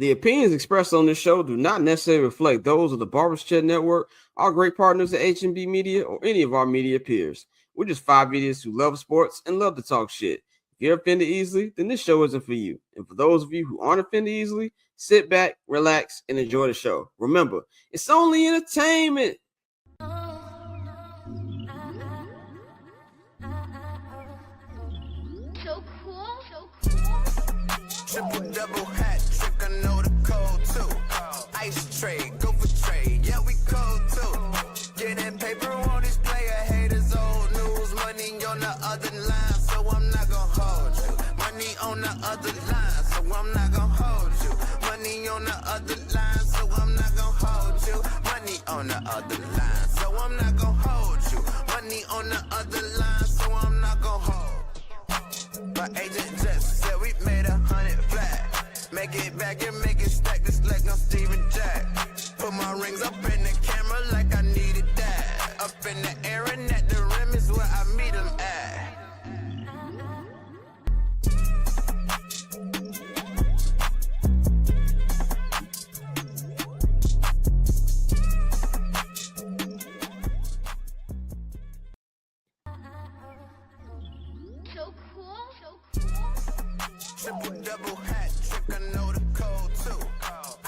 The opinions expressed on this show do not necessarily reflect those of the Barber's Chair Network, our great partners at H&B Media, or any of our media peers. We're just five idiots who love sports and love to talk shit. If you're offended easily, then this show isn't for you. And for those of you who aren't offended easily, sit back, relax, and enjoy the show. Remember, it's only entertainment. So cool. Triple double hat trick, I know the code too. Ice trade, go for trade, yeah we cold too. Getting paper on these player haters, old news, money on the other line, so I'm not gonna hold you. Money on the other line, so I'm not gonna hold you. Money on the other line, so I'm not gonna hold you. Money on the other line, so I'm not gonna hold you. Money on the other line, so I'm not gonna hold. My agent just said we made 100 flat. Make it back and make it stack just like no Steven Jack. Put my rings up in the camera like I needed that. Up in the air and at the rim is where I meet them at. So cool. Triple double hat trick, I know the code too.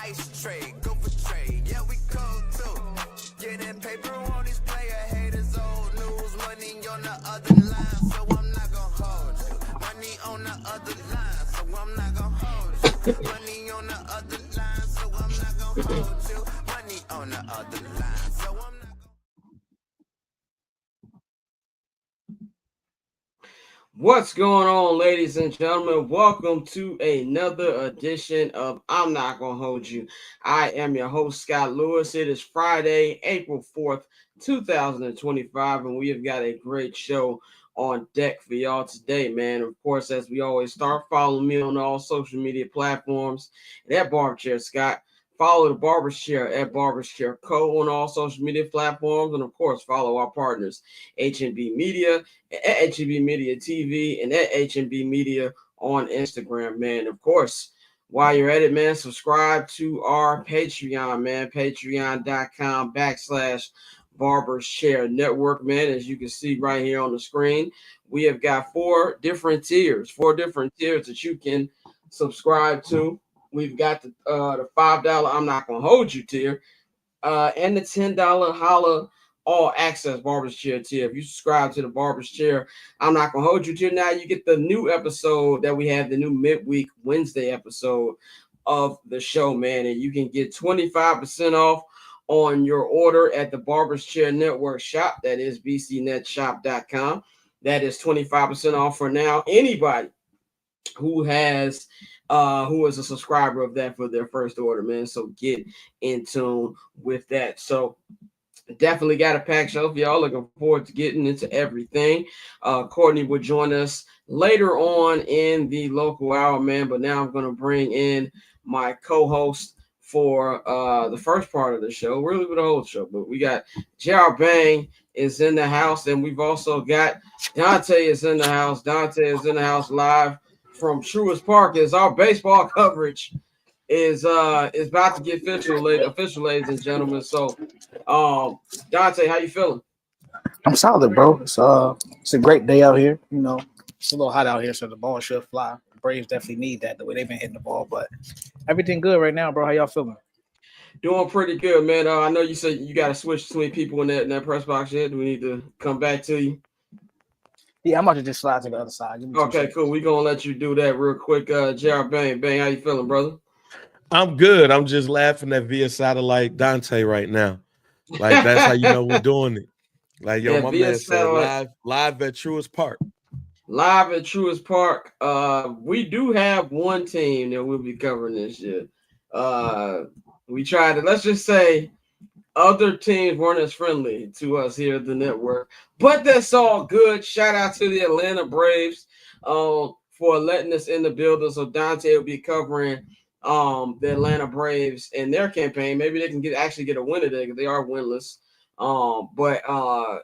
Ice trade, go for trade, yeah we cold too. Getting paper on these player haters, old news, money on the other line, so I'm not gonna hold you. Money on the other line, so I'm not gonna hold you. Money on the other line, so I'm not gonna hold you. Money on the other line, so I'm not gonna. What's going on, ladies and gentlemen? Welcome to another edition of I'm Not Gonna Hold You. I am your host, Scott Lewis. It is Friday, April 4th, 2025, and we have got a great show on deck for y'all today, man. Of course, as we always start, follow me on all social media platforms at Barber Chair Scott. Follow the Barber's Chair at Barber's Chair Co. on all social media platforms. And, of course, follow our partners, H&B Media, at H&B Media TV, and at H&B Media on Instagram, man. Of course, while you're at it, man, subscribe to our Patreon, man, patreon.com/Barber's Chair Network, man. As you can see right here on the screen, we have got four different tiers that you can subscribe to. We've got the $5 I'm Not Gonna Hold You tier, and the $10 Holla All Access Barber's Chair tier. If you subscribe to the Barber's Chair I'm Not Gonna Hold You tier, now you get the new episode that we have, the new midweek Wednesday episode of the show, man, and you can get 25% off on your order at the Barber's Chair Network shop. That is bcnetshop.com. That is 25% off for now. Anybody who is a subscriber of that for their first order, man. So get in tune with that. So definitely got a packed show for y'all. Looking forward to getting into everything. Courtney will join us later on in the local hour, man. But now I'm going to bring in my co-host for the first part of the show, really with the whole show. But we got J.R. Bang is in the house, and we've also got Dante is in the house. Dante is in the house live from Truist Park, as our baseball coverage is about to get official, ladies and gentlemen. So, Dante, how you feeling? I'm solid, bro. It's a great day out here. You know, it's a little hot out here, so the ball should fly. The Braves definitely need that the way they've been hitting the ball, but everything good right now, bro. How y'all feeling? Doing pretty good, man. I know you said you got to switch between people in that press box yet. Do we need to come back to you? Yeah, I'm about to just slide to the other side. Okay, cool. We're going to let you do that real quick. JR Bang, how you feeling, brother? I'm good. I'm just laughing at via satellite Dante right now. Like, that's how you know we're doing it. Like, yo, my man said live at Truist Park. Live at Truist Park. We do have one team that we'll be covering this year. We tried to, let's just say, other teams weren't as friendly to us here at the network, but that's all good. Shout out to the Atlanta Braves for letting us in the building. So Dante will be covering the Atlanta Braves in their campaign. Maybe they can actually get a win today because they are winless. But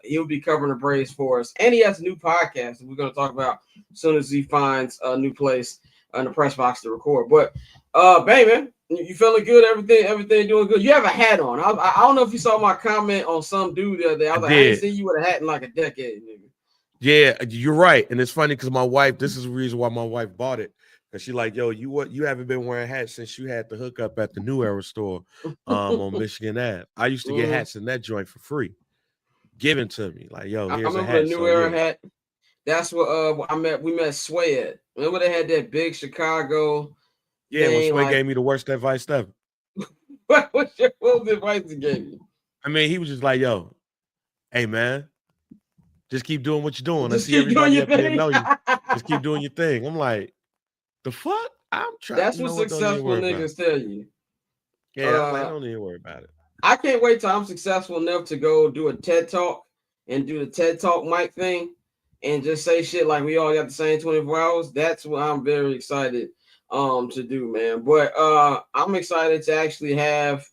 he'll be covering the Braves for us, and he has a new podcast that we're going to talk about as soon as he finds a new place in the press box to record. But Bang, man, You feeling good? Everything doing good. You have a hat on. I don't know if you saw my comment on some dude the other day. I was like, I ain't seen you with a hat in like a decade, nigga. Yeah, you're right, and it's funny because my wife. This is the reason why my wife bought it. Cause she like, yo, you haven't been wearing hats since you had the hookup at the New Era store on Michigan Ave. I used to get hats in that joint for free, given to me. Like, yo, I here's a remember hat. the New So Era yeah. hat. That's what we met Sway at. Remember they had that big Chicago Yeah, when thing, Sway like, gave me the worst advice ever. what was the advice he gave you? I mean, he was just like, yo, hey man, just keep doing what you're doing. I Just see keep doing everybody your up there thing. know you. Just keep doing your thing. I'm like, the fuck? I'm trying. That's You what know what? Don't even successful worry about it. niggas tell you. Yeah, I'm like, don't even worry about it. I can't wait till I'm successful enough to go do a TED Talk and do the TED Talk mic thing and just say shit like we all got the same 24 hours. That's what I'm very excited to do, man. But I'm excited to actually have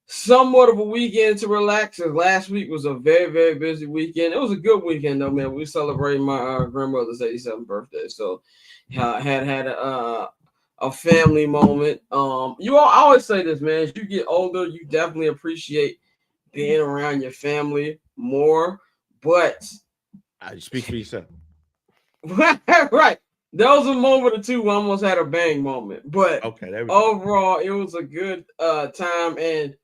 somewhat of a weekend to relax. Last week was a very, very busy weekend. It was a good weekend though, man. We celebrated my grandmother's 87th birthday, so had a family moment. I always say this, man. As you get older, you definitely appreciate being around your family more. But I speak for yourself. right, there was a moment or two where I almost had a bang moment. But okay, there we go. Overall, it was a good time, and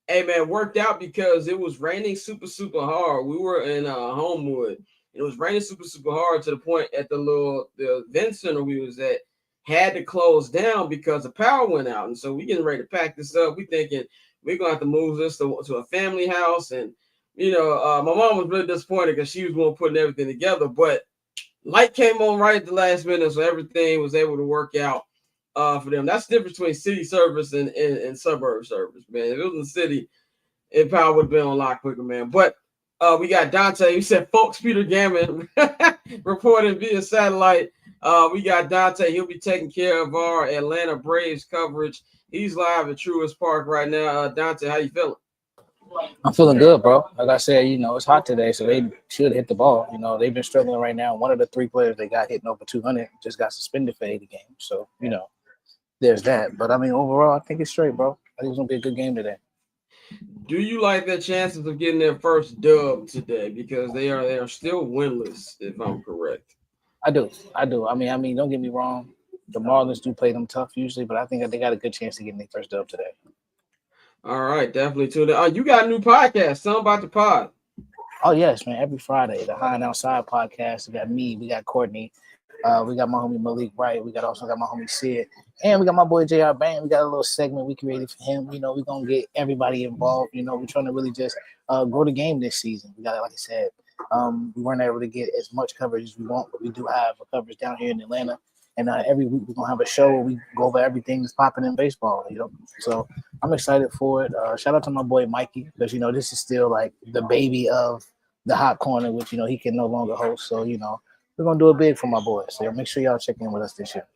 hey man, worked out because it was raining super hard. We were in Homewood. It was raining super hard to the point at the event center we was at had to close down because the power went out. And so we getting ready to pack this up. We thinking we're gonna have to move this to a family house. And my mom was really disappointed because she was one putting everything together. But light came on right at the last minute, so everything was able to work out for them. That's the difference between city service and suburb service, man. If it was in the city, it probably would have been on a lot quicker, man. But we got Dante. You said Folks Peter Gammon reporting via satellite. We got Dante. He'll be taking care of our Atlanta Braves coverage. He's live at Truist Park right now. Dante, how you feeling? I'm feeling good, bro. Like I said, it's hot today, so they should hit the ball. They've been struggling right now. One of the three players they got hitting over 200 just got suspended for 80 games. So, there's that. But, I mean, overall, I think it's straight, bro. I think it's going to be a good game today. Do you like their chances of getting their first dub today? Because they are still winless, if I'm correct. I do. I mean, don't get me wrong. The Marlins do play them tough usually, but I think that they got a good chance of getting their first dub today. All right, definitely tune in. You got a new podcast, Something About the Pod. Oh, yes, man. Every Friday, the High and Outside podcast. We got me, we got Courtney, we got my homie Malik Wright, we also got my homie Sid, and we got my boy JR Bang. We got a little segment we created for him. We're going to get everybody involved. We're trying to really just grow the game this season. We got, like I said, we weren't able to get as much coverage as we want, but we do have a coverage down here in Atlanta. And every week we're going to have a show where we go over everything that's popping in baseball, So I'm excited for it. Shout out to my boy Micah, because, this is still like the baby of the hot corner, which, he can no longer host. So, we're going to do it big for my boy. So make sure y'all check in with us this year.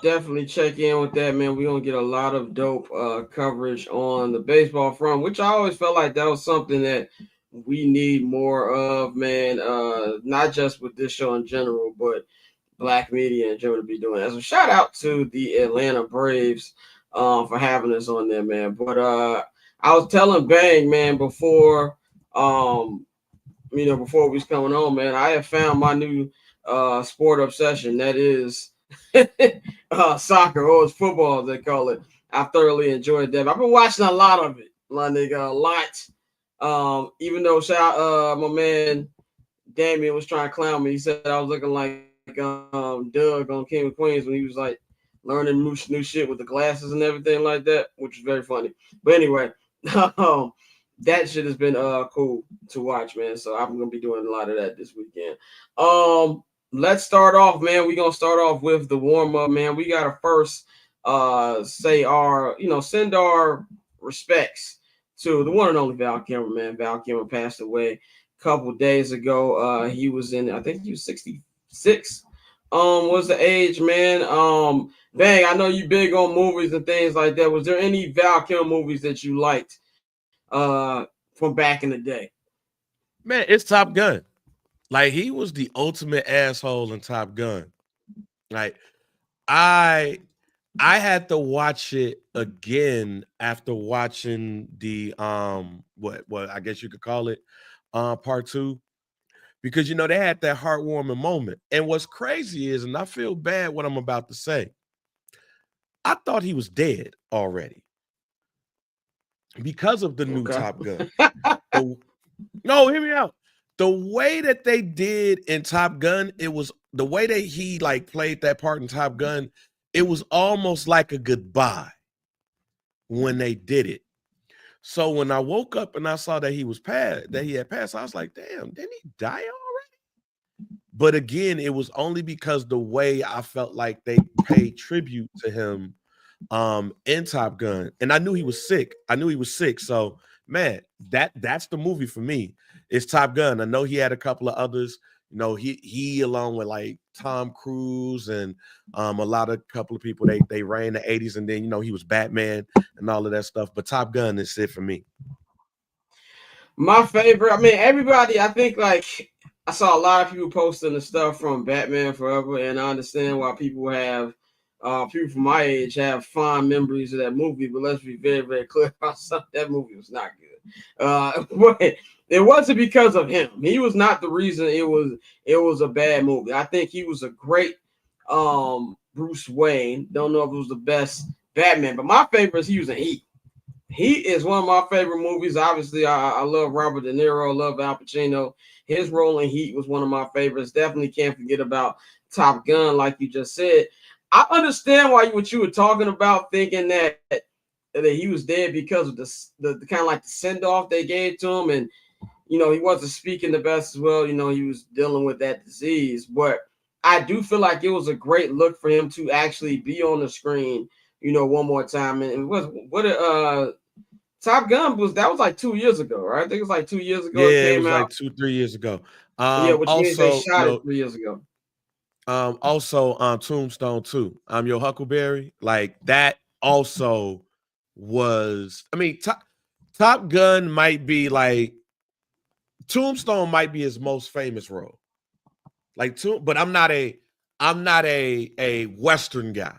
Definitely check in with that, man. We're going to get a lot of dope coverage on the baseball front, which I always felt like that was something that we need more of, man. Not just with this show in general, but Black media in general to be doing that. So shout out to the Atlanta Braves for having us on there, man. But I was telling Bang, man, before we was coming on, man, I have found my new sport obsession. That is soccer, or it's football, as they call it. I thoroughly enjoyed that. I've been watching a lot of it, my nigga, a lot. Even though my man Damien was trying to clown me, he said I was looking like Doug on King of Queens when he was like learning new shit with the glasses and everything like that, which is very funny. But anyway, that shit has been cool to watch, man. So I'm gonna be doing a lot of that this weekend. Let's start off, man. We're gonna start off with the warm-up, man. We gotta first say send our respects to the one and only Val Kilmer, man. Val Kilmer passed away a couple days ago. He was I think he was 66 was the age, man. Bang, I know you big on movies and things like that. Was there any Val Kilmer movies that you liked from back in the day? Man, it's Top Gun. Like, he was the ultimate asshole in Top Gun. Like, I I had to watch it again after watching the what I guess you could call it part 2, because you know they had that heartwarming moment. And what's crazy is, and I feel bad what I'm about to say, I thought he was dead already because of the new Okay. Top Gun. No, hear me out. The way that they did in Top Gun, it was the way that he like played that part in Top Gun. It was almost like a goodbye when they did it. So when I woke up and I saw that he had passed, I was like, damn, didn't he die already? But again, it was only because the way I felt like they paid tribute to him in Top Gun. And I knew he was sick. So man, that's the movie for me. It's Top Gun. I know he had a couple of others. You know, he along with like Tom Cruise and a couple of people, they ran the 80s, and then you know he was Batman and all of that stuff. But Top Gun is it for me. My favorite, I mean, everybody, I think like I saw a lot of people posting the stuff from Batman Forever, and I understand why people from my age have fond memories of that movie, but let's be very, very clear about something. That movie was not good. But it wasn't because of him. He was not the reason it was a bad movie. I think he was a great Bruce Wayne. Don't know if it was the best Batman, but my favorite is he was in Heat. Heat is one of my favorite movies. Obviously, I love Robert De Niro, love Al Pacino. His role in Heat was one of my favorites. Definitely can't forget about Top Gun, like you just said. I understand what you were talking about, thinking that he was dead because of the kind of like the send-off they gave to him. And, you know, he wasn't speaking the best as well. You know, he was dealing with that disease. But I do feel like it was a great look for him to actually be on the screen, you know, one more time. And it was Top Gun was like 2 years ago, right? I think it was like 2 years ago. Yeah, it was came out. like 2-3 years ago. Which means they shot it 3 years ago. Also Tombstone 2. I'm Your Huckleberry. Like that also was, I mean, Top Gun might be like, Tombstone might be his most famous role. But I'm not a Western guy.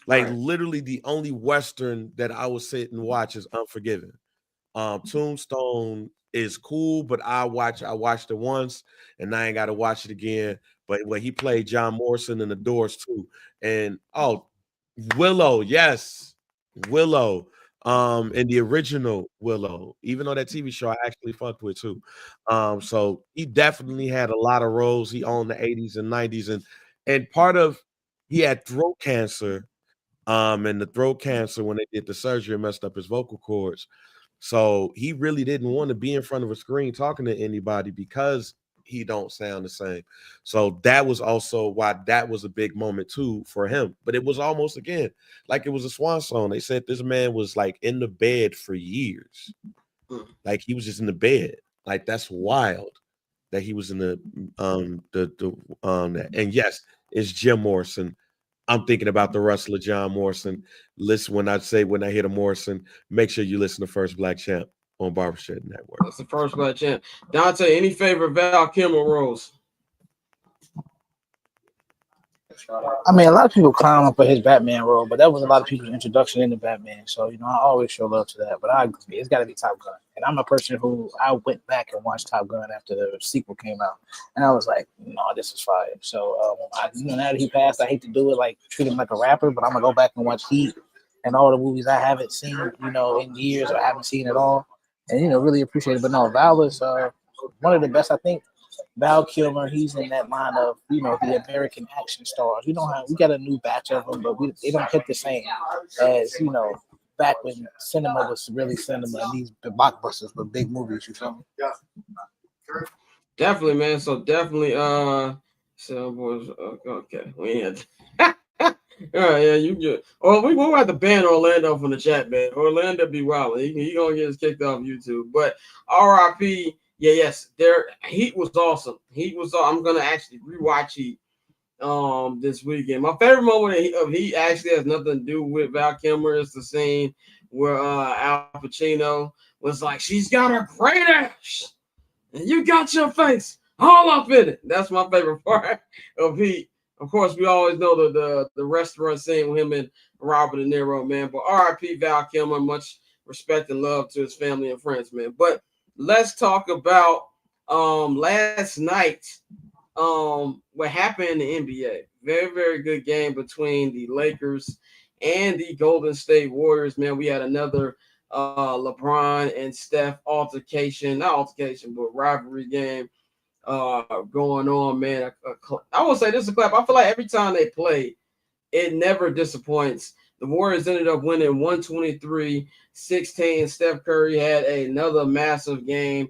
Like Right. literally the only Western that I would sit and watch is Unforgiven. Tombstone is cool, but I watched it once and I ain't got to watch it again. But when he played John Morrison in The Doors too, and Willow, yes, Willow, and the original Willow, even though that TV show I actually fucked with too. So he definitely had a lot of roles. He owned the 80s and 90s, and part of he had throat cancer. And the throat cancer, when they did the surgery, messed up his vocal cords. So he really didn't want to be in front of a screen talking to anybody because he don't sound the same. So that was also why that was a big moment too for him. But it was almost again like it was a swan song. They said this man was like in the bed for years. Like he was just in the bed. Like that's wild that he was in the and yes, it's Jim Morrison. I'm thinking about the wrestler John Morrison. Listen, when I hear the Morrison, make sure you listen to First Black Champ on Barbershop Network. That's the First Black Champ. Dante, any favorite Val Kilmer roles? I mean, a lot of people clown him for his Batman role, but that was a lot of people's introduction into Batman. So, you know, I always show love to that. But I agree, it's got to be Top Gun. And I'm a person who I went back and watched Top Gun after the sequel came out, and I was like, no, this is fire. So, now that he passed, I hate to do it, like treat him like a rapper, but I'm gonna go back and watch Heat and all the movies I haven't seen, you know, in years or haven't seen at all, and you know, really appreciate it. But no, Val is one of the best, I think. Val Kilmer, he's in that line of, you know, the American action stars. We got a new batch of them, but they don't hit the same as, you know, back when cinema was really cinema and these blockbusters were big movies, you feel me? Yeah. Definitely, man. So definitely, okay. We had yeah, you good. Or we won't have to ban Orlando from the chat, man. Orlando be wild. He gonna get us kicked off YouTube. But RIP. Yeah, yes, Heat was awesome. I'm gonna actually rewatch Heat this weekend. My favorite moment of Heat actually has nothing to do with Val Kilmer. It's the scene where Al Pacino was like, "She's got a great ass, and you got your face all up in it." That's my favorite part of Heat. Of course, we always know the restaurant scene with him and Robert De Niro, man. But R.I.P. Val Kilmer, much respect and love to his family and friends, man. But let's talk about last night. What happened in the NBA? Very, very good game between the Lakers and the Golden State Warriors, man. We had another LeBron and Steph altercation, not altercation, but rivalry game going on, man. I would say this is a clap. I feel like every time they play, it never disappoints. The Warriors ended up winning 123-16. Steph Curry had another massive game.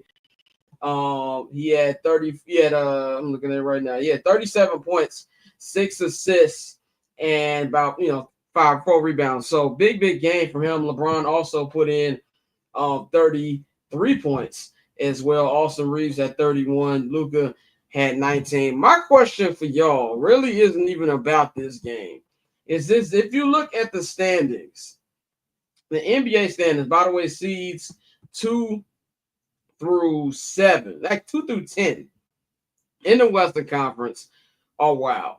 He had 30. He had I'm looking at it right now. He had 37 points, 6 assists, and about 4 rebounds. So big game from him. LeBron also put in 33 points as well. Austin Reeves had 31. Luka had 19. My question for y'all really isn't even about this game. Is this, if you look at the standings, the NBA standings, by the way, seeds 2 through 7, like 2 through 10 in the Western Conference are wild.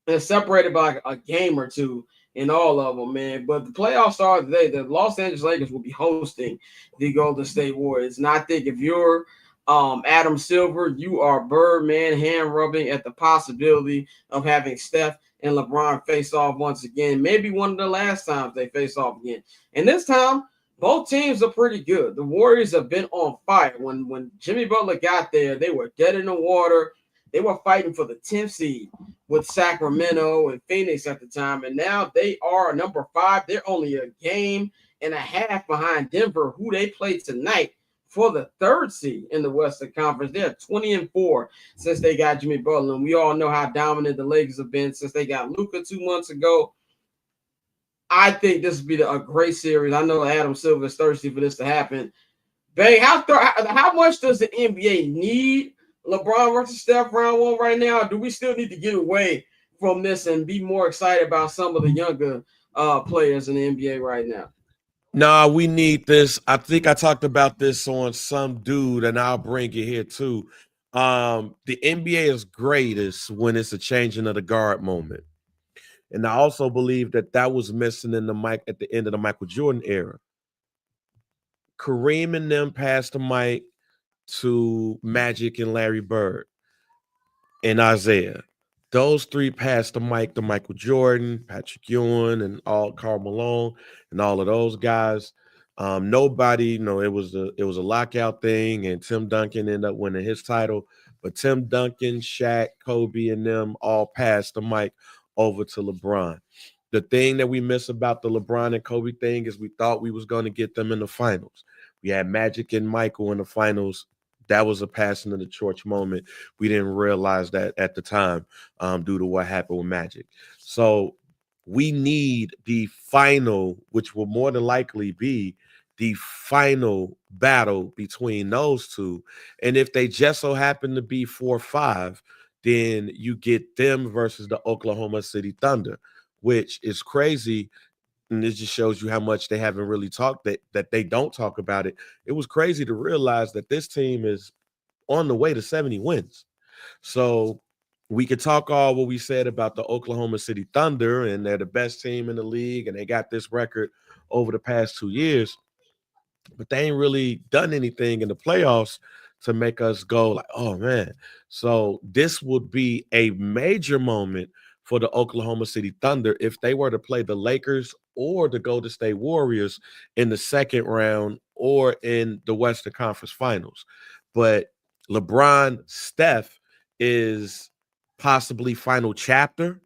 They're separated by like a game or two in all of them, man. But the playoffs start today. The Los Angeles Lakers will be hosting the Golden State Warriors. And I think if you're Adam Silver, you are Birdman hand rubbing at the possibility of having Steph and LeBron face off once again. Maybe one of the last times they face off again. And this time, both teams are pretty good. The Warriors have been on fire. When Jimmy Butler got there, they were dead in the water. They were fighting for the 10th seed with Sacramento and Phoenix at the time. And now they are number 5. They're only a game and a half behind Denver, who they play tonight for the 3rd seed in the Western Conference. They're 20-4 since they got Jimmy Butler. And we all know how dominant the Lakers have been since they got Luka 2 months ago. I think this would be a great series. I know Adam Silver is thirsty for this to happen. Bang, how much does the NBA need LeBron versus Steph round 1 right now? Do we still need to get away from this and be more excited about some of the younger players in the NBA right now? Nah, we need this. I think I talked about this on some dude, and I'll bring it here too. The NBA is greatest when it's a changing of the guard moment. And I also believe that was missing in at the end of the Michael Jordan era. Kareem and them passed the mic to Magic and Larry Bird and Isaiah. Those 3 passed the mic to Michael Jordan, Patrick Ewing, and Karl Malone, and all of those guys. Nobody, it was a lockout thing, and Tim Duncan ended up winning his title. But Tim Duncan, Shaq, Kobe, and them all passed the mic over to LeBron. The thing that we miss about the LeBron and Kobe thing is we thought we was going to get them in the finals. We had Magic and Michael in the finals. That was a passing of the torch moment. We didn't realize that at the time due to what happened with Magic. So we need the final, which will more than likely be the final battle between those two. And if they just so happen to be 4-5, then you get them versus the Oklahoma City Thunder, which is crazy. And it just shows you how much they haven't really talked, that they don't talk about it. It was crazy to realize that this team is on the way to 70 wins. So we could talk all what we said about the Oklahoma City Thunder, and they're the best team in the league, and they got this record over the past 2 years, but they ain't really done anything in the playoffs to make us go like, oh, man. So this would be a major moment for the Oklahoma City Thunder if they were to play the Lakers or the Golden State Warriors in the second round or in the Western Conference Finals. But LeBron, Steph is possibly final chapter.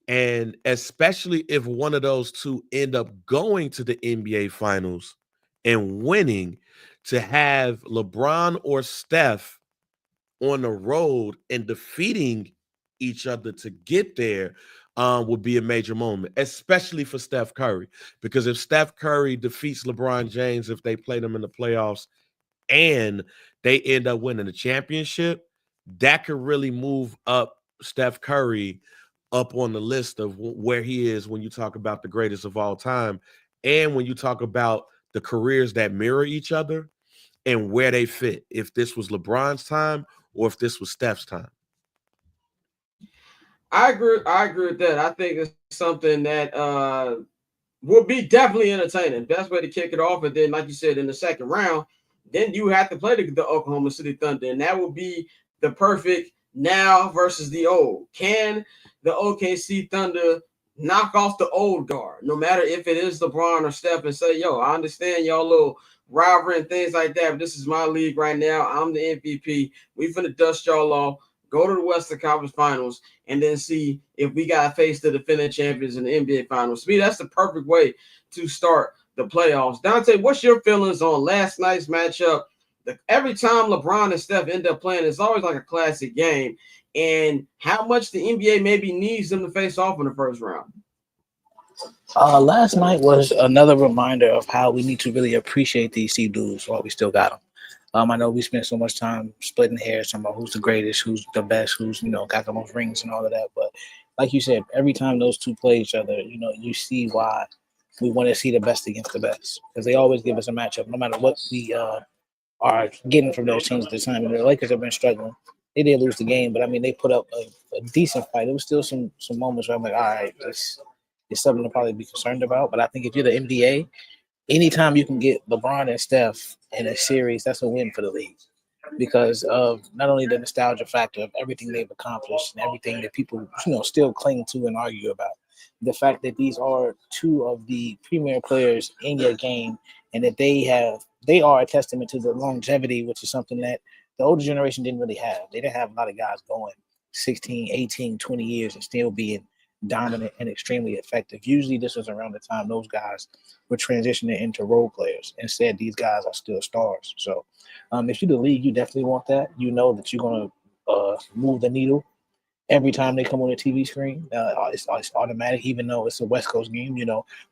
And especially if one of those two end up going to the NBA Finals and winning, to have LeBron or Steph on the road and defeating each other to get there would be a major moment, especially for Steph Curry. Because if Steph Curry defeats LeBron James, if they play them in the playoffs and they end up winning the championship, that could really move up Steph Curry up on the list of where he is when you talk about the greatest of all time. And when you talk about the careers that mirror each other and where they fit, if this was LeBron's time or if this was Steph's time. I agree. I agree with that. I think it's something that will be definitely entertaining. Best way to kick it off, and then, like you said, in the second round, then you have to play the Oklahoma City Thunder, and that will be the perfect now versus the old. Can the OKC Thunder knock off the old guard, no matter if it is LeBron or Steph, and say, "Yo, I understand y'all little rivalry and things like that, but this is my league right now. I'm the MVP. We finna dust y'all off. Go to the Western Conference Finals, and then see if we got to face the defending champions in the NBA Finals." To me, that's the perfect way to start the playoffs. Dante, what's your feelings on last night's matchup? Every time LeBron and Steph end up playing, it's always like a classic game. And how much the NBA maybe needs them to face off in the first round. Last night was another reminder of how we need to really appreciate these C dudes while we still got them. I know we spent so much time splitting hairs talking about who's the greatest, who's the best, who's, got the most rings and all of that. But like you said, every time those two play each other, you see why we want to see the best against the best, because they always give us a matchup, no matter what we are getting from those teams at the time. And the Lakers have been struggling. They did lose the game, but I mean, they put up a decent fight. There was still some moments where I'm like, all right, this is something to probably be concerned about. But I think if you're the NBA, anytime you can get LeBron and Steph in a series, that's a win for the league, because of not only the nostalgia factor of everything they've accomplished and everything that people, still cling to and argue about. The fact that these are two of the premier players in your game, and that they are a testament to the longevity, which is something that the older generation didn't really have. They didn't have a lot of guys going 16, 18, 20 years and still being dominant and extremely effective. Usually this was around the time those guys were transitioning into role players. Instead, these guys are still stars. So if you're the league, you definitely want that. You know that you're going to move the needle every time they come on the TV screen. It's automatic, even though it's a West Coast game.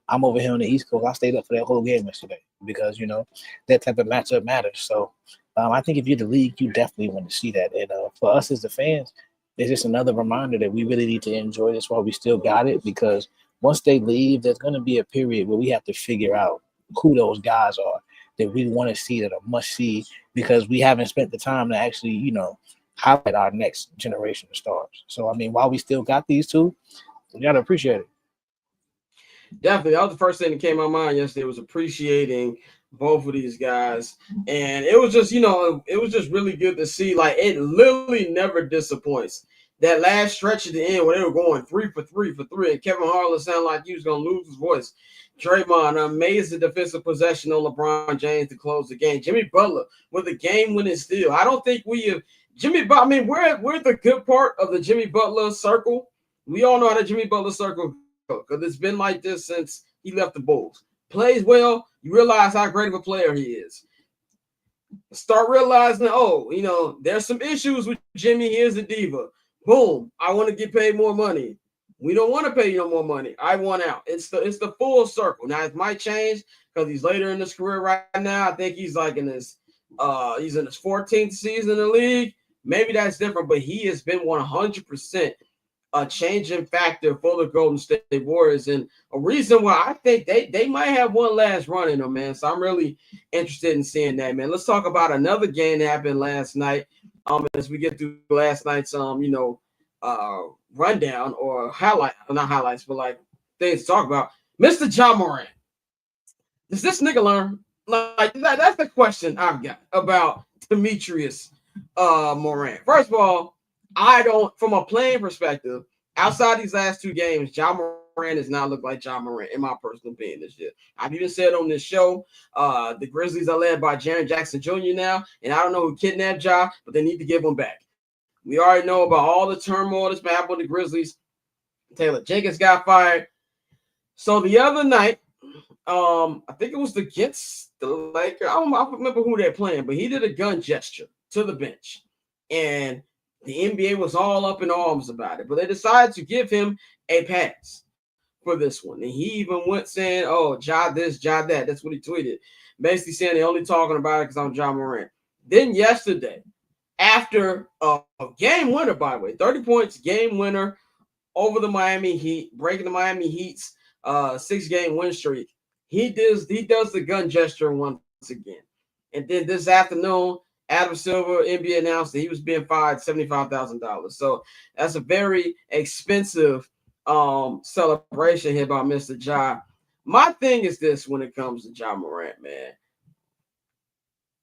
I'm over here on the East Coast. I stayed up for that whole game yesterday because, that type of matchup matters. So I think if you're the league, you definitely want to see that. And for us as the fans, it's just another reminder that we really need to enjoy this while we still got it, because once they leave, there's going to be a period where we have to figure out who those guys are that we want to see, that are must see, because we haven't spent the time to actually, highlight our next generation of stars. So, I mean, while we still got these two, we got to appreciate it. Definitely. That was the first thing that came to my mind yesterday, was appreciating both of these guys. And it was just, it was just really good to see. Like, it literally never disappoints. That last stretch at the end where they were going 3 for 3 for 3, and Kevin Harlan sounded like he was going to lose his voice. Draymond, amazing defensive possession on LeBron James to close the game. Jimmy Butler with a game-winning steal. I don't think we have we're the good part of the Jimmy Butler circle. We all know how the Jimmy Butler circle goes, because it's been like this since he left the Bulls. Plays well, you realize how great of a player he is. Start realizing, there's some issues with Jimmy. Here's a diva. Boom, I want to get paid more money. We don't want to pay you no more money. I want out. It's the full circle. Now, it might change because he's later in his career right now. I think he's like in his 14th season in the league. Maybe that's different, but he has been 100% a changing factor for the Golden State Warriors, and a reason why I think they might have one last run in them, man. So I'm really interested in seeing that, man. Let's talk about another game that happened last night. As we get through last night's rundown or not highlights, but like things to talk about. Mr. Ja Morant. Does this nigga learn? Like that's the question I've got about Demetrius Morant. First of all, I don't, from a playing perspective, outside these last two games, Ja Morant does not look like Ja Morant, in my personal opinion, this year. I've even said on this show, the Grizzlies are led by Jaren Jackson Jr. now, and I don't know who kidnapped Ja, but they need to give him back. We already know about all the turmoil that's been happening with the Grizzlies. Taylor Jenkins got fired. So the other night, I think it was against the Lakers. I don't remember who they're playing, but he did a gun gesture to the bench. And the NBA was all up in arms about it, but they decided to give him a pass for this one. And he even went saying, "Oh, Ja this, Ja that." That's what he tweeted. Basically saying they're only talking about it because I'm Ja Morant. Then yesterday, after a game winner, by the way, 30 points, game winner over the Miami Heat, breaking the Miami Heat's 6-game win streak, he does the gun gesture once again. And then this afternoon, Adam Silver, NBA announced that he was being fined $75,000. So that's a very expensive celebration here by Mr. Ja. My thing is this when it comes to Ja Morant, man.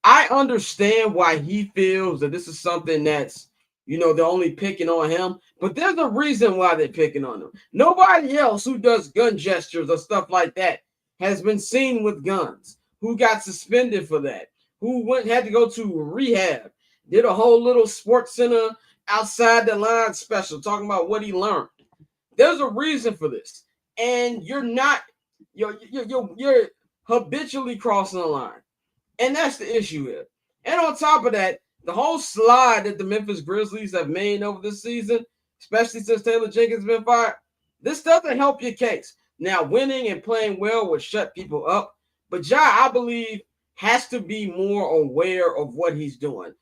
I understand why he feels that this is something that's, they're only picking on him, but there's a reason why they're picking on him. Nobody else who does gun gestures or stuff like that has been seen with guns, who got suspended for that, who had to go to rehab, did a whole little Sports Center outside the line special talking about what he learned. There's a reason for this, and you're habitually crossing the line. And that's the issue here. And on top of that, the whole slide that the Memphis Grizzlies have made over this season, especially since Taylor Jenkins has been fired, this doesn't help your case. Now, winning and playing well will shut people up. But Ja, I believe, has to be more aware of what he's doing.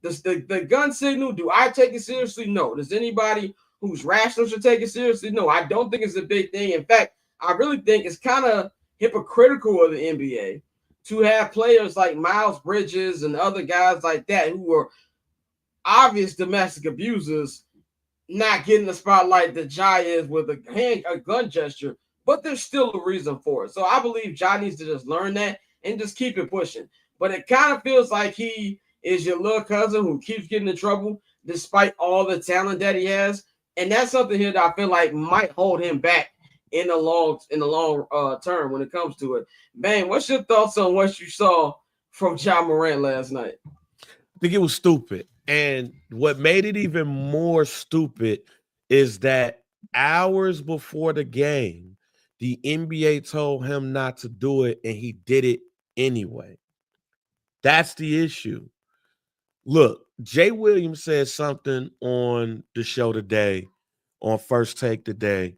The gun signal, do I take it seriously? No. Does anybody who's rational should take it seriously? No, I don't think it's a big thing. In fact, I really think it's kind of hypocritical of the NBA to have players like Miles Bridges and other guys like that who were obvious domestic abusers not getting the spotlight that Ja is with a gun gesture, but there's still a reason for it. So I believe Ja needs to just learn that and just keep it pushing. But it kind of feels like he is your little cousin who keeps getting in trouble despite all the talent that he has. And that's something here that I feel like might hold him back in the long term when it comes to it. Bang, what's your thoughts on what you saw from Ja Morant last night? I think it was stupid. And what made it even more stupid is that hours before the game, the NBA told him not to do it, and he did it anyway. That's the issue. Look, Jay Williams said something on the show today, on First Take today.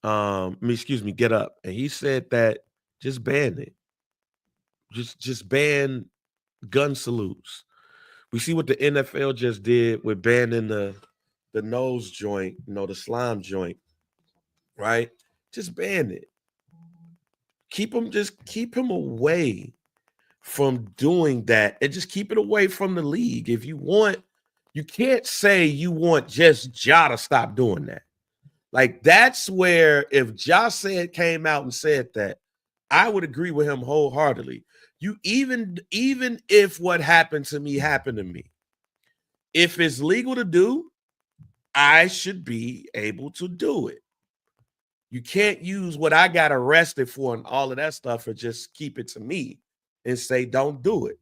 Get Up. And he said that just ban it. Just ban gun salutes. We see what the NFL just did with banning the nose joint, the slime joint, right? Just ban it. Keep him away from doing that, and just keep it away from the league. If you want, you can't say you want just Ja to stop doing that. Like, that's where, if Ja came out and said that, I would agree with him wholeheartedly. You even if what happened to me happened to me, if it's legal to do, I should be able to do it. You can't use what I got arrested for and all of that stuff and just keep it to me and say, don't do it.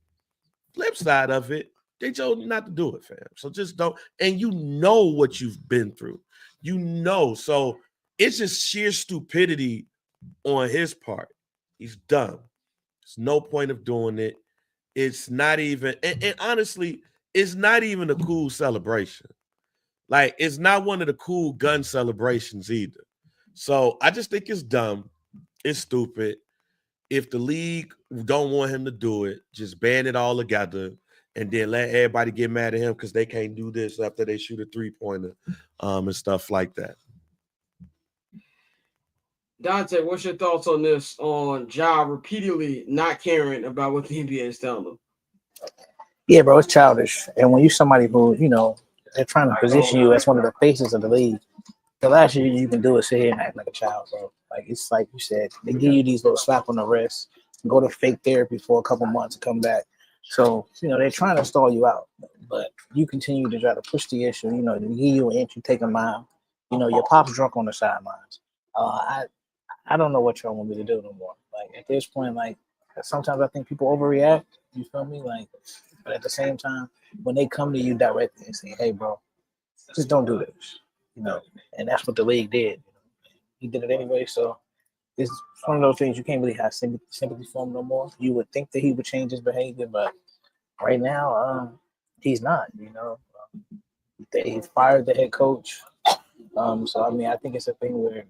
Flip side of it, they told you not to do it, fam. So just don't. And you know what you've been through. So it's just sheer stupidity on his part. He's dumb. There's no point of doing it. It's not even, and honestly, it's not even a cool celebration. Like, it's not one of the cool gun celebrations either. So I just think it's dumb. It's stupid. If the league don't want him to do it, just ban it all together. And then let everybody get mad at him because they can't do this after they shoot a three-pointer and stuff like that. Dante, what's your thoughts on this, on Ja repeatedly not caring about what the NBA is telling them? Yeah, bro, it's childish. And when you're somebody who, they're trying to position you as one of the faces of the league, the last thing you can do is sit here and act like a child, bro. Like, it's like you said, they give you these little slap on the wrist, go to fake therapy for a couple months and come back. So, they're trying to stall you out, but you continue to try to push the issue. They give you an inch, you take a mile. Your pop's drunk on the sidelines. I don't know what y'all want me to do no more. Like, at this point, like, sometimes I think people overreact. You feel me? Like, but at the same time, when they come to you directly and say, hey, bro, just don't do this, and that's what the league did. He did it anyway, so it's one of those things you can't really have sympathy for him no more. You would think that he would change his behavior, but right now, he's not. They fired the head coach. So I think it's a thing where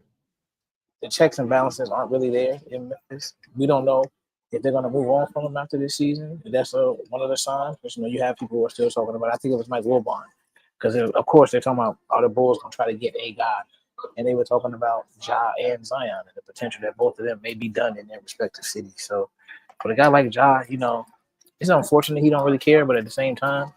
the checks and balances aren't really there in Memphis. We don't know if they're going to move on from him after this season. That's one of the signs. Because, you have people who are still talking about. I think it was Mike Wilbon, because of course they're talking about are the Bulls going to try to get a guy. And they were talking about Ja and Zion and the potential that both of them may be done in their respective cities. So for a guy like Ja, it's unfortunate he don't really care, but at the same time,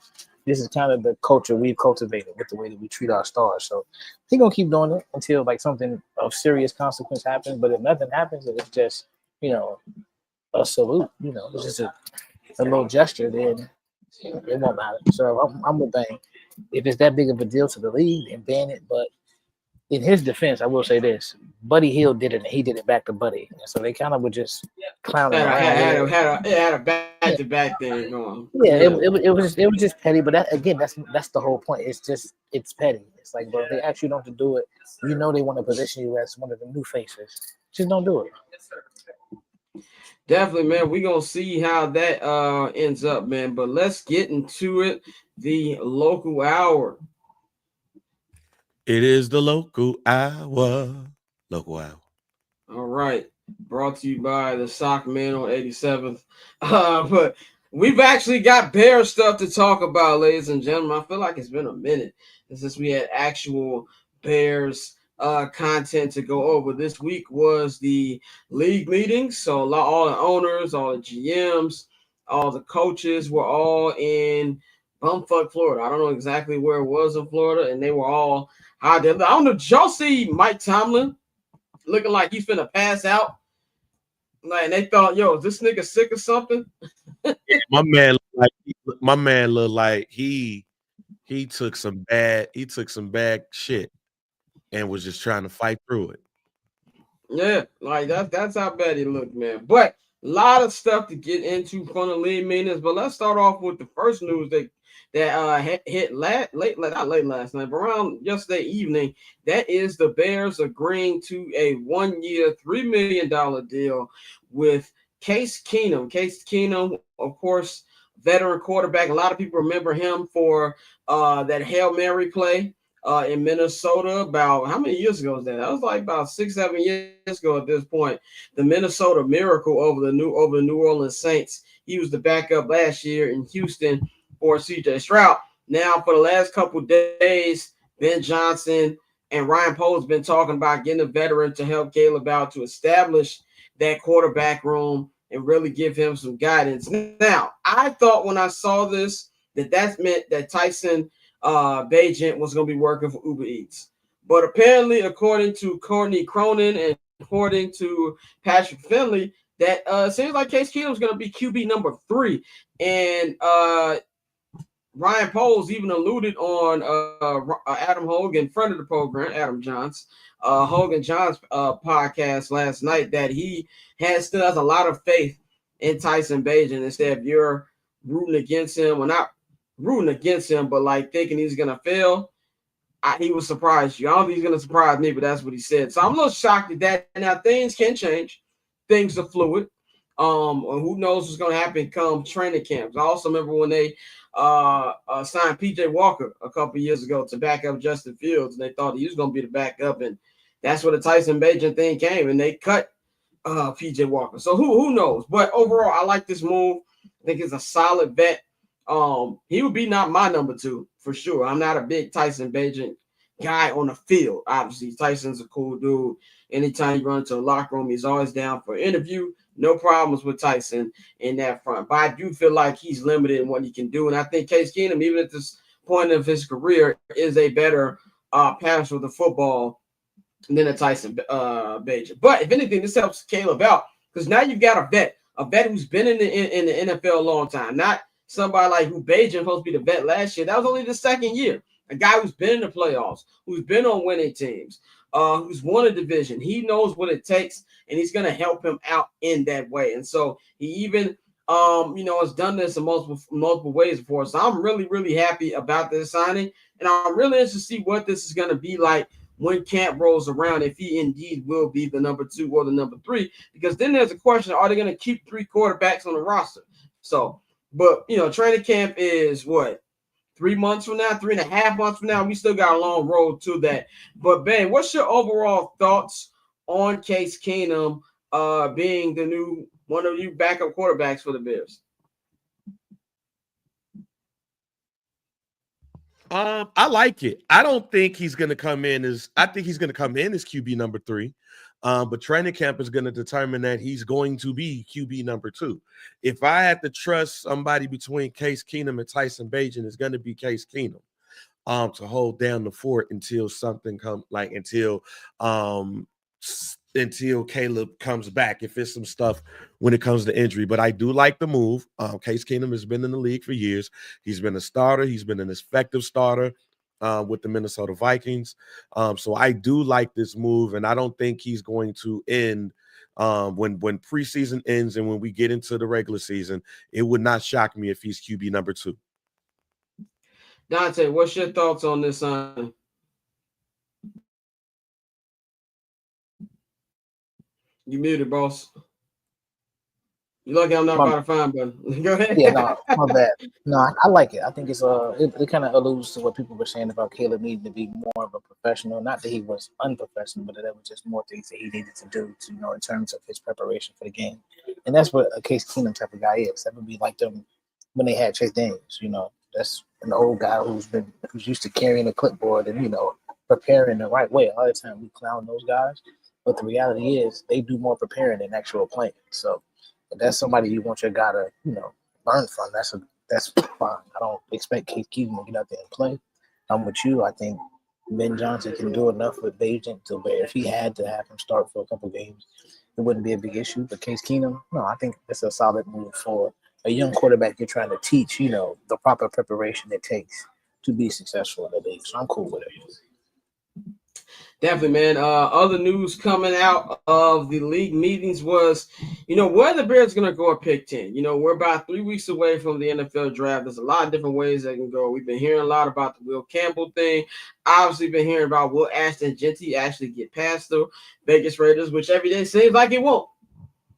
this is kind of the culture we've cultivated with the way that we treat our stars. So he gonna keep doing it until like something of serious consequence happens. But if nothing happens, and it's just a salute, it's just a little gesture, then it won't matter. So I'm with Bang. If it's that big of a deal to the league, then ban it. But in his defense, I will say this: Buddy Hield did it, and he did it back to Buddy. So they kind of were just clowning around. Had a back-to-back thing going. Yeah, it was just petty. But that's the whole point. It's petty. It's like, bro, if they ask you not to do it, they want to position you as one of the new faces. Just don't do it. Definitely, man. We're going to see how that ends up, man. But let's get into it. The local hour. It is the local hour. Local hour. All right. Brought to you by the Sock Man on 87th. But we've actually got Bear stuff to talk about, ladies and gentlemen. I feel like it's been a minute since we had actual Bears content to go over. This week was the league meetings, so all the owners, all the GMs, all the coaches were all in bumfuck Florida. I don't know exactly where it was in Florida, and they were all out there. I don't know. Did y'all see Mike Tomlin looking like he's finna pass out? Like, and they thought, yo, is this nigga sick or something? My man looked like he took some bad shit and was just trying to fight through it. Yeah, like that's how bad he looked, man. But a lot of stuff to get into from the league meetings. But let's start off with the first news that hit not late last night, but around yesterday evening. That is the Bears agreeing to a 1-year, $3 million deal with Case Keenum. Case Keenum, of course, veteran quarterback. A lot of people remember him for that Hail Mary play in Minnesota about how many years ago was that? That was like about 6-7 years ago at this point. The Minnesota Miracle over the New Orleans Saints. He was the backup last year in Houston for CJ Stroud. Now, for the last couple of days, Ben Johnson and Ryan Poles been talking about getting a veteran to help Caleb out to establish that quarterback room and really give him some guidance. Now, I thought when I saw this that meant that Tyson Bagent was going to be working for Uber Eats. But apparently, according to Courtney Cronin and according to Patrick Finley, that seems like Case Keenum is going to be QB number 3. And Ryan Poles even alluded on Adam Hogan, friend of the program, Adam John's, Hogan John's podcast last night, that he still has a lot of faith in Tyson Bagent. Instead of you're rooting against him, well, not rooting against him, but like thinking he's going to fail, he was surprised you. I don't think he's going to surprise me, but that's what he said. So I'm a little shocked at that. Now, things can change. Things are fluid. Who knows what's going to happen come training camps. I also remember when they signed P.J. Walker a couple years ago to back up Justin Fields, and they thought he was going to be the backup, and that's where the Tyson Bagent thing came, and they cut P.J. Walker. So who knows? But overall, I like this move. I think it's a solid vet. He would be not my number 2 for sure. I'm not a big Tyson Bagent guy on the field. Obviously, Tyson's a cool dude. Anytime you run into a locker room, he's always down for an interview. No problems with Tyson in that front. But I do feel like he's limited in what he can do. And I think Case Keenum, even at this point of his career, is a better passer of the football than a Tyson Bagent. But if anything, this helps Caleb out because now you've got a vet who's been in the NFL a long time. Not somebody like who Bagent supposed to be the vet last year. That was only the second year. A guy who's been in the playoffs, who's been on winning teams, who's won a division. He knows what it takes, and he's going to help him out in that way. And so he even, has done this in multiple ways before. So I'm really, really happy about this signing, and I'm really interested to see what this is going to be like when camp rolls around, if he indeed will be the number 2 or the number 3, because then there's a question, are they going to keep 3 quarterbacks on the roster? So, but, training camp is what? 3 months from now, 3.5 months from now, we still got a long road to that. But Ben, what's your overall thoughts on Case Keenum being the new one of you backup quarterbacks for the Bears? I like it. I don't think he's going to come in as QB number 3. But training camp is going to determine that he's going to be QB number 2. If I had to trust somebody between Case Keenum and Tyson Bagent, it's going to be Case Keenum to hold down the fort until something comes, like until Caleb comes back, if it's some stuff when it comes to injury. But I do like the move. Case Keenum has been in the league for years. He's been a starter. He's been an effective starter with the Minnesota Vikings. So I do like this move, and I don't think he's going to end when preseason ends and when we get into the regular season. It would not shock me if he's QB number 2. Dante, what's your thoughts on this? You muted, boss. You lucky I'm not by the fine button. Go ahead. Yeah, no, my bad. No, I like it. I think it's it kind of alludes to what people were saying about Caleb needing to be more of a professional. Not that he was unprofessional, but that there was just more things that he needed to do to, in terms of his preparation for the game. And that's what a Case Keenum type of guy is. That would be like them when they had Chase Daniels. That's an old guy who's used to carrying a clipboard and preparing the right way. A lot of time we clown those guys, but the reality is they do more preparing than actual playing. So if that's somebody you want your guy to learn from, that's fine. I don't expect Case Keenum to get out there and play. I'm with you. I think Ben Johnson can do enough with Bagent to where if he had to have him start for a couple games, it wouldn't be a big issue. But Case Keenum, no, I think it's a solid move for a young quarterback you're trying to teach, the proper preparation it takes to be successful in the league. So I'm cool with it. Definitely, man. Other news coming out of the league meetings was, where the Bears going to go at pick 10. We're about 3 weeks away from the NFL draft. There's a lot of different ways they can go. We've been hearing a lot about the Will Campbell thing. Obviously, been hearing about will Ashton Genty actually get past the Vegas Raiders, which every day seems like it won't.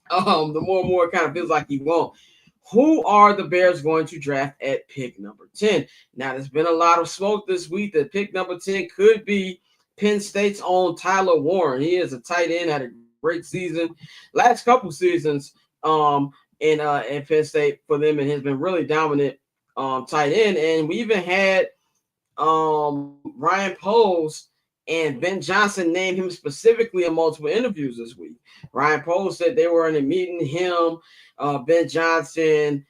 The more and more it kind of feels like he won't. Who are the Bears going to draft at pick number 10? Now, there's been a lot of smoke this week that pick number 10 could be Penn State's own Tyler Warren. He is a tight end, had a great season. Last couple seasons in Penn State for them, and has been really dominant tight end. And we even had Ryan Poles and Ben Johnson named him specifically in multiple interviews this week. Ryan Poles said they were in a meeting, him, Ben Johnson,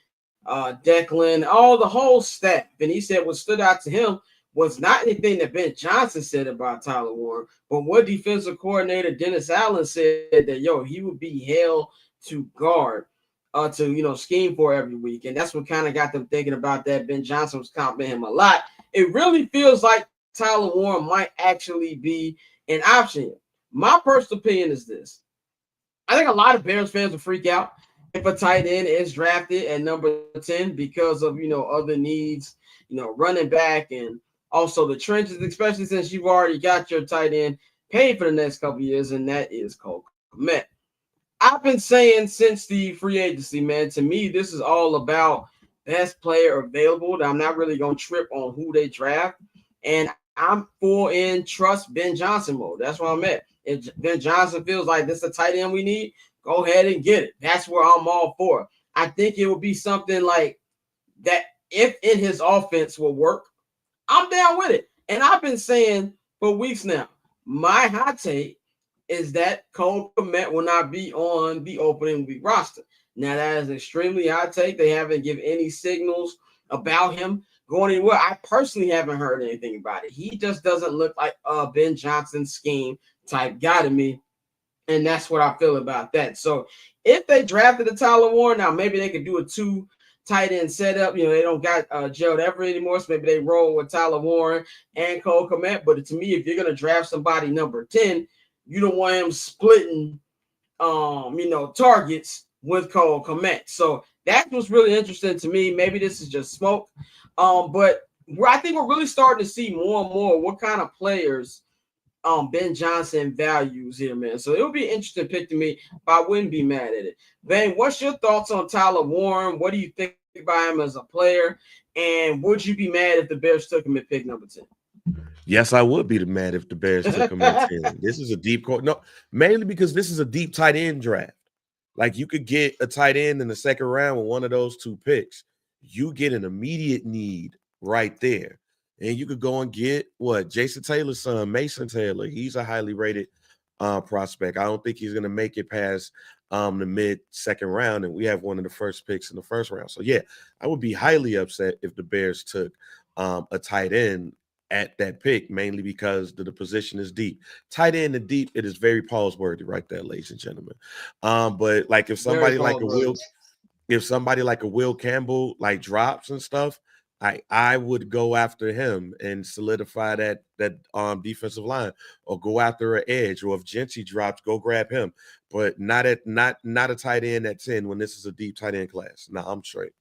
Declan, the whole staff. And he said what stood out to him was not anything that Ben Johnson said about Tyler Warren, but what defensive coordinator Dennis Allen said that, he would be held to guard, to scheme for every week. And that's what kind of got them thinking about that. Ben Johnson was complimenting him a lot. It really feels like Tyler Warren might actually be an option. My personal opinion is this. I think a lot of Bears fans will freak out if a tight end is drafted at number 10 because of, other needs, running back and also the trenches, especially since you've already got your tight end paid for the next couple of years, and that is Cole Kmet. I've been saying since the free agency, man, to me, this is all about best player available. I'm not really going to trip on who they draft, and I'm full in trust Ben Johnson mode. That's where I'm at. If Ben Johnson feels like this is a tight end we need, go ahead and get it. That's where I'm all for. I think it will be something like that if in his offense will work. I'm down with it. And I've been saying for weeks now, my hot take is that Cole Kmet will not be on the opening week roster. Now, that is extremely hot take. They haven't given any signals about him going anywhere. I personally haven't heard anything about it. He just doesn't look like a Ben Johnson scheme type guy to me. And that's what I feel about that. So if they drafted a Tyler Warren, now maybe they could do a 2 tight end setup. They don't got Gerald Everett anymore, so maybe they roll with Tyler Warren and Cole Kmet. But to me, if you're going to draft somebody number 10, you don't want him splitting, targets with Cole Kmet. So that was really interesting to me. Maybe this is just smoke. But I think we're really starting to see more and more what kind of players Ben Johnson values here, man. So it'll be an interesting pick to me, but I wouldn't be mad at it. Van, what's your thoughts on Tyler Warren? What do you think about him as a player? And would you be mad if the Bears took him at pick number 10? Yes, I would be mad if the Bears took him at 10. This is a deep – no, mainly because this is a deep tight end draft. Like, you could get a tight end in the second round with one of those 2 picks. You get an immediate need right there. And you could go and get Jason Taylor's son, Mason Taylor. He's a highly rated prospect. I don't think he's going to make it past the mid-second round, and we have one of the first picks in the first round. So, yeah, I would be highly upset if the Bears took a tight end at that pick, mainly because the position is deep. Tight end and deep, it is very pause-worthy right there, ladies and gentlemen. But, like, if somebody like a Will Campbell, like, drops and stuff, I would go after him and solidify that defensive line, or go after an edge, or if Gentry drops, go grab him. But not a tight end at 10 when this is a deep tight end class. No, I'm straight.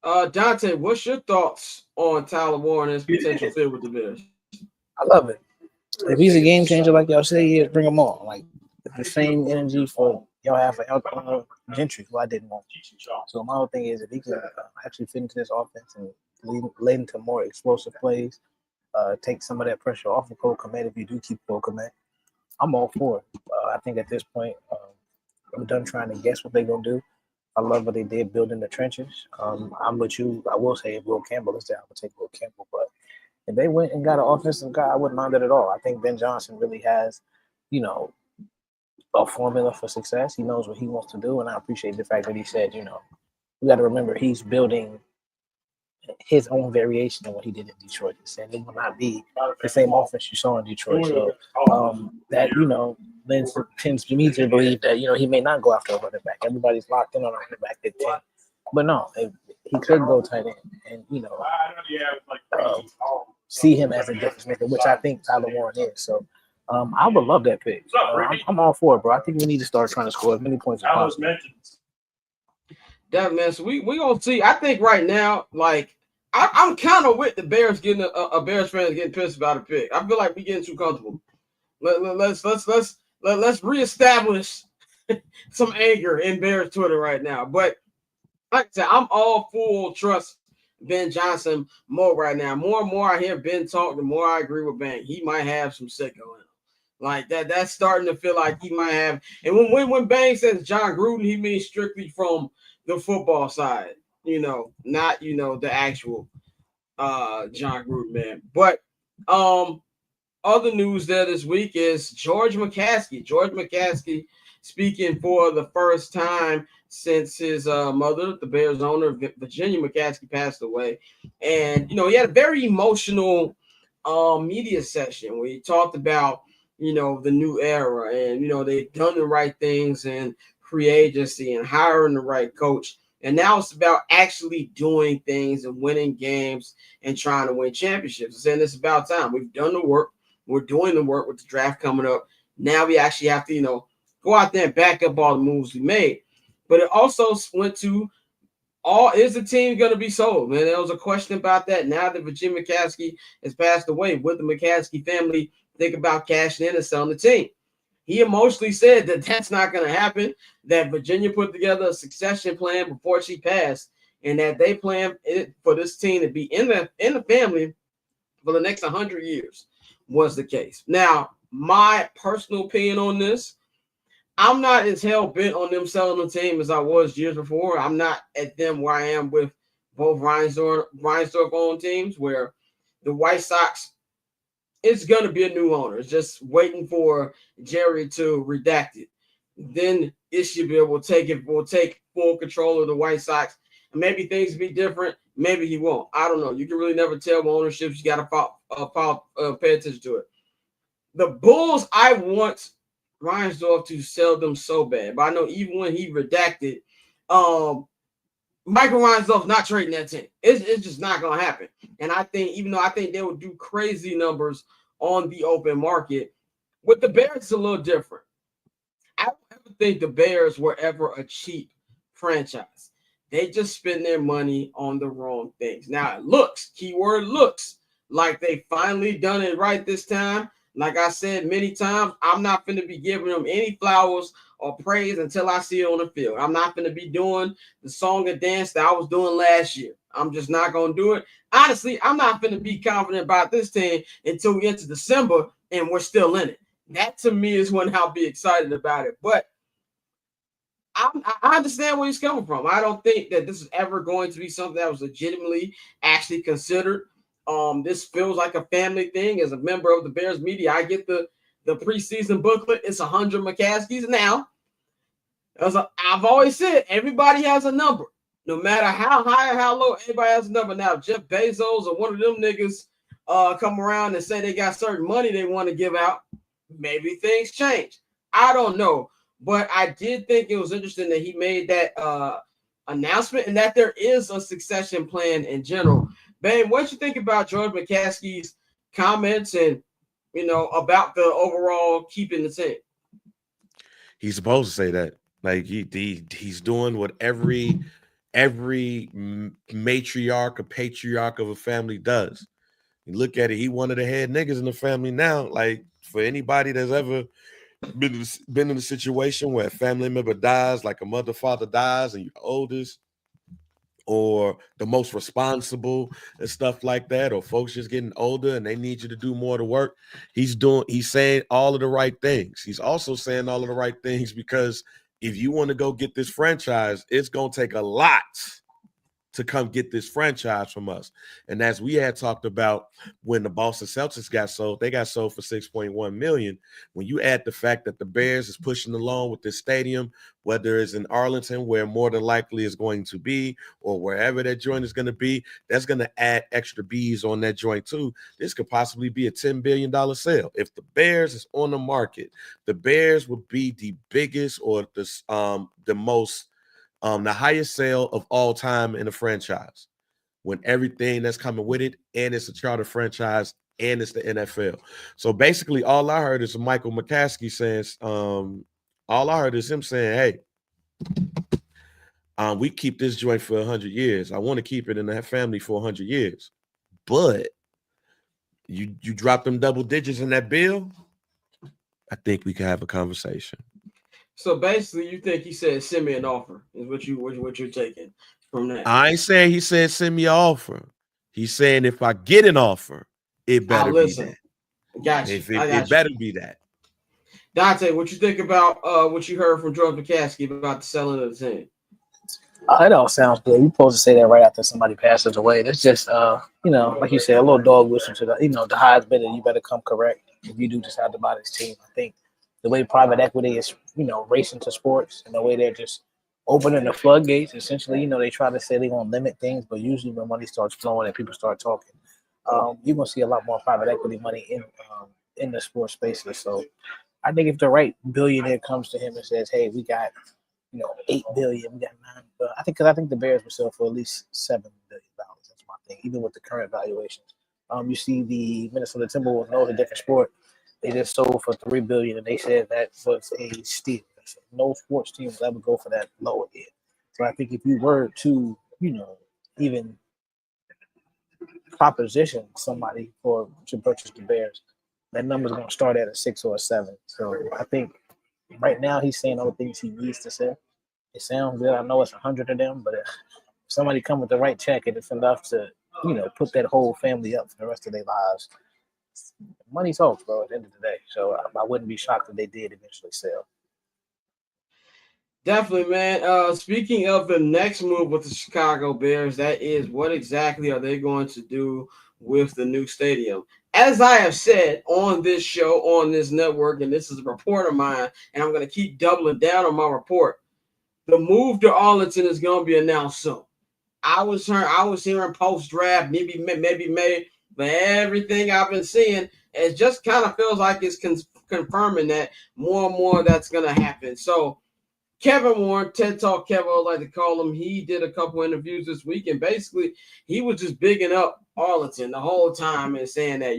Dante, what's your thoughts on Tyler Warren and his potential fit with the Bears? I love it. If he's a game changer, like y'all say he is, bring him on. Like the same energy for y'all have for Gentry, who I didn't want. So my whole thing is, if he can actually fit into this offense and lead into more explosive plays, take some of that pressure off of Cole Kmet if you do keep Cole Kmet, I'm all for it. I think at this point, I'm done trying to guess what they're going to do. I love what they did building the trenches. I'm with you. I will say if Will Campbell is there, I would take Will Campbell. But if they went and got an offensive guy, I wouldn't mind it at all. I think Ben Johnson really has, a formula for success. He knows what he wants to do, and I appreciate the fact that he said, we got to remember he's building his own variation of what he did in Detroit. He said it will not be the same offense you saw in Detroit. So that, tends me to believe that, he may not go after a running back. Everybody's locked in on a running back at 10. But no, he could go tight end and, see him as a difference maker, which I think Tyler Warren is. So I would love that pick. I'm all for it, bro. I think we need to start trying to score as many points as possible. That, man, so we gonna see. I think right now, like, I'm kind of with the Bears getting a Bears fan getting pissed about a pick. I feel like we getting too comfortable. Let's reestablish some anger in Bears Twitter right now. But like I said, I'm all full trust Ben Johnson more right now. More and more I hear Ben talk, the more I agree with Ben. He might have some sicko in him. Like that's starting to feel like he might have. And when Bang says John Gruden, he means strictly from the football side, not the actual John Gruden, man. But other news there this week is George McCaskey. George McCaskey speaking for the first time since his mother, the Bears owner, Virginia McCaskeys, passed away. And, he had a very emotional media session where he talked about, the new era and, they've done the right things in free agency and hiring the right coach. And now it's about actually doing things and winning games and trying to win championships. Saying it's about time. We've done the work. We're doing the work with the draft coming up. Now we actually have to, go out there and back up all the moves we made. But it also went to is the team going to be sold? Man, there was a question about that. Now that Virginia McCaskey has passed away, would the McCaskey family think about cashing in and selling the team? He emotionally said that that's not going to happen, that Virginia put together a succession plan before she passed, and that they plan for this team to be in the family for the next 100 years was the case. Now, my personal opinion on this, I'm not as hell-bent on them selling the team as I was years before. I'm not at them where I am with both Reinsdorf-owned teams, where the White Sox, it's going to be a new owner. It's just waiting for Jerry to redact it. Then Ishbia will take full control of the White Sox. And maybe things will be different. Maybe he won't. I don't know. You can really never tell with ownerships. You got to pay attention to it. The Bulls, I want Reinsdorf to sell them so bad. But I know even when he redacted, Michael Reinsdorf's not trading that team. It's just not going to happen. And I think, even though I think they would do crazy numbers on the open market, with the Bears, it's a little different. I don't ever think the Bears were ever a cheap franchise. They just spend their money on the wrong things. Now, it looks, keyword looks, like they finally done it right this time. Like I said many times, I'm not going to be giving them any flowers or praise until I see it on the field. I'm not going to be doing the song and dance that I was doing last year. I'm just not going to do it. Honestly, I'm not going to be confident about this team until we get to December and we're still in it. That, to me, is when I'll be excited about it. But I understand where he's coming from. I don't think that this is ever going to be something that was legitimately actually considered. This feels like a family thing. As a member of the Bears media, I get the the preseason booklet. It's 100 McCaskeys now. I've always said, everybody has a number. No matter how high or how low, everybody has a number. Now, Jeff Bezos or one of them niggas come around and say they got certain money they want to give out, maybe things change. I don't know. But I did think it was interesting that he made that announcement and that there is a succession plan in general. Ben, what you think about George McCaskeys' comments and, about the overall keeping the team? He's supposed to say that. Like he's doing what every matriarch or patriarch of a family does. You look at it, he one of the head niggas in the family now. Like, for anybody that's ever been in a situation where a family member dies, like a mother, father dies, and you're the oldest or the most responsible and stuff like that, or folks just getting older and they need you to do more of the work. He's saying all of the right things. He's also saying all of the right things because if you want to go get this franchise, it's going to take a lot to come get this franchise from us. And as we had talked about when the Boston Celtics got sold, they got sold for $6.1 million. When you add the fact that the Bears is pushing along with this stadium, whether it's in Arlington, where more than likely is going to be, or wherever that joint is going to be, that's going to add extra B's on that joint too. This could possibly be a $10 billion sale. If the Bears is on the market, the Bears would be the biggest or the highest sale of all time in a franchise, when everything that's coming with it, and it's a charter franchise, and it's the NFL. So basically, all I heard is Michael McCaskey saying, all I heard is him saying, hey, we keep this joint for 100 years. I want to keep it in the family for 100 years. But you drop them double digits in that bill, I think we can have a conversation. So basically, you think he said send me an offer is what you're taking from that? I ain't saying he said send me an offer. He's saying if I get an offer, it better be that. Gotcha. It better be that. Dante, what you think about what you heard from George McCaskey about the selling of the team? It all sounds good. You're supposed to say that right after somebody passes away. That's just, like you said, a little dog whistle to the highest bidder. You better come correct if you do decide to buy this team. I think the way private equity is, racing to sports, and the way they're just opening the floodgates. Essentially, they try to say they're going to limit things, but usually when money starts flowing and people start talking, you're going to see a lot more private equity money in the sports spaces. So I think if the right billionaire comes to him and says, hey, we got, $8 billion, we got $9 billion, I think the Bears will sell for at least $7 billion. That's my thing, even with the current valuations. You see the Minnesota Timberwolves, no, it's a different sport. They just sold for $3 billion, and they said that was a steal. No sports team will ever go for that low again. So I think if you were to, even proposition somebody to purchase the Bears, that number's going to start at a 6 or a 7. So I think right now he's saying all the things he needs to say. It sounds good. I know it's 100 of them, but if somebody come with the right check and it's enough to, put that whole family up for the rest of their lives, money talks, bro, at the end of the day. So I wouldn't be shocked if they did eventually sell. Definitely, man. Speaking of the next move with the Chicago Bears, that is, what exactly are they going to do with the new stadium? As I have said on this show, on this network, and this is a report of mine, and I'm going to keep doubling down on my report, the move to Arlington is going to be announced soon. I was hearing post-draft, maybe May, but everything I've been seeing, it just kind of feels like it's confirming that more and more that's going to happen. So Kevin Warren, TED Talk Kevin, I like to call him, he did a couple interviews this week, and basically he was just bigging up Arlington the whole time and saying that,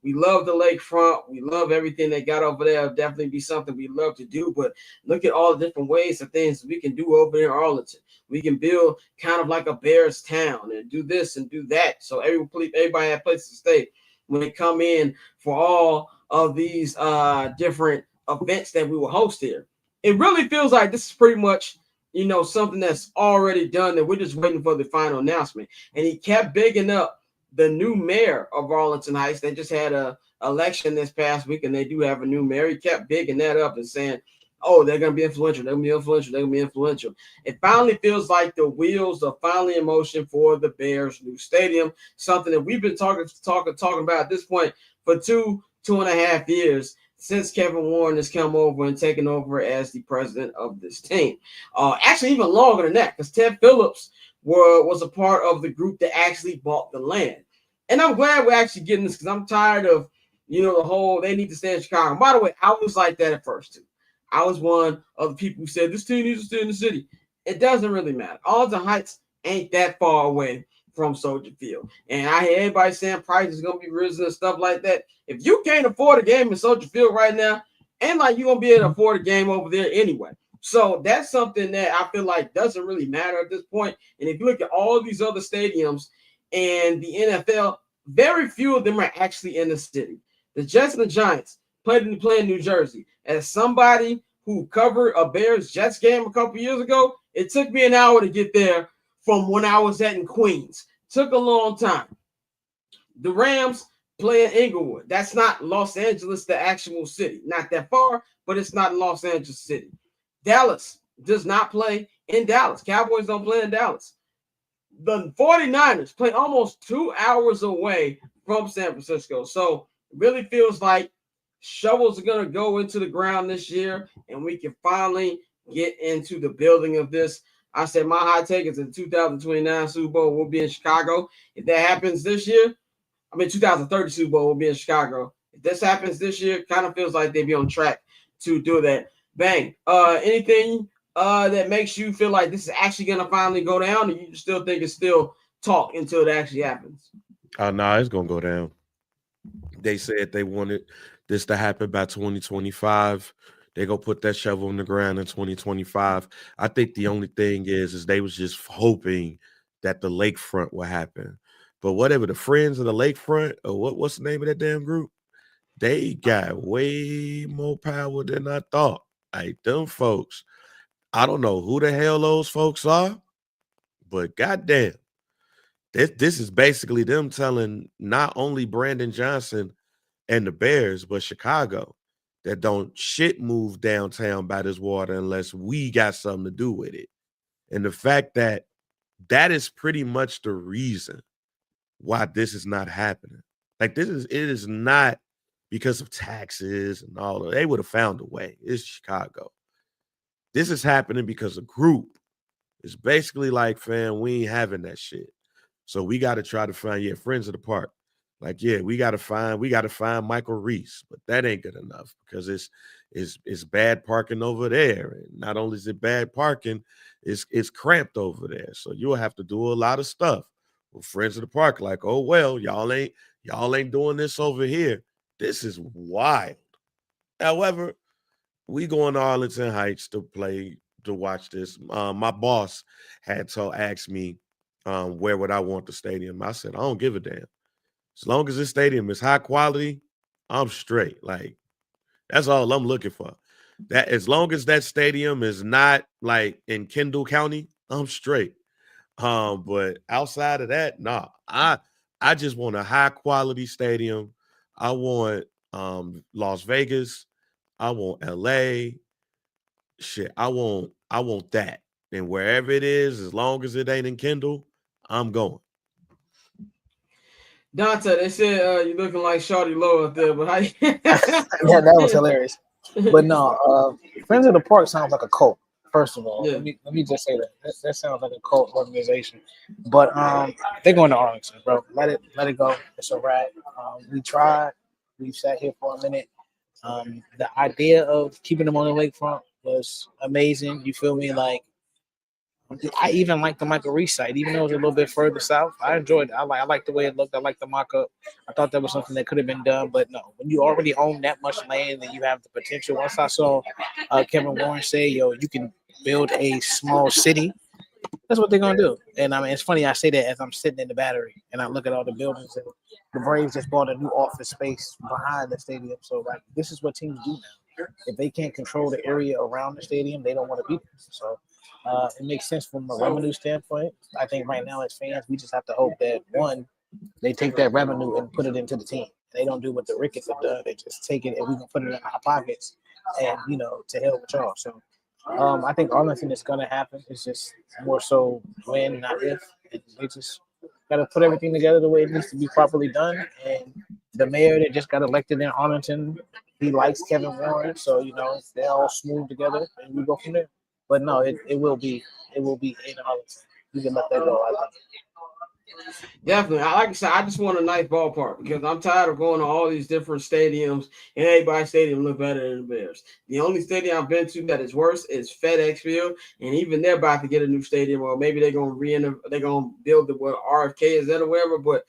we love the lakefront. We love everything they got over there. It'll definitely be something we love to do, but look at all the different ways of things we can do over there in Arlington. We can build kind of like a Bears town and do this and do that. So everybody has places to stay when they come in for all of these different events that we will host here. It really feels like this is pretty much, something that's already done, that we're just waiting for the final announcement. And he kept bigging up the new mayor of Arlington Heights. They just had a election this past week, and they do have a new mayor. He kept bigging that up and saying, oh, they're going to be influential. They're going to be influential. They're going to be influential. It finally feels like the wheels are finally in motion for the Bears' new stadium, something that we've been talking about at this point for 2.5 years. since Kevin Warren has come over and taken over as the president of this team. Actually, even longer than that, because Ted Phillips was a part of the group that actually bought the land. And I'm glad we're actually getting this because I'm tired of, the whole they need to stay in Chicago. By the way, I was like that at first too. I was one of the people who said this team needs to stay in the city. It doesn't really matter. Arlington Heights ain't that far away from Soldier Field. And I hear everybody saying prices is going to be risen and stuff like that. If you can't afford a game in Soldier Field right now, ain't like you're going to be able to afford a game over there anyway. So that's something that I feel like doesn't really matter at this point. And if you look at all these other stadiums and the NFL, very few of them are actually in the city. The Jets and the Giants play in New Jersey. As somebody who covered a Bears-Jets game a couple years ago, it took me an hour to get there from when I was in Queens. Took a long time. The Rams play in Inglewood. That's not Los Angeles, the actual city. Not that far, but it's not Los Angeles City. Dallas does not play in Dallas. Cowboys don't play in Dallas. The 49ers play almost 2 hours away from San Francisco. So it really feels like shovels are going to go into the ground this year, and we can finally get into the building of this. I said my high take is the 2029 Super Bowl will be in Chicago. If that happens this year, 2030 Super Bowl will be in Chicago. If this happens this year, kind of feels like they'd be on track to do that. Bang. Anything that makes you feel like this is actually going to finally go down, or you still think it's still talk until it actually happens? No, it's going to go down. They said they wanted this to happen by 2025. They're going to put that shovel in the ground in 2025. I think the only thing is they was just hoping that the lakefront will happen. But whatever, the Friends of the Lakefront, or what's the name of that damn group? They got way more power than I thought. Like, them folks, I don't know who the hell those folks are, but goddamn, this is basically them telling not only Brandon Johnson and the Bears, but Chicago, that don't shit move downtown by this water unless we got something to do with it. And the fact that is pretty much the reason why this is not happening. Like, it is not because of taxes and all of that. They would have found a way. It's Chicago. This is happening because a group is basically like, fam, we ain't having that shit. So we got to try to find, friends of the park. Like, we got to find Michael Reese, but that ain't good enough because it's bad parking over there. And not only is it bad parking, it's cramped over there. So you'll have to do a lot of stuff with friends of the park. Like, oh, well, y'all ain't doing this over here. This is wild. However, we going to Arlington Heights to watch this. My boss had asked me where would I want the stadium. I said, I don't give a damn. As long as this stadium is high quality, I'm straight. Like, that's all I'm looking for. That as long as that stadium is not like in Kendall County, I'm straight. But outside of that, nah. I just want a high quality stadium. I want Las Vegas. I want LA. Shit, I want that. And wherever it is, as long as it ain't in Kendall, I'm going. Dante, they said you're looking like Shawty Low up there, but how you Yeah, that was hilarious. But no, Friends of the Park sounds like a cult. First of all, let me just say that sounds like a cult organization. But they're going to Arlington, bro. Let it go. It's a wrap. We tried. We sat here for a minute. The idea of keeping them on the lakefront was amazing. You feel me? Like, I even like the Michael Reese site, even though it was a little bit further south. I enjoyed it. I like the way it looked. I like the mock-up. I thought that was something that could have been done. But no, when you already own that much land and you have the potential. Once I saw Kevin Warren say, you can build a small city, that's what they're going to do. And I mean, it's funny I say that as I'm sitting in the Battery and I look at all the buildings. And the Braves just bought a new office space behind the stadium. So, like, this is what teams do now. If they can't control the area around the stadium, they don't want to be there. So, it makes sense from a revenue standpoint. I think right now as fans, we just have to hope that, one, they take that revenue and put it into the team. They don't do what the Ricketts have done. They just take it and we can put it in our pockets and, to hell with y'all. So I think Arlington is going to happen. It's just more so when, not if. And they just got to put everything together the way it needs to be properly done. And the mayor that just got elected in Arlington He likes Kevin Warren, so you know they're all smooth together, and we go from there. But no, it will be in Arlington. You can let that go. I think. Definitely. Like I said, I just want a nice ballpark because I'm tired of going to all these different stadiums and everybody's stadium look better than the Bears. The only stadium I've been to that is worse is FedEx Field, and even they're about to get a new stadium, or maybe they're gonna build the what RFK is that or whatever. But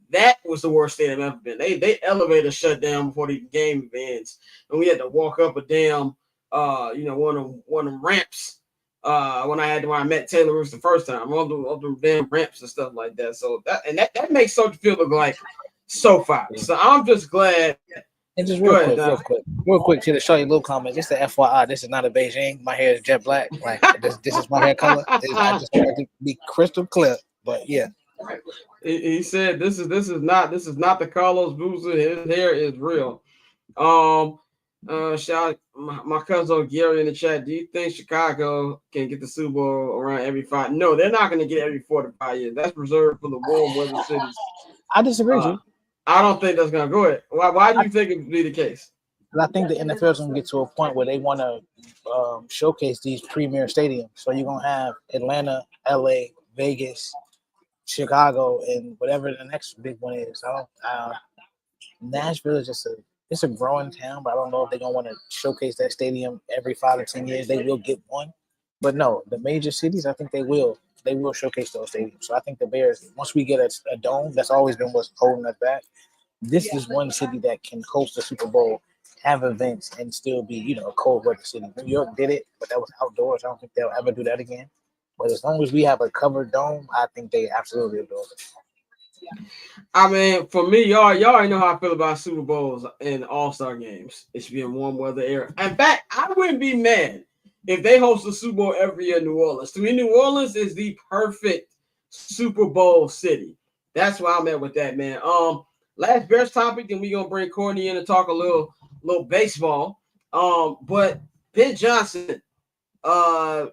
that was the worst stadium I've ever been. They elevator shut down before the game ends, and we had to walk up a damn one of them ramps. When I met Taylor Rooks the first time, all the damn ramps and stuff like that. So that makes Soldier Field look like so fire. So I'm just glad. And just real quick, to show you a little comment. Just the FYI, this is not a Beijing. My hair is jet black. Like this is my hair color. I just tried to be crystal clear. But yeah. He said this is not the Carlos Boozer. His hair is real. Shout out my cousin Gary in the chat. Do you think Chicago can get the Super Bowl around every 5? No, they're not going to get every 4 to 5 years. That's reserved for the warm weather cities. I disagree with you. I don't think that's going to go ahead. Why do you think it would be the case? I think the NFL is going to get to a point where they want to showcase these premier stadiums. So you're going to have Atlanta, LA, Vegas, Chicago, and whatever the next big one is. Nashville is just it's a growing town, but I don't know if they're gonna want to showcase that stadium every 5 to 10 years. They will get one, but no, the major cities, I think they will showcase those stadiums. So I think the Bears, once we get a dome, that's always been what's holding us back. This is one city that can host the Super Bowl, have events, and still be a cold weather city. New York did it, but that was outdoors. I don't think they'll ever do that again. But as long as we have a covered dome, I think they absolutely will do it. I mean, for me, y'all already know how I feel about Super Bowls and All-Star games. It should be in warm weather area. In fact, I wouldn't be mad if they host a Super Bowl every year in New Orleans. To me, New Orleans is the perfect Super Bowl city. That's why I'm at with that, man. Last Bears topic, and we're gonna bring Courtney in to talk a little baseball. But Ben Johnson, of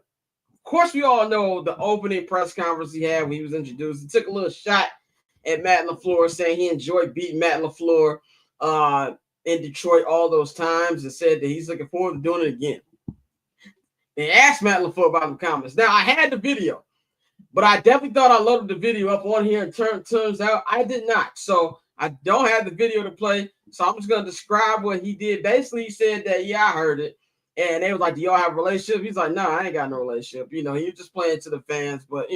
course, we all know the opening press conference he had when he was introduced. He took a little shot at Matt LaFleur, saying he enjoyed beating Matt LaFleur in Detroit all those times, and said that he's looking forward to doing it again. They asked Matt LaFleur about the comments. Now, I had the video, but I definitely thought I loaded the video up on here, and turns out I did not. So I don't have the video to play, so I'm just going to describe what he did. Basically, he said that, yeah, I heard it. And they was like, do y'all have a relationship? He's like, no, I ain't got no relationship. He was just playing to the fans, but,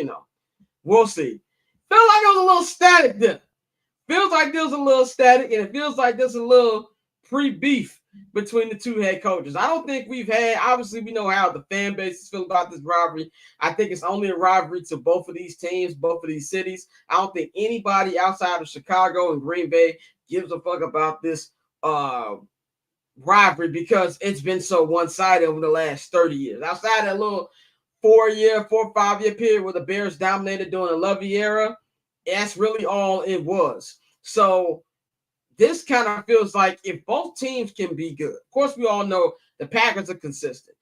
we'll see. Feels like it was a little static there. Feels like there's a little static, and it feels like there's a little pre-beef between the two head coaches. I don't think we've had, obviously, we know how the fan bases feel about this rivalry. I think it's only a rivalry to both of these teams, both of these cities. I don't think anybody outside of Chicago and Green Bay gives a fuck about this rivalry because it's been so one-sided over the last 30 years. Outside that little 4 or 5 year period where the Bears dominated during the Lovey era, that's really all it was. So this kind of feels like if both teams can be good. Of course, we all know the Packers are consistent.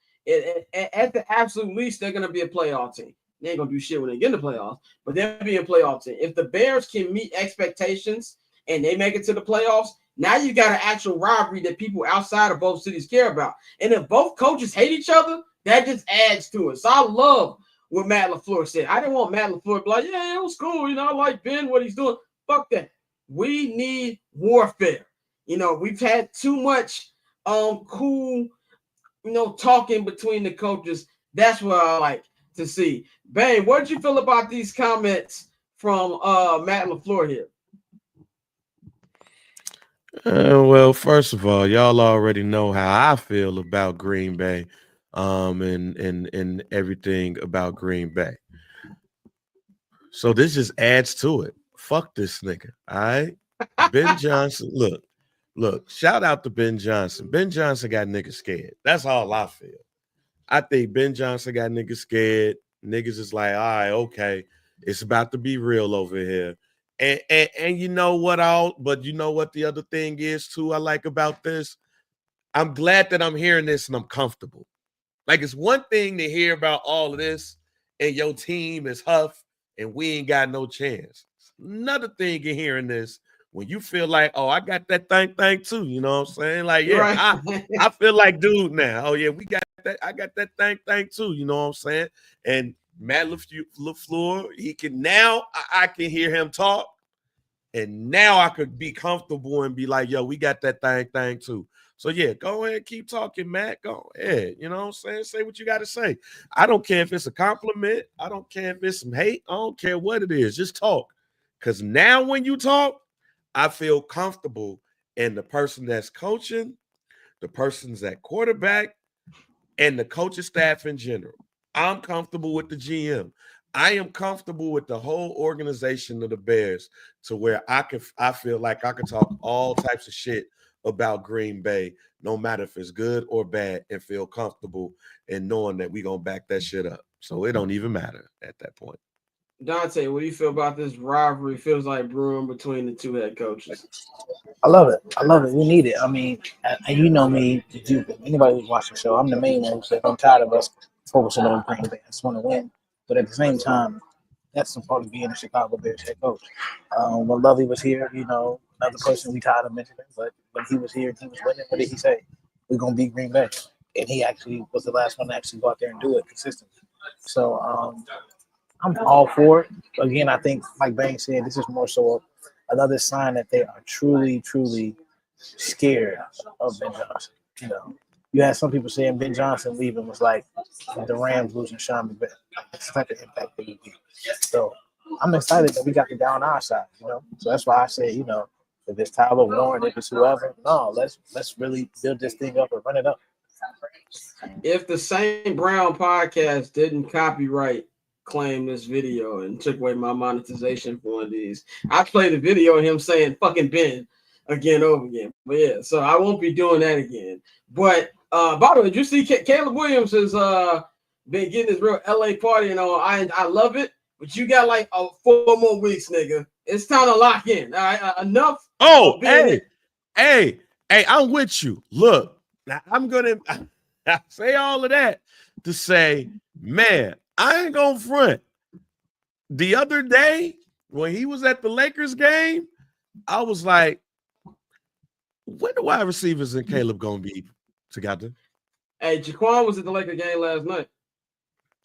At the absolute least, they're going to be a playoff team. They ain't going to do shit when they get in the playoffs, but they'll be a playoff team. If the Bears can meet expectations and they make it to the playoffs, now you got an actual rivalry that people outside of both cities care about. And if both coaches hate each other, that just adds to it. So I love what Matt LaFleur said. I didn't want Matt LaFleur to be like, yeah, it was cool. I like Ben, what he's doing. Fuck that. We need warfare. We've had too much cool, talking between the coaches. That's what I like to see. Bang, what did you feel about these comments from Matt LaFleur here? Well, first of all, y'all already know how I feel about Green Bay. And everything about Green Bay. So this just adds to it. Fuck this nigga. All right. Ben Johnson. Look, shout out to Ben Johnson. Ben Johnson got niggas scared. That's all I feel. I think Ben Johnson got niggas scared. Niggas is like, all right, okay. It's about to be real over here. And you know what but you know what the other thing is too I like about this? I'm glad that I'm hearing this and I'm comfortable. Like, it's one thing to hear about all of this and your team is huff and we ain't got no chance. It's another thing in hearing this when you feel like, oh, I got that thing too. You know what I'm saying? Like, yeah, Right. I feel like dude now. Oh yeah, we got that. I got that thing too. You know what I'm saying? And Matt LaFleur, he can now. I can hear him talk, and now I could be comfortable and be like, yo, we got that thing too. So yeah, go ahead, keep talking, Matt. Go ahead. You know what I'm saying? Say what you got to say. I don't care if it's a compliment. I don't care if it's some hate. I don't care what it is. Just talk. Because now when you talk, I feel comfortable in the person that's coaching, the person's at quarterback, and the coaching staff in general. I'm comfortable with the GM. I am comfortable with the whole organization of the Bears to where I feel like I can talk all types of shit about Green Bay, no matter if it's good or bad, and feel comfortable in knowing that we're going to back that shit up. So it don't even matter at that point. Dante, what do you feel about this rivalry? Feels like brewing between the two head coaches. I love it. I love it. We need it. I mean, and you know me, anybody who's watching the show, I'm the main one who said I'm tired of us focusing on Green Bay. I just want to win. But at the same time, that's the part of being a Chicago Bears head coach. When Lovey was here, you know, another person we tired of mentioning, but when he was here and he was winning, what did he say? We're going to beat Green Bay. And he actually was the last one to actually go out there and do it consistently. So I'm all for it. Again, I think, like Bang said, this is more so another sign that they are truly, truly scared of Ben Johnson. You know, you had some people saying Ben Johnson leaving was like the Rams losing Sean McVay. That's the type of impact that would be. So I'm excited that we got the guy on our side, you know. So that's why I say, you know, if it's Tyler Warren, if it's whoever, no, let's really build this thing up and run it up. If the St. Brown podcast didn't copyright claim this video and took away my monetization for one of these, I played a video of him saying fucking Ben again over again. But yeah, so I won't be doing that again. But by the way, did you see Caleb Williams has been getting this real LA party and all? I love it, but you got like 4 more weeks, nigga. It's time to lock in. All right, enough. Oh, hey, I'm with you. Look, now I'm gonna say all of that to say, man, I ain't gonna front. The other day when he was at the Lakers game, I was like, when the wide receivers and Caleb gonna be together? Hey, Jaquan was at the Lakers game last night.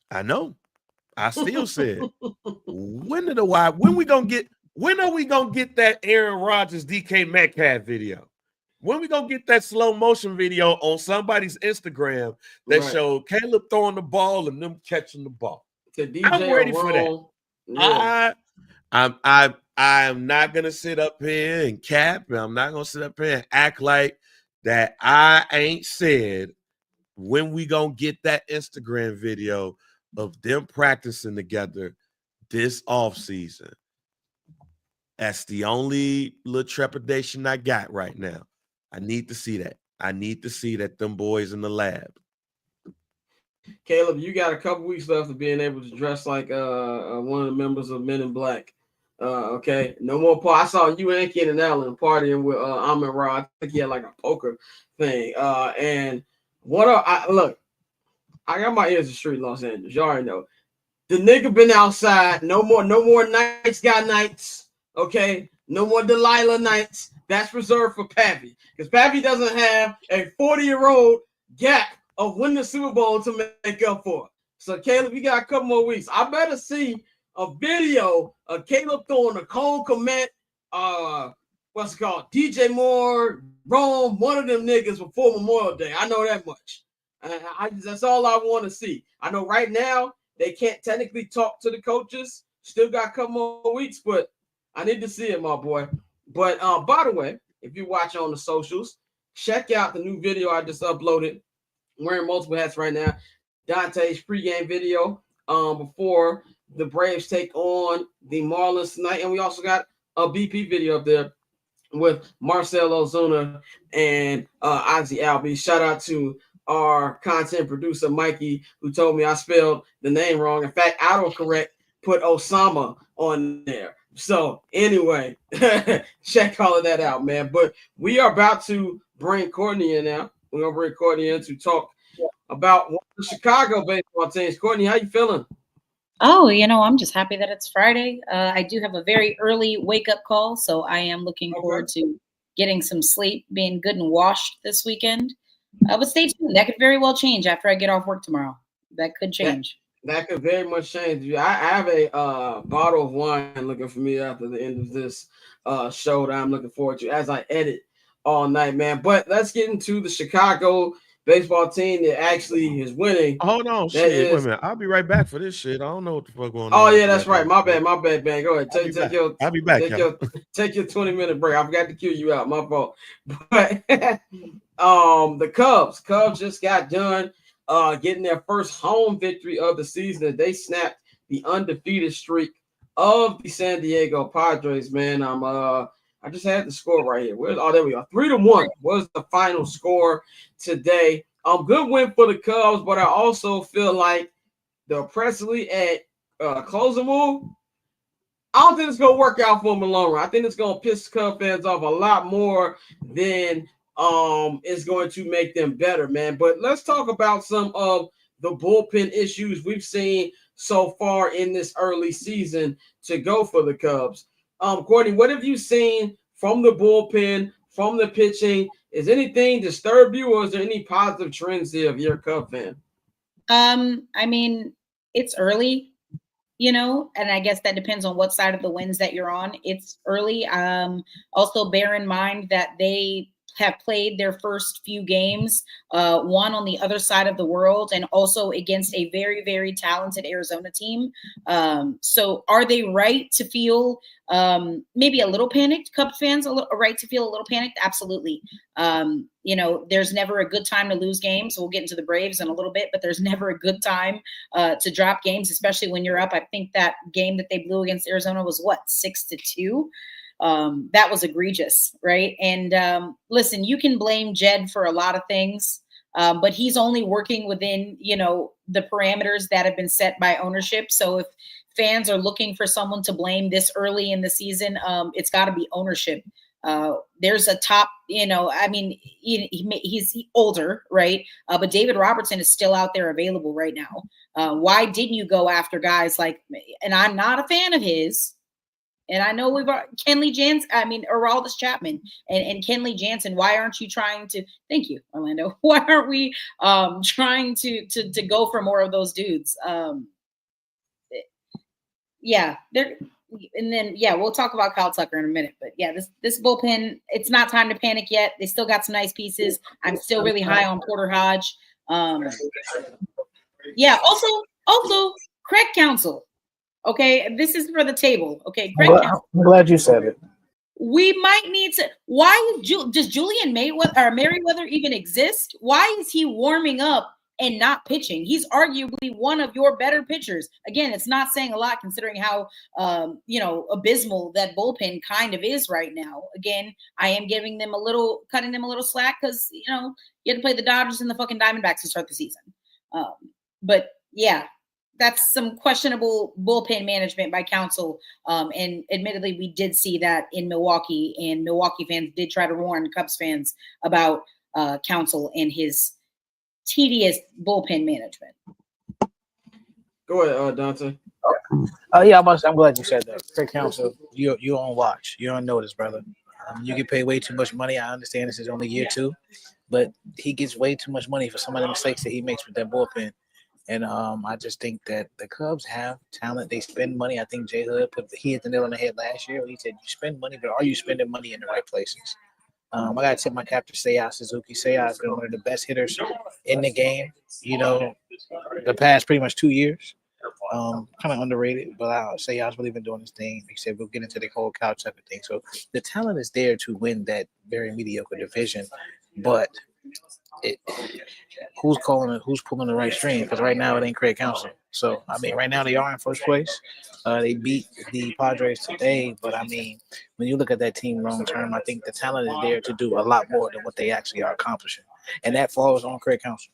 I know. I still said, when are we gonna get that Aaron Rodgers DK Metcalf video? When we gonna get that slow motion video on somebody's Instagram that showed Caleb throwing the ball and them catching the ball? I'm ready for that. Yeah. I am not gonna sit up here and cap, and I'm not gonna sit up here and act like that I ain't said when we gonna get that Instagram video of them practicing together this offseason. That's the only little trepidation I got right now. I need to see that. I need to see that them boys in the lab. Caleb, you got a couple weeks left of being able to dress like one of the members of Men in Black. Okay, no more. I saw you and Keenan Allen partying with Amon Ra. I think he had like a poker thing. And look, I got my ears to street Los Angeles. You already know. The nigga been outside. No more nights got nights. Okay, no more Delilah nights. That's reserved for Pappy because Pappy doesn't have a 40-year-old gap of winning the Super Bowl to make up for it. So Caleb, you got a couple more weeks. I better see a video of Caleb throwing a Cole Kmet, what's it called, DJ Moore, Rome, one of them niggas before Memorial Day. I know that much. That's all I want to see. I know right now they can't technically talk to the coaches. Still got a couple more weeks, but I need to see it, my boy. But by the way, if you watch on the socials, check out the new video I just uploaded. I'm wearing multiple hats right now. Dante's pregame video before the Braves take on the Marlins tonight. And we also got a BP video up there with Marcel Ozuna and Ozzy Albies. Shout out to our content producer, Mikey, who told me I spelled the name wrong. In fact, autocorrect put Osama on there. So anyway, check all of that out, man. But we are about to bring Courtney in now. We're going to bring Courtney in to talk about one of the Chicago baseball teams. Courtney, how you feeling? Oh, I'm just happy that it's Friday. I do have a very early wake-up call, so I am looking forward to getting some sleep, being good and washed this weekend. But stay tuned. That could very well change after I get off work tomorrow. That could change. That could very much change. I have a bottle of wine looking for me after the end of this show that I'm looking forward to as I edit all night, man. But let's get into the Chicago baseball team that actually is winning. Hold on, shit. Wait a minute. I'll be right back for this shit. I don't know what the fuck going on. Oh yeah, that's right. My bad, man. Go ahead. I'll be back. Take your 20-minute break. I forgot to cue you out. My fault. But the Cubs just got done getting their first home victory of the season. They snapped the undefeated streak of the San Diego Padres. Man, I just had the score right here. There we go. 3-1 was the final score today. Good win for the Cubs, but I also feel like the Presley at closing move, I don't think it's going to work out for them in the long run. I think it's going to piss Cub fans off a lot more than is going to make them better, man. But let's talk about some of the bullpen issues we've seen so far in this early season to go for the Cubs. Courtney, what have you seen from the bullpen, from the pitching? Is anything disturb you, or is there any positive trends here if you're a Cub fan? I mean, it's early, and I guess that depends on what side of the winds that you're on. It's early. Also bear in mind that they have played their first few games, one on the other side of the world and also against a very, very talented Arizona team. So are they right to feel maybe a little panicked? Cubs fans right to feel a little panicked? Absolutely. There's never a good time to lose games. We'll get into the Braves in a little bit, but there's never a good time to drop games, especially when you're up. I think that game that they blew against Arizona was 6-2. That was egregious, right? And listen, you can blame Jed for a lot of things, but he's only working within, the parameters that have been set by ownership. So if fans are looking for someone to blame this early in the season, it's got to be ownership. There's a top, he's older, right? But David Robertson is still out there available right now. Why didn't you go after guys like, and I'm not a fan of his, and I know we've Kenley Jansen, Aroldis Chapman and Kenley Jansen. Why aren't you trying to? Thank you, Orlando. Why aren't we trying to go for more of those dudes? We'll talk about Kyle Tucker in a minite. But yeah, this bullpen, it's not time to panic yet. They still got some nice pieces. I'm still really high on Porter Hodge. Also Craig Counsell. Okay, this is for the table. Okay, Craig Counsell. I'm glad you said it. We might need to. Why does Julian Merriweather even exist? Why is he warming up and not pitching? He's arguably one of your better pitchers. Again, it's not saying a lot considering how abysmal that bullpen kind of is right now. Again, I am cutting them a little slack because you had to play the Dodgers and the fucking Diamondbacks to start the season. But yeah. That's some questionable bullpen management by Counsell. And admittedly, we did see that in Milwaukee, and Milwaukee fans did try to warn Cubs fans about Counsell and his tedious bullpen management. Go ahead, Dante. I'm glad you said that. Craig Counsell, you're on watch. You're on notice, brother. You get paid way too much money. I understand this is only year 2, but he gets way too much money for some of the mistakes that he makes with that bullpen. And I just think that the Cubs have talent. They spend money. I think Jay Hood hit the nail on the head last year when he said, you spend money, but are you spending money in the right places? I got to tip my cap to Seiya Suzuki. Seiya has been one of the best hitters in the game, the past pretty much 2 years. Kind of underrated, but Seiya's really been doing his thing. Like I said, we'll get into the whole couch type of thing. So the talent is there to win that very mediocre division, but who's pulling the right string? Because right now it ain't Craig Counsell. So right now they are in first place. They beat the Padres today, but when you look at that team long term, I think the talent is there to do a lot more than what they actually are accomplishing, and that falls on Craig Counsell.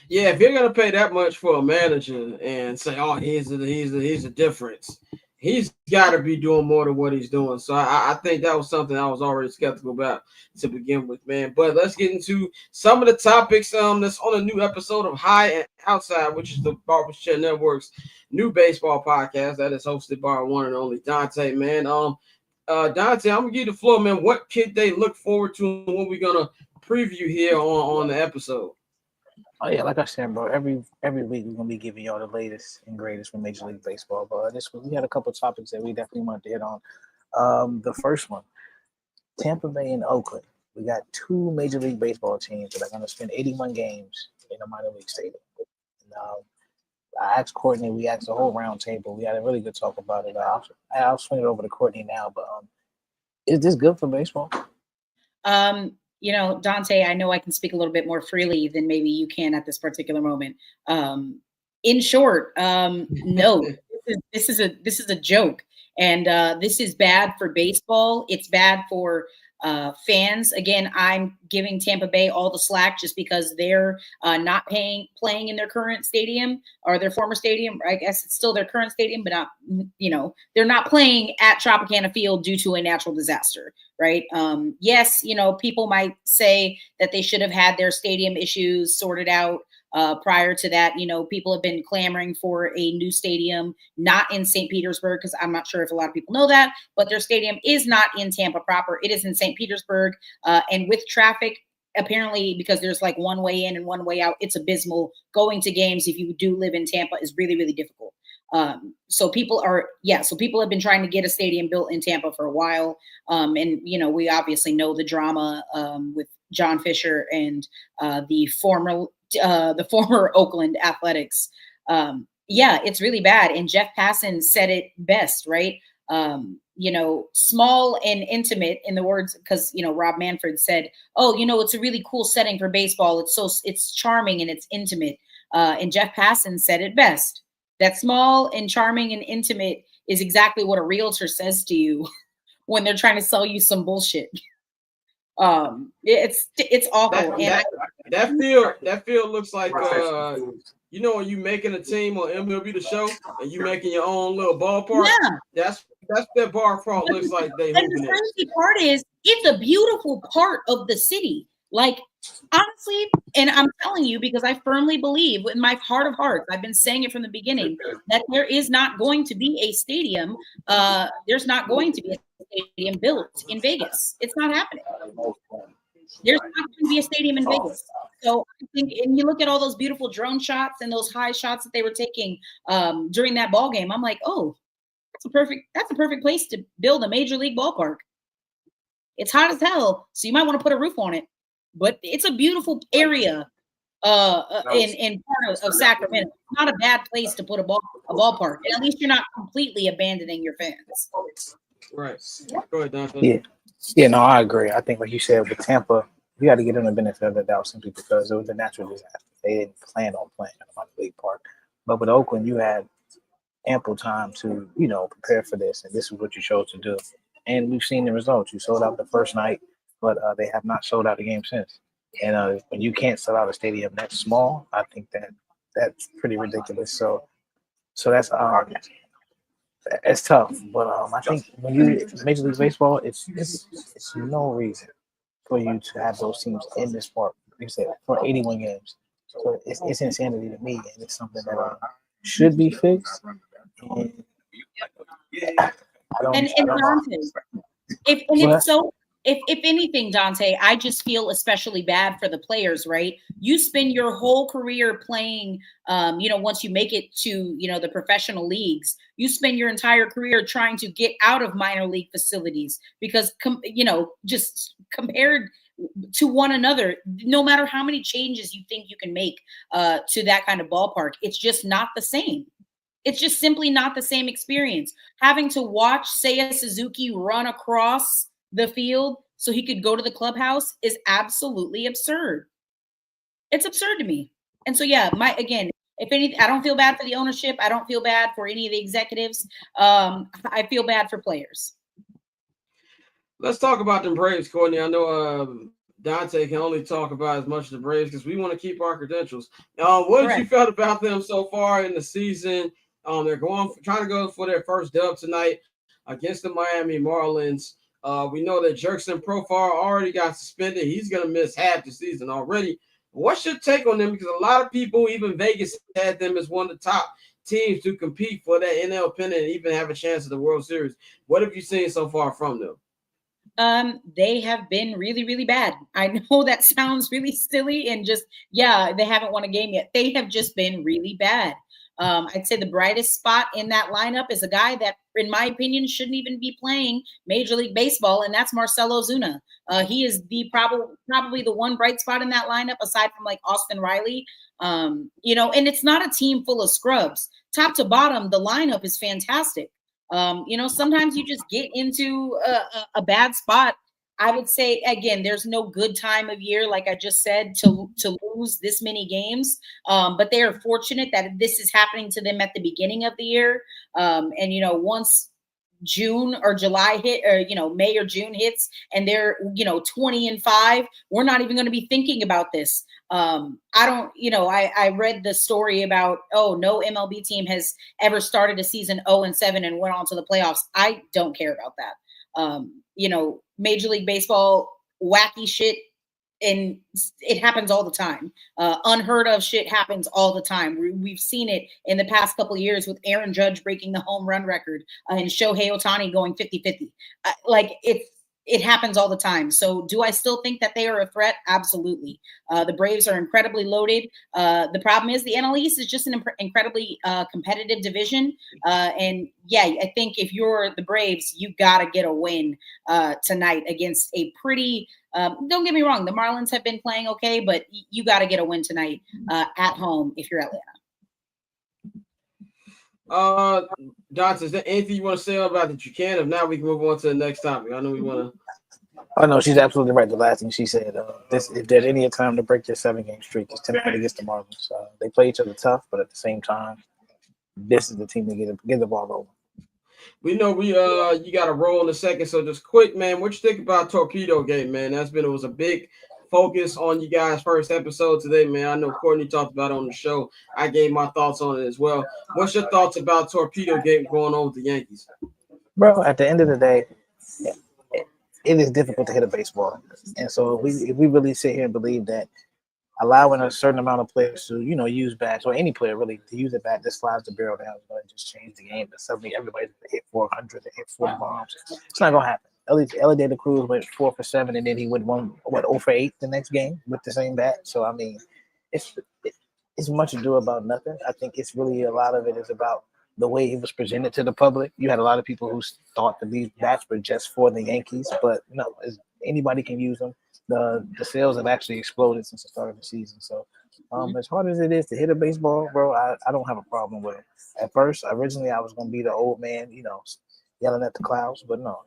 Yeah, if you're gonna pay that much for a manager and say, "Oh, he's the difference," he's got to be doing more than what he's doing. So I think that was something I was already skeptical about to begin with, man. But let's get into some of the topics that's on a new episode of High and Outside, which is the Barber Chair Network's new baseball podcast that is hosted by our one and only Dante, man. Dante, I'm gonna give you the floor, man. What could they look forward to and what we're gonna preview here on the episode? Oh yeah, like I said, bro. Every week we're gonna be giving y'all the latest and greatest from Major League Baseball. But this week we had a couple of topics that we definitely wanted to hit on. The first one, Tampa Bay and Oakland. We got two Major League Baseball teams that are gonna spend 81 games in a minor league stadium. And, I asked Courtney. We asked the whole round table. We had a really good talk about it. I'll swing it over to Courtney now. But is this good for baseball? Dante, I know I can speak a little bit more freely than maybe you can at this particular moment. In short, no, this is a joke, and this is bad for baseball. It's bad for fans. Again, I'm giving Tampa Bay all the slack just because they're not playing in their current stadium or their former stadium. I guess it's still their current stadium, but not, they're not playing at Tropicana Field due to a natural disaster, right? Yes, people might say that they should have had their stadium issues sorted out prior to that. People have been clamoring for a new stadium, not in St. Petersburg, because I'm not sure if a lot of people know that, but their stadium is not in Tampa proper. It is in St. Petersburg. And with traffic, apparently, because there's like one way in and one way out, it's abysmal. Going to games, if you do live in Tampa, is really, really difficult. So people have been trying to get a stadium built in Tampa for a while. And we obviously know the drama with John Fisher and the former Oakland Athletics. It's really bad. And Jeff Passan said it best, right? Small and intimate, in the words, because, Rob Manfred said, it's a really cool setting for baseball. It's charming and it's intimate. And Jeff Passan said it best. That small and charming and intimate is exactly what a realtor says to you when they're trying to sell you some bullshit. It's awful. That field looks like when you making a team on MLB The Show and you making your own little ballpark. Yeah. That's that ballpark looks like. And the crazy part is, it's a beautiful part of the city. Like, honestly, and I'm telling you because I firmly believe in my heart of hearts, I've been saying it from the beginning, that there is not going to be a stadium. There's not going to be a stadium built in Vegas. It's not happening. There's not going to be a stadium in Vegas. So I think, and you look at all those beautiful drone shots and those high shots that they were taking during that ball game. I'm like, oh, that's a perfect place to build a major league ballpark. It's hot as hell, so you might want to put a roof on it. But it's a beautiful area in part of Sacramento. It's not a bad place to put a ballpark. And at least you're not completely abandoning your fans. Right. Go ahead, Dante. Yeah, no, I agree. I think, like you said, with Tampa, you got to get them the benefit of the doubt simply because it was a natural disaster. They didn't plan on playing in a minor league park. But with Oakland, you had ample time to, prepare for this. And this is what you chose to do. And we've seen the results. You sold out the first night, but they have not sold out a game since. And when you can't sell out a stadium that small, I think that's pretty ridiculous. So that's it's tough. But I think when you Major League Baseball, it's no reason for you to have those teams in this park. Like you said, for 81 games. So it's insanity to me, and it's something that should be fixed. And Dante, if anything, Dante, I just feel especially bad for the players, right? You spend your whole career playing, once you make it to, the professional leagues, you spend your entire career trying to get out of minor league facilities because, just compared to one another, no matter how many changes you think you can make to that kind of ballpark, it's just not the same. It's just simply not the same experience. Having to watch Seiya Suzuki run across the field so he could go to the clubhouse is absolutely absurd. It's absurd to me. And so, if anything, I don't feel bad for the ownership. I don't feel bad for any of the executives. I feel bad for players. Let's talk about them Braves, Courtney. I know Dante can only talk about as much of the Braves because we want to keep our credentials. What did you felt about them so far in the season? They're trying to go for their first dub tonight against the Miami Marlins. We know that Jerkson Profar already got suspended. He's going to miss half the season already. What's your take on them? Because a lot of people, even Vegas, had them as one of the top teams to compete for that NL pennant and even have a chance at the World Series. What have you seen so far from them? They have been really, really bad. I know that sounds really silly and just, they haven't won a game yet. They have just been really bad. I'd say the brightest spot in that lineup is a guy that, in my opinion, shouldn't even be playing Major League Baseball, and that's Marcell Ozuna. He is the probably the one bright spot in that lineup, aside from like Austin Riley. And it's not a team full of scrubs. Top to bottom, the lineup is fantastic. Sometimes you just get into a bad spot. I would say, again, there's no good time of year, like I just said, to lose this many games. But they are fortunate that this is happening to them at the beginning of the year. Once June or July hit, or May or June hits, and they're 20-5, we're not even going to be thinking about this. I read the story about no MLB team has ever started a season 0-7 and went on to the playoffs. I don't care about that. Major League Baseball wacky shit, and it happens all the time. Unheard of shit happens all the time. We've seen it in the past couple of years with Aaron Judge breaking the home run record and Shohei Ohtani going 50-50. It happens all the time. So do I still think that they are a threat? Absolutely. The Braves are incredibly loaded. The problem is the NL East is just an incredibly competitive division. I think if you're the Braves, you got to get a win tonight against a pretty don't get me wrong, the Marlins have been playing okay, but you got to get a win tonight at home if you're Atlanta. Dante, is there anything you want to say about that you can? If not, we can move on to the next topic. I know we want to. Oh, no, she's absolutely right. The last thing she said, if there's any time to break your 7-game streak, it's tonight against the Marlins. They play each other tough, but at the same time, this is the team to get the ball rolling. We know you got to roll in a second, so just quick, man. What you think about TorpedoGate, man? It was a big focus on you guys' first episode today, man. I know Courtney talked about it on the show. I gave my thoughts on it as well. What's your thoughts about TorpedoGate going on with the Yankees? Bro, at the end of the day, it is difficult to hit a baseball. And so if we really sit here and believe that allowing a certain amount of players to, use bats, or any player really to use a bat that slides the barrel down, is going to just change the game. But suddenly everybody's going to hit 400 and hit 40 bombs. It's not going to happen. Ellie De La Cruz went 4 for 7, and then he went 0 for 8 the next game with the same bat. So, I mean, it's much ado about nothing. I think it's really a lot of it is about the way it was presented to the public. You had a lot of people who thought that these bats were just for the Yankees, but no, anybody can use them. The sales have actually exploded since the start of the season. So, as hard as it is to hit a baseball, bro, I don't have a problem with it. At first, originally, I was going to be the old man, yelling at the clouds, but no,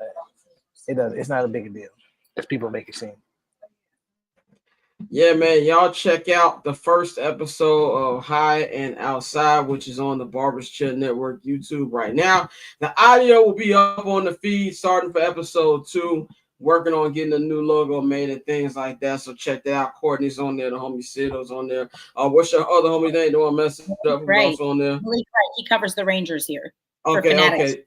it's not a big deal as people make it seem. Yeah, man, y'all check out the first episode of High and Outside, which is on the Barber's Chill Network YouTube right now. The audio will be up on the feed starting for episode 2. Working on getting a new logo made and things like that. So check that out. Courtney's on there. The homie Sido's on there. What's your other homie name? Don't want to mess it up. Right. Also on there. He covers the Rangers here. Okay.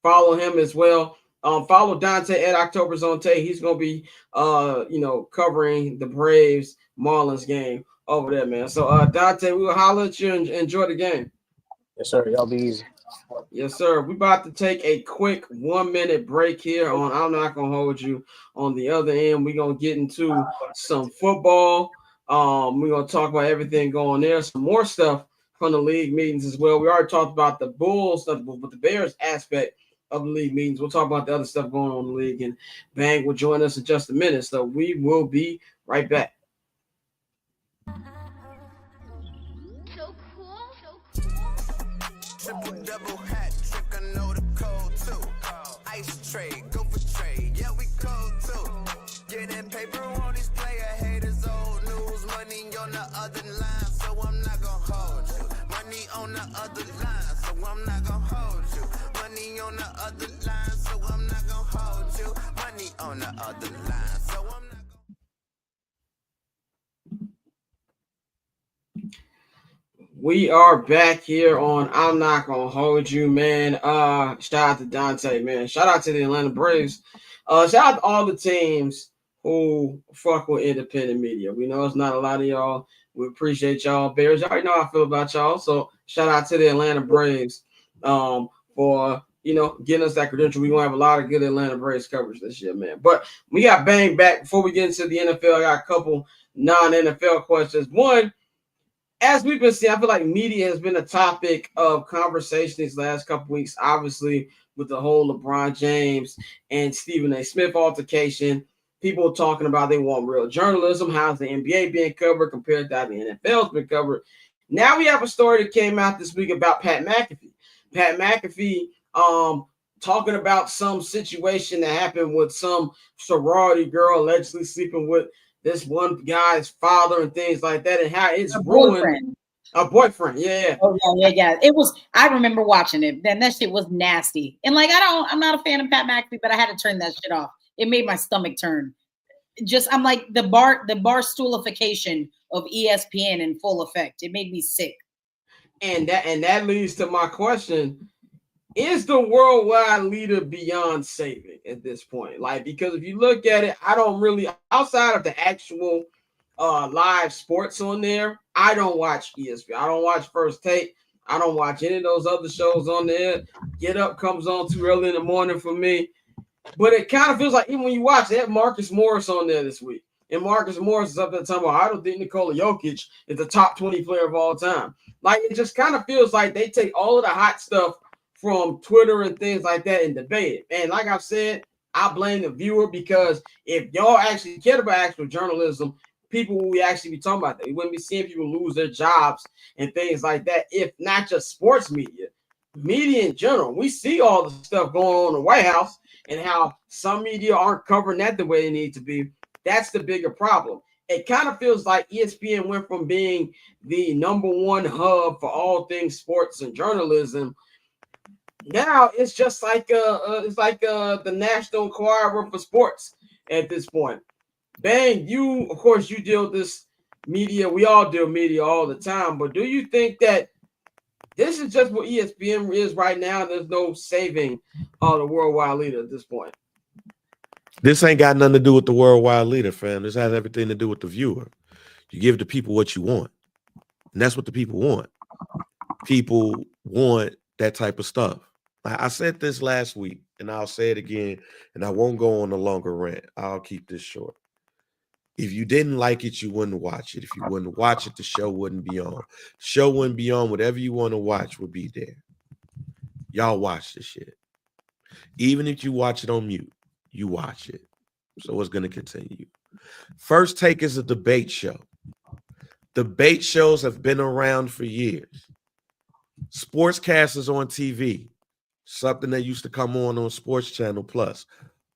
Follow him as well. Follow Dante at October's on Tay. He's gonna be covering the Braves Marlins game over there, man. So Dante, we will holler at you and enjoy the game. Yes, sir. Y'all be easy. Yes, sir. We're about to take a quick 1-minute break here on I'm Not Gonna Hold You. On the other end, we're gonna get into some football. We're gonna talk about everything going there, some more stuff from the league meetings as well. We already talked about the Bulls stuff, but the Bears aspect of the league meetings. We'll talk about the other stuff going on in the league, and Bang will join us in just a minute. So we will be right back. So cool. Triple double hat trick, I know the code too. Ice trade, go for trade, yeah we cold too. Getting paper on these player haters, old news. Money on the other line, so I'm not gonna hold you. Money on the other line, so I'm not gonna hold you. Money on the other line, so I'm not gonna hold you. Money on the other line, so I'm not gonna. We are back here on I'm Not Gonna Hold You, man. Shout out to Dante, man. Shout out to the Atlanta Braves. Shout out to all the teams who fuck with independent media. We know it's not a lot of y'all. We appreciate y'all. Bears, y'all already know how I feel about y'all. So shout out to the Atlanta Braves for getting us that credential. We're gonna have a lot of good Atlanta Braves coverage this year, man. But we got bang back. Before we get into the NFL, I got a couple non-NFL questions. One, as we've been seeing, I feel like media has been a topic of conversation these last couple weeks, obviously, with the whole LeBron James and Stephen A. Smith altercation. People talking about they want real journalism. How's the NBA being covered compared to how the NFL's been covered? Now we have a story that came out this week about Pat McAfee. Pat McAfee talking about some situation that happened with some sorority girl allegedly sleeping with this one guy's father and things like that, and how it's ruined a boyfriend. Yeah. Oh yeah. It was. I remember watching it. Then that shit was nasty. And like, I'm not a fan of Pat McAfee, but I had to turn that shit off. It made my stomach turn. I'm like the bar stoolification of ESPN in full effect. It made me sick. And that leads to my question. Is the worldwide leader beyond saving at this point? Like, because if you look at it, I don't really, outside of the actual live sports on there, I don't watch ESPN. I don't watch First Take. I don't watch any of those other shows on there. Get Up comes on too early in the morning for me. But it kind of feels like, even when you watch, they have Marcus Morris on there this week. And Marcus Morris is up there talking about, I don't think Nikola Jokic is the top 20 player of all time. Like, it just kind of feels like they take all of the hot stuff from Twitter and things like that and debate it. And like I've said, I blame the viewer, because if y'all actually cared about actual journalism, people will actually be talking about that. We wouldn't be seeing people lose their jobs and things like that, if not just sports media in general. We see all the stuff going on in the White House and how some media aren't covering that the way they need to be. That's the bigger problem. It kind of feels like ESPN went from being the number one hub for all things sports and journalism. Now it's just like the National Enquirer for sports at this point. Bang, you deal with this media. We all deal with media all the time. But do you think that this is just what ESPN is right now? There's no saving the worldwide leader at this point. This ain't got nothing to do with the worldwide leader, fam. This has everything to do with the viewer. You give the people what you want. And that's what the people want. People want that type of stuff. I said this last week, and I'll say it again, and I won't go on a longer rant. I'll keep this short. If you didn't like it, you wouldn't watch it. If you wouldn't watch it, the show wouldn't be on. The show wouldn't be on. Whatever you want to watch would be there. Y'all watch this shit. Even if you watch it on mute, you watch it. So it's going to continue. First Take is a debate show. Debate shows have been around for years. Sportscasters on TV, something that used to come on Sports Channel Plus.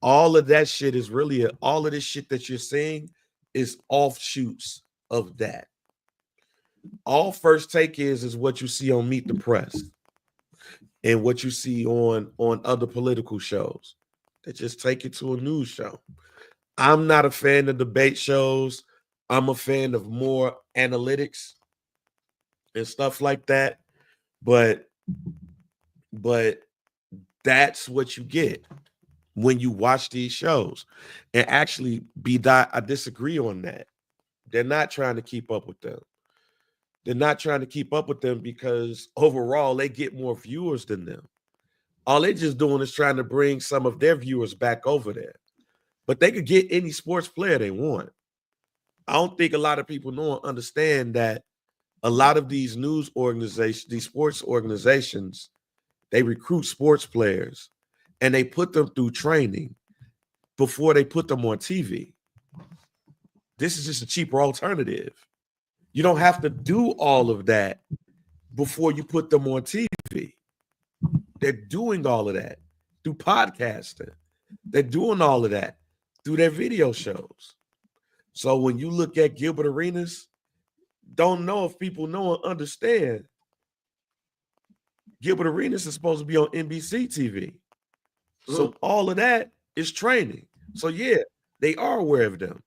All of that shit is really all of this shit that you're seeing is offshoots of that. All First Take is what you see on Meet the Press and what you see on other political shows that just take it to a news show. I'm not a fan of debate shows. I'm a fan of more analytics and stuff like that. But that's what you get when you watch these shows. And actually, I disagree on that. They're not trying to keep up with them. They're not trying to keep up with them because overall, they get more viewers than them. All they're just doing is trying to bring some of their viewers back over there. But they could get any sports player they want. I don't think a lot of people know and understand that a lot of these news organizations, these sports organizations, they recruit sports players and they put them through training before they put them on TV. This is just a cheaper alternative. You don't have to do all of that before you put them on TV. They're doing all of that through podcasting. They're doing all of that through their video shows. So when you look at Gilbert Arenas, don't know if people know and understand. Gilbert Arenas is supposed to be on NBC TV. So all of that is training. So yeah, they are aware of them.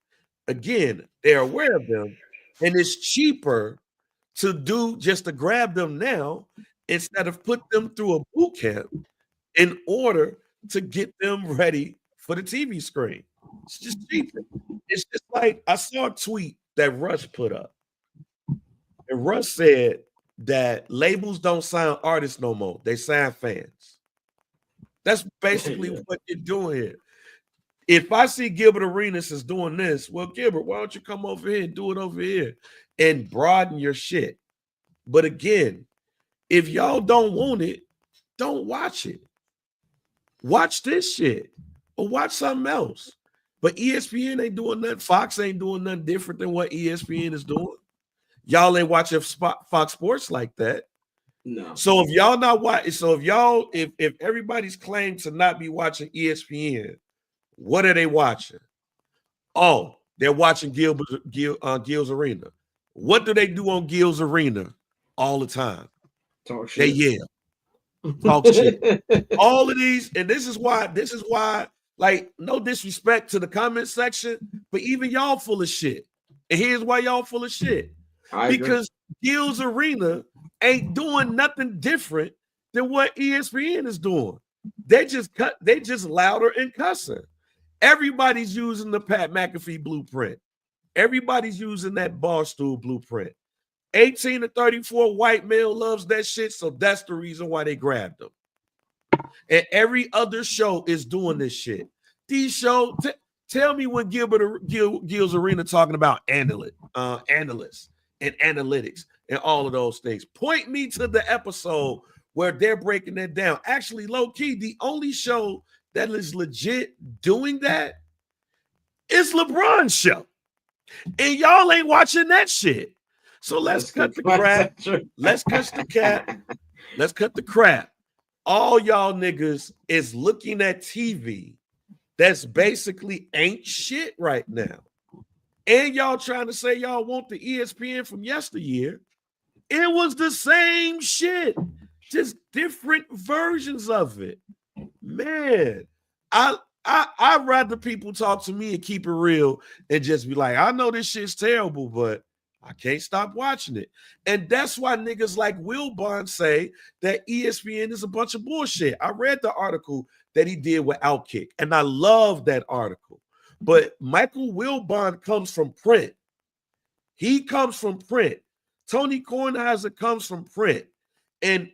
Again, they're aware of them. And it's cheaper to grab them now instead of put them through a boot camp in order to get them ready for the TV screen. It's just cheaper. It's just like I saw a tweet that Russ put up. And Russ said that labels don't sign artists no more. They sign fans. That's basically what you're doing here. If I see Gilbert Arenas is doing this, well, Gilbert, why don't you come over here and do it over here and broaden your shit? But again, if y'all don't want it, don't watch it. Watch this shit or watch something else. But ESPN ain't doing nothing. Fox ain't doing nothing different than what ESPN is doing. Y'all ain't watching Fox Sports like that. No. So if y'all not watching, if everybody's claimed to not be watching ESPN, what are they watching? Oh, they're watching Gil's Arena. What do they do on Gil's Arena all the time? Talk They shit. yell, talk shit. All of these, and this is why, like, no disrespect to the comment section, but even y'all full of shit. And here's why y'all full of shit. Because Gil's Arena ain't doing nothing different than what ESPN is doing. They just louder and cussing. Everybody's using the Pat McAfee blueprint. Everybody's using that Barstool blueprint. 18 to 34 white male loves that shit, so that's the reason why they grabbed them. And every other show is doing this shit. These shows, tell me when Gil's Arena talking about analysts and analytics and all of those things. Point me to the episode where they're breaking that down. Actually, low-key, the only show that is legit doing that is LeBron's show. And y'all ain't watching that shit. So let's cut the crap. Let's cut the cap. Let's cut the crap. All y'all niggas is looking at TV that's basically ain't shit right now. And y'all trying to say y'all want the ESPN from yesteryear. It was the same shit, just different versions of it. Man, I'd rather people talk to me and keep it real and just be like, I know this shit's terrible, but I can't stop watching it. And that's why niggas like Wilbon say that ESPN is a bunch of bullshit. I read the article that he did with Outkick, and I love that article. But Michael Wilbon comes from print. He comes from print. Tony Kornheiser comes from print. And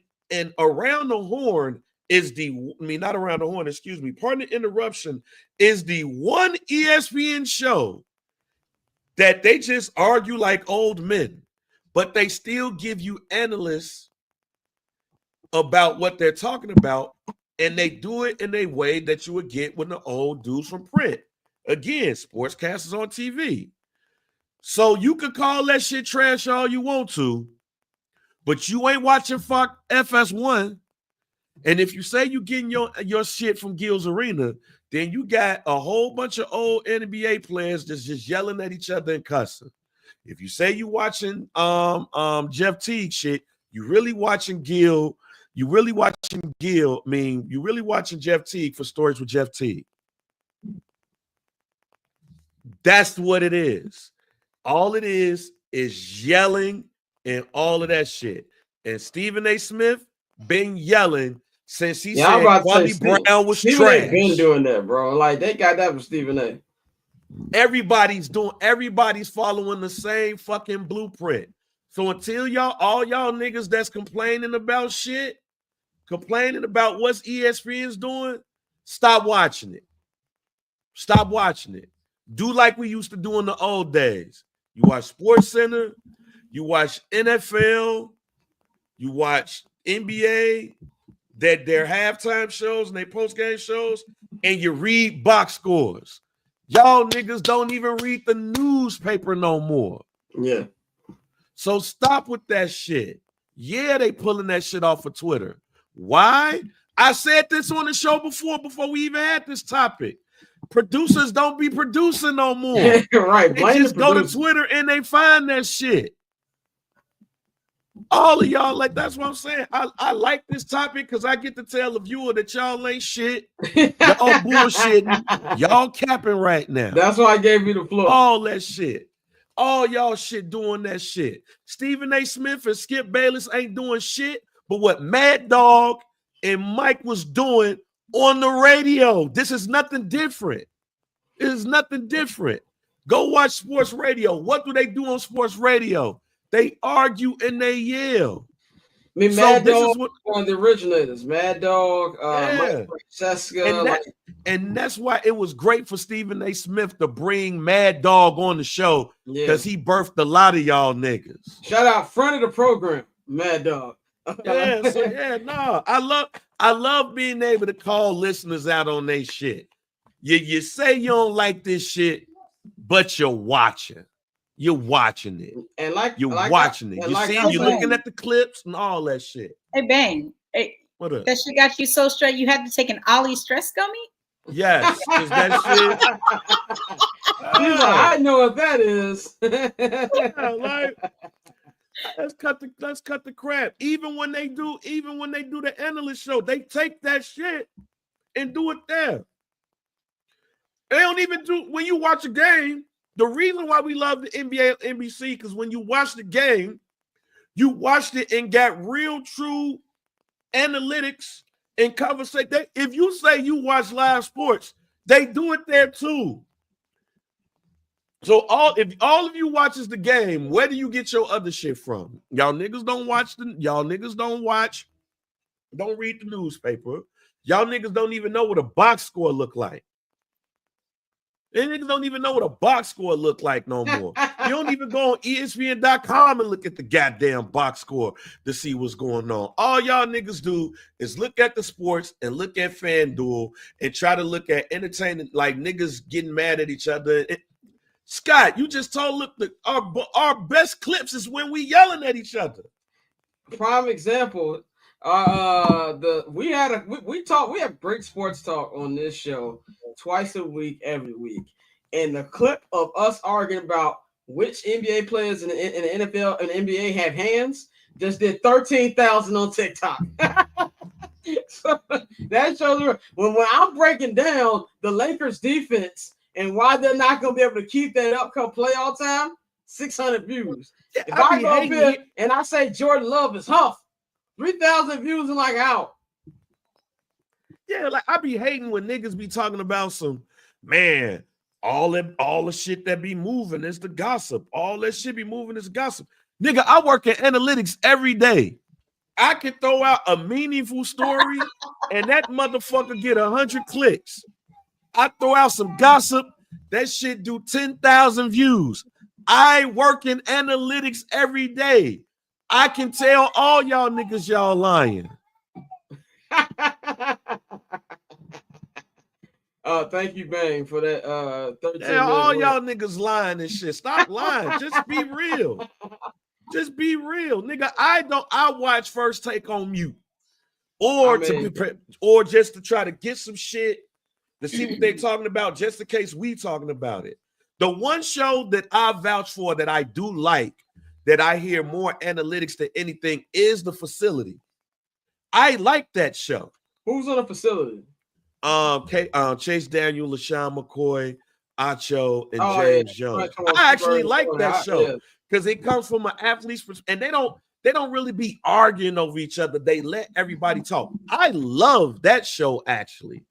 Around the Horn is not Around the Horn, excuse me, pardon the interruption, is the one ESPN show that they just argue like old men, but they still give you analysts about what they're talking about, and they do it in a way that you would get when the old dudes from print. Again, sportscasters on TV. So you could call that shit trash all you want to, but you ain't watching FS1. And if you say you getting your shit from Gil's Arena, then you got a whole bunch of old NBA players that's just yelling at each other and cussing. If you say you watching Jeff Teague shit, you really watching Gil. You really watching Jeff Teague for stories with Jeff Teague. That's what it is. All it is yelling and all of that shit. And Stephen A. Smith been yelling since he said Kwame Brown was Stephen trash. A. been doing that, bro. Like, they got that from Stephen A. Everybody's following the same fucking blueprint. So until all y'all niggas that's complaining about shit, complaining about what's ESPN's doing, stop watching it. Stop watching it. Do like we used to do in the old days. You watch Sports Center, you watch NFL, you watch NBA, that their halftime shows and their post-game shows, and you read box scores. Y'all niggas don't even read the newspaper no more. Yeah. So stop with that shit. Yeah, they pulling that shit off of Twitter. Why? I said this on the show before we even had this topic. Producers don't be producing no more. Right. They just go to Twitter and they find that shit. All of y'all, like, that's what I'm saying. I like this topic because I get to tell the viewer that y'all ain't shit. Y'all bullshitting. Y'all capping right now. That's why I gave you the floor. All that shit. All y'all shit doing that shit. Stephen A. Smith and Skip Bayless ain't doing shit but what Mad Dog and Mike was doing on the radio. This is nothing different. It is nothing different. Go watch sports radio. What do they do on sports radio? They argue and they yell. I mean, So Mad this Dog is what- one of the originators. Mad Dog, Yeah. Mike Francesca. And that's why it was great for Stephen A. Smith to bring Mad Dog on the show because he birthed a lot of y'all niggas. Shout out front of the program, Mad Dog. Yeah, so no, I love being able to call listeners out on their shit. You say you don't like this shit, but you're watching. You're watching it. And you're watching it. You're looking at the clips and all that shit. Hey, Bang. Hey, what up? That shit got you so straight you had to take an Ollie stress gummy? Yes, because that shit. He's like, I know what that is. Like, let's cut the crap. Even when they do the analyst show, they take that shit and do it there. They don't even do when you watch a game. The reason why we love the NBA NBC, because when you watch the game, you watched it and got real true analytics and conversation. If you say you watch live sports, they do it there too. So if all of you watches the game, where do you get your other shit from? Y'all niggas don't watch don't read the newspaper. Y'all niggas don't even know what a box score look like. They niggas don't even know what a box score look like no more. You don't even go on ESPN.com and look at the goddamn box score to see what's going on. All y'all niggas do is look at the sports and look at FanDuel and try to look at entertainment, like niggas getting mad at each other. Scott, you just told our best clips is when we yelling at each other. Prime example. We have great sports talk on this show twice a week, every week. And the clip of us arguing about which NBA players in the NFL and the NBA have hands just did 13,000 on TikTok. So that shows when I'm breaking down the Lakers defense and why they're not going to be able to keep that up come playoff time, 600 views. Yeah, if I go up here and I say Jordan Love is Huff, 3,000 views in like out. Yeah, like I be hating when niggas be talking about some man, all the shit that be moving is the gossip. All that shit be moving is gossip. Nigga, I work in analytics every day. I can throw out a meaningful story and that motherfucker get 100 clicks. I throw out some gossip, that shit do 10,000 views. I work in analytics every day. I can tell all y'all niggas y'all lying. Thank you, Bang, for that 13 yeah, all y'all niggas lying and shit. Stop lying. Just be real. Just be real. Nigga, I watch First Take on mute. Or just to try to get some shit to see what they're talking about, just in case we talking about it. The one show that I vouch for that I do like, that I hear more analytics than anything, is The Facility. I like that show. Who's on The Facility? Chase Daniel, LaShawn McCoy, Acho, and James Jones. I actually like that show because it comes from an athlete's perspective, and they don't really be arguing over each other. They let everybody talk. I love that show actually.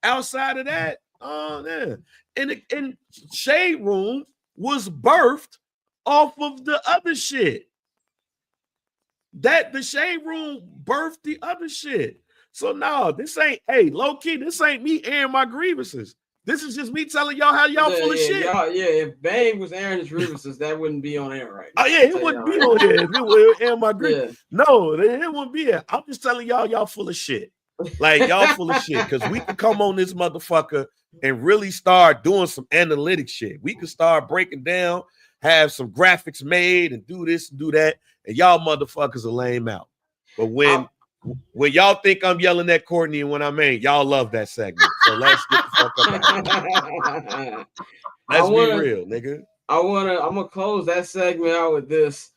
Outside of that, and Shade Room was birthed off of the other shit. That the Shade Room birthed the other shit. So no, this ain't, low key, this ain't me airing my grievances. This is just me telling y'all how y'all full of shit. If Bang was airing his grievances, that wouldn't be on air right now. Oh yeah, it wouldn't be on air if it was airing my grievances. Yeah. No, it wouldn't be there. I'm just telling y'all full of shit. Like y'all full of shit, because we could come on this motherfucker and really start doing some analytic shit. We could start breaking down, have some graphics made, and do this and do that, and y'all motherfuckers are lame out. But when y'all think I'm yelling at Courtney and when I ain't, y'all love that segment. So let's get the fuck up out of here. Let's be real, nigga. I'm gonna close that segment out with this.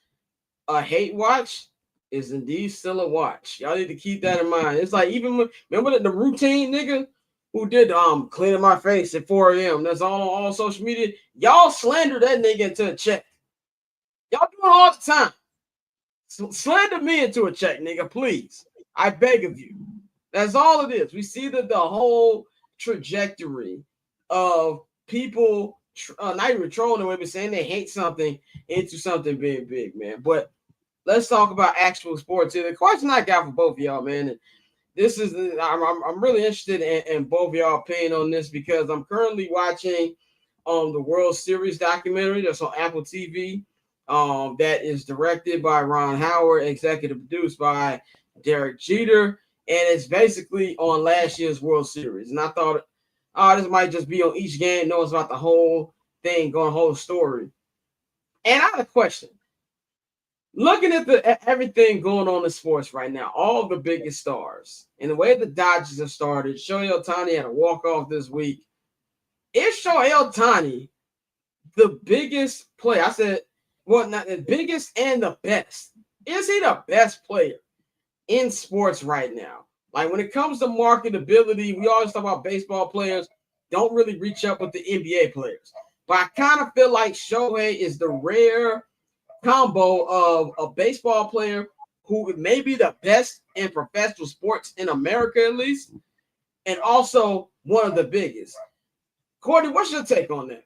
A hate watch is indeed still a watch. Y'all need to keep that in mind. It's like even remember the routine nigga who did cleaning my face at 4 a.m. That's all on social media. Y'all slander that nigga into a check. Y'all do it all the time. Slander me into a check, nigga, please. I beg of you. That's all it is. We see the whole trajectory of people not even trolling women, saying they hate something into something being big, man. But let's talk about actual sports here. The question I got for both of y'all, man, and this is I'm really interested in both of y'all opinion on this because I'm currently watching the World Series documentary that's on Apple TV. That is directed by Ron Howard, executive produced by Derek Jeter, and it's basically on last year's World Series. And I thought, this might just be on each game. No, it's about the whole thing, going whole story. And I have a question. Looking at everything going on in sports right now, all the biggest stars, and the way the Dodgers have started, Shohei Ohtani had a walk-off this week. Is Shohei Ohtani the biggest player? I said, well, not the biggest and the best. Is he the best player in sports right now? Like when it comes to marketability, we always talk about baseball players don't really reach up with the NBA players. But I kind of feel like Shohei is the rare combo of a baseball player who may be the best in professional sports in America, at least, and also one of the biggest. Courtney, what's your take on that?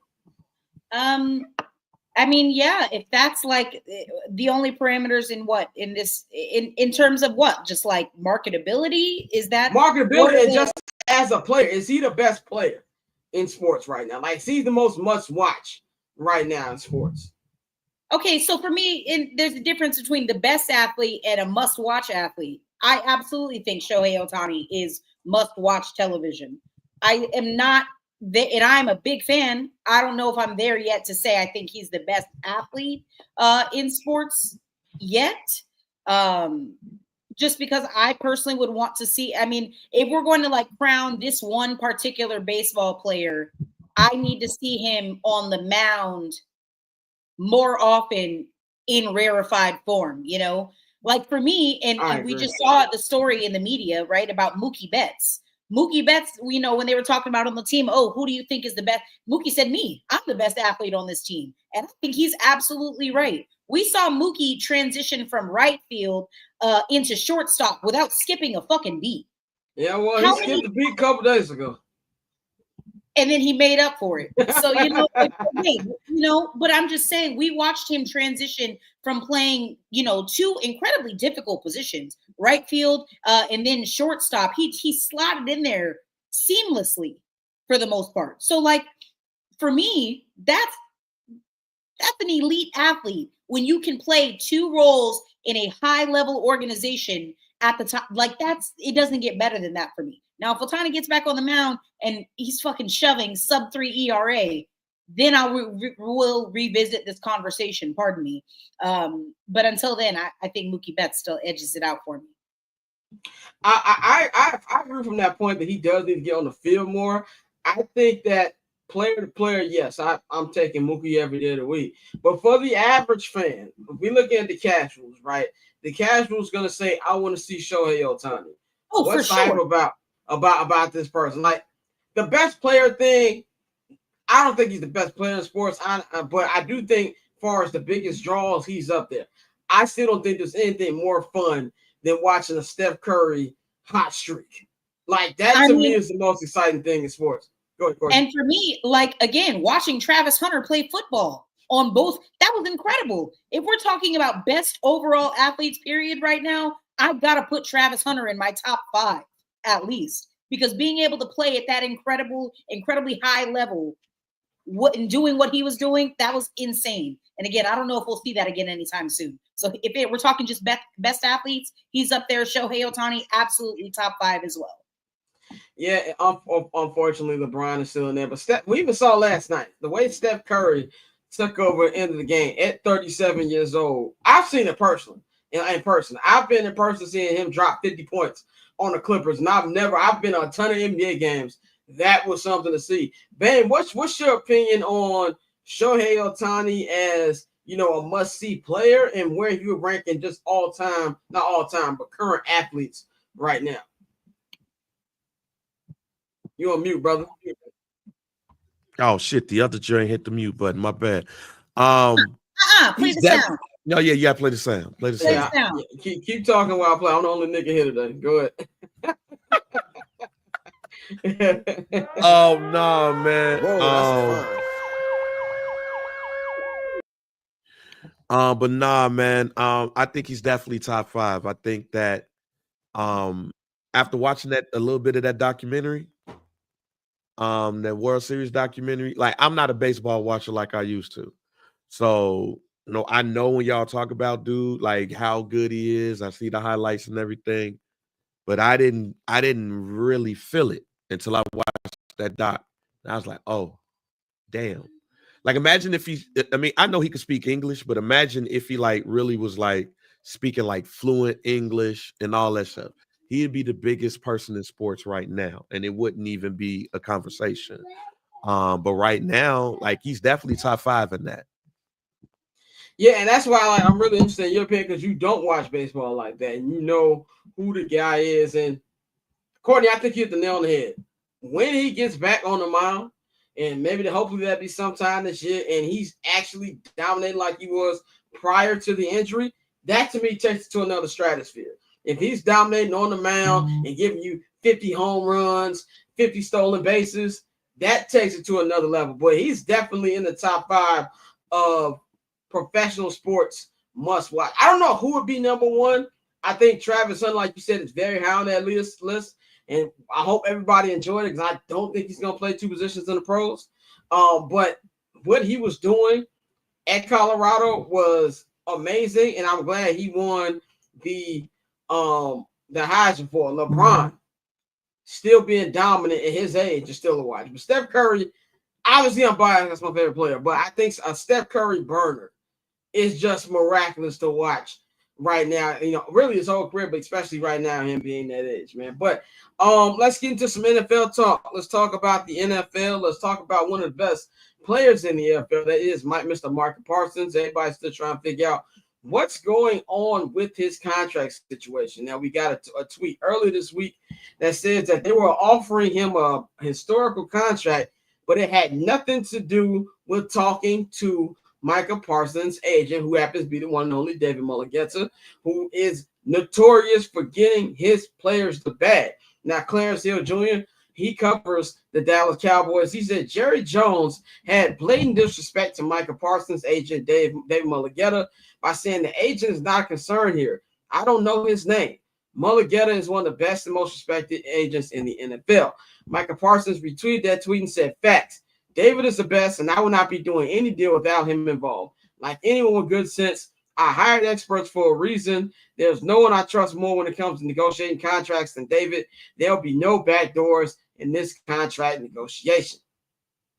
I mean, yeah, if that's like the only parameters in terms of what, just like marketability, is that marketability? And just as a player, is he the best player in sports right now? Like, he's the most must watch right now in sports. Okay, so for me, there's a difference between the best athlete and a must watch athlete. I absolutely think Shohei Ohtani is must watch television. I am not. And I'm a big fan. I don't know if I'm there yet to say I think he's the best athlete in sports yet. Just because I personally would want to see, I mean, if we're going to like crown this one particular baseball player, I need to see him on the mound more often in rarefied form, you know? Like for me, and we just saw the story in the media, right, about Mookie Betts. Mookie Betts, you know, when they were talking about on the team, who do you think is the best? Mookie said, me. I'm the best athlete on this team. And I think he's absolutely right. We saw Mookie transition from right field into shortstop without skipping a fucking beat. Yeah, well, he skipped the beat a couple days ago. And then he made up for it. So, you know, but I'm just saying, we watched him transition from playing, you know, two incredibly difficult positions, right field and then shortstop. He slotted in there seamlessly for the most part. So, like, for me, that's an elite athlete when you can play two roles in a high-level organization at the top. Like, it doesn't get better than that for me. Now, if Ohtani gets back on the mound and he's fucking shoving sub-3 ERA, then I will revisit this conversation. Pardon me. But until then, I think Mookie Betts still edges it out for me. I agree from that point that he does need to get on the field more. I think that player to player, yes, I'm taking Mookie every day of the week. But for the average fan, if we look at the casuals, right? The casual's going to say, I want to see Shohei Ohtani. What's hype about this person? Like, the best player thing, I don't think he's the best player in sports, but I do think as far as the biggest draws, he's up there. I still don't think there's anything more fun than watching a Steph Curry hot streak. Like, that to me is the most exciting thing in sports. Go ahead, Courtney. And for me, like, again, watching Travis Hunter play football on both, that was incredible. If we're talking about best overall athletes, period, right now, I've got to put Travis Hunter in my top 5 at least, because being able to play at that incredibly high level, and doing what he was doing, that was insane. And again, I don't know if we'll see that again anytime soon. So if we're talking just best athletes, he's up there. Shohei Ohtani, absolutely top 5 as well. Yeah, unfortunately, LeBron is still in there. But we even saw last night the way Steph Curry took over at the end of the game at 37 years old. I've seen it personally. In person, I've been in person seeing him drop 50 points on the Clippers, and I've been on a ton of NBA games. That was something to see. Ben, what's your opinion on Shohei Ohtani as, you know, a must-see player, and where you're ranking just not all time, but current athletes right now? You on mute, brother. Oh shit, the other joint hit the mute button. My bad. Play the sound. No, yeah, you gotta play the sound. Play the sound. Play the sound. Keep talking while I play. I'm the only nigga here today. Go ahead. Oh no, man. Whoa, that's fun. But nah, man. I think he's definitely top 5. I think that after watching a little bit of that documentary, that World Series documentary, like I'm not a baseball watcher like I used to. So, I know when y'all talk about dude, like how good he is. I see the highlights and everything, but I didn't really feel it until I watched that doc. And I was like, oh, damn. Like, imagine if I know he could speak English, but imagine if he like really was like speaking like fluent English and all that stuff. He'd be the biggest person in sports right now, and it wouldn't even be a conversation. But right now, like he's definitely top 5 in that. Yeah, and that's why I'm really interested in your opinion because you don't watch baseball like that, and you know who the guy is. And Courtney, I think you hit the nail on the head. When he gets back on the mound, and maybe hopefully that'll be sometime this year, and he's actually dominating like he was prior to the injury, that to me takes it to another stratosphere. If he's dominating on the mound and giving you 50 home runs, 50 stolen bases, that takes it to another level. But he's definitely in the top 5 of professional sports must watch. I don't know who would be number 1. I think Travis Hunter, like you said, is very high on that list. And I hope everybody enjoyed it because I don't think he's going to play 2 positions in the pros. But what he was doing at Colorado was amazing, and I'm glad he won the Heisman for LeBron. Still being dominant at his age is still a watch. But Steph Curry, obviously I'm biased. That's my favorite player. But I think a Steph Curry burner is just miraculous to watch right now. Really his whole career, but especially right now, him being that age, man. But let's get into some NFL talk. Let's talk about the NFL. Let's talk about one of the best players in the NFL. That is Mr. Micah Parsons. Everybody's still trying to figure out what's going on with his contract situation. Now, we got a tweet earlier this week that says that they were offering him a historical contract, but it had nothing to do with talking to Micah Parsons' agent, who happens to be the one and only David Mulligetta, who is notorious for getting his players the bag. Now, Clarence Hill Jr., he covers the Dallas Cowboys. He said Jerry Jones had blatant disrespect to Micah Parsons' agent, David Mulligetta, by saying the agent is not concerned here. I don't know his name. Mulligetta is one of the best and most respected agents in the NFL. Micah Parsons retweeted that tweet and said, facts. David is the best, and I will not be doing any deal without him involved. Like anyone with good sense, I hired experts for a reason. There's no one I trust more when it comes to negotiating contracts than David. There'll be no back doors in this contract negotiation.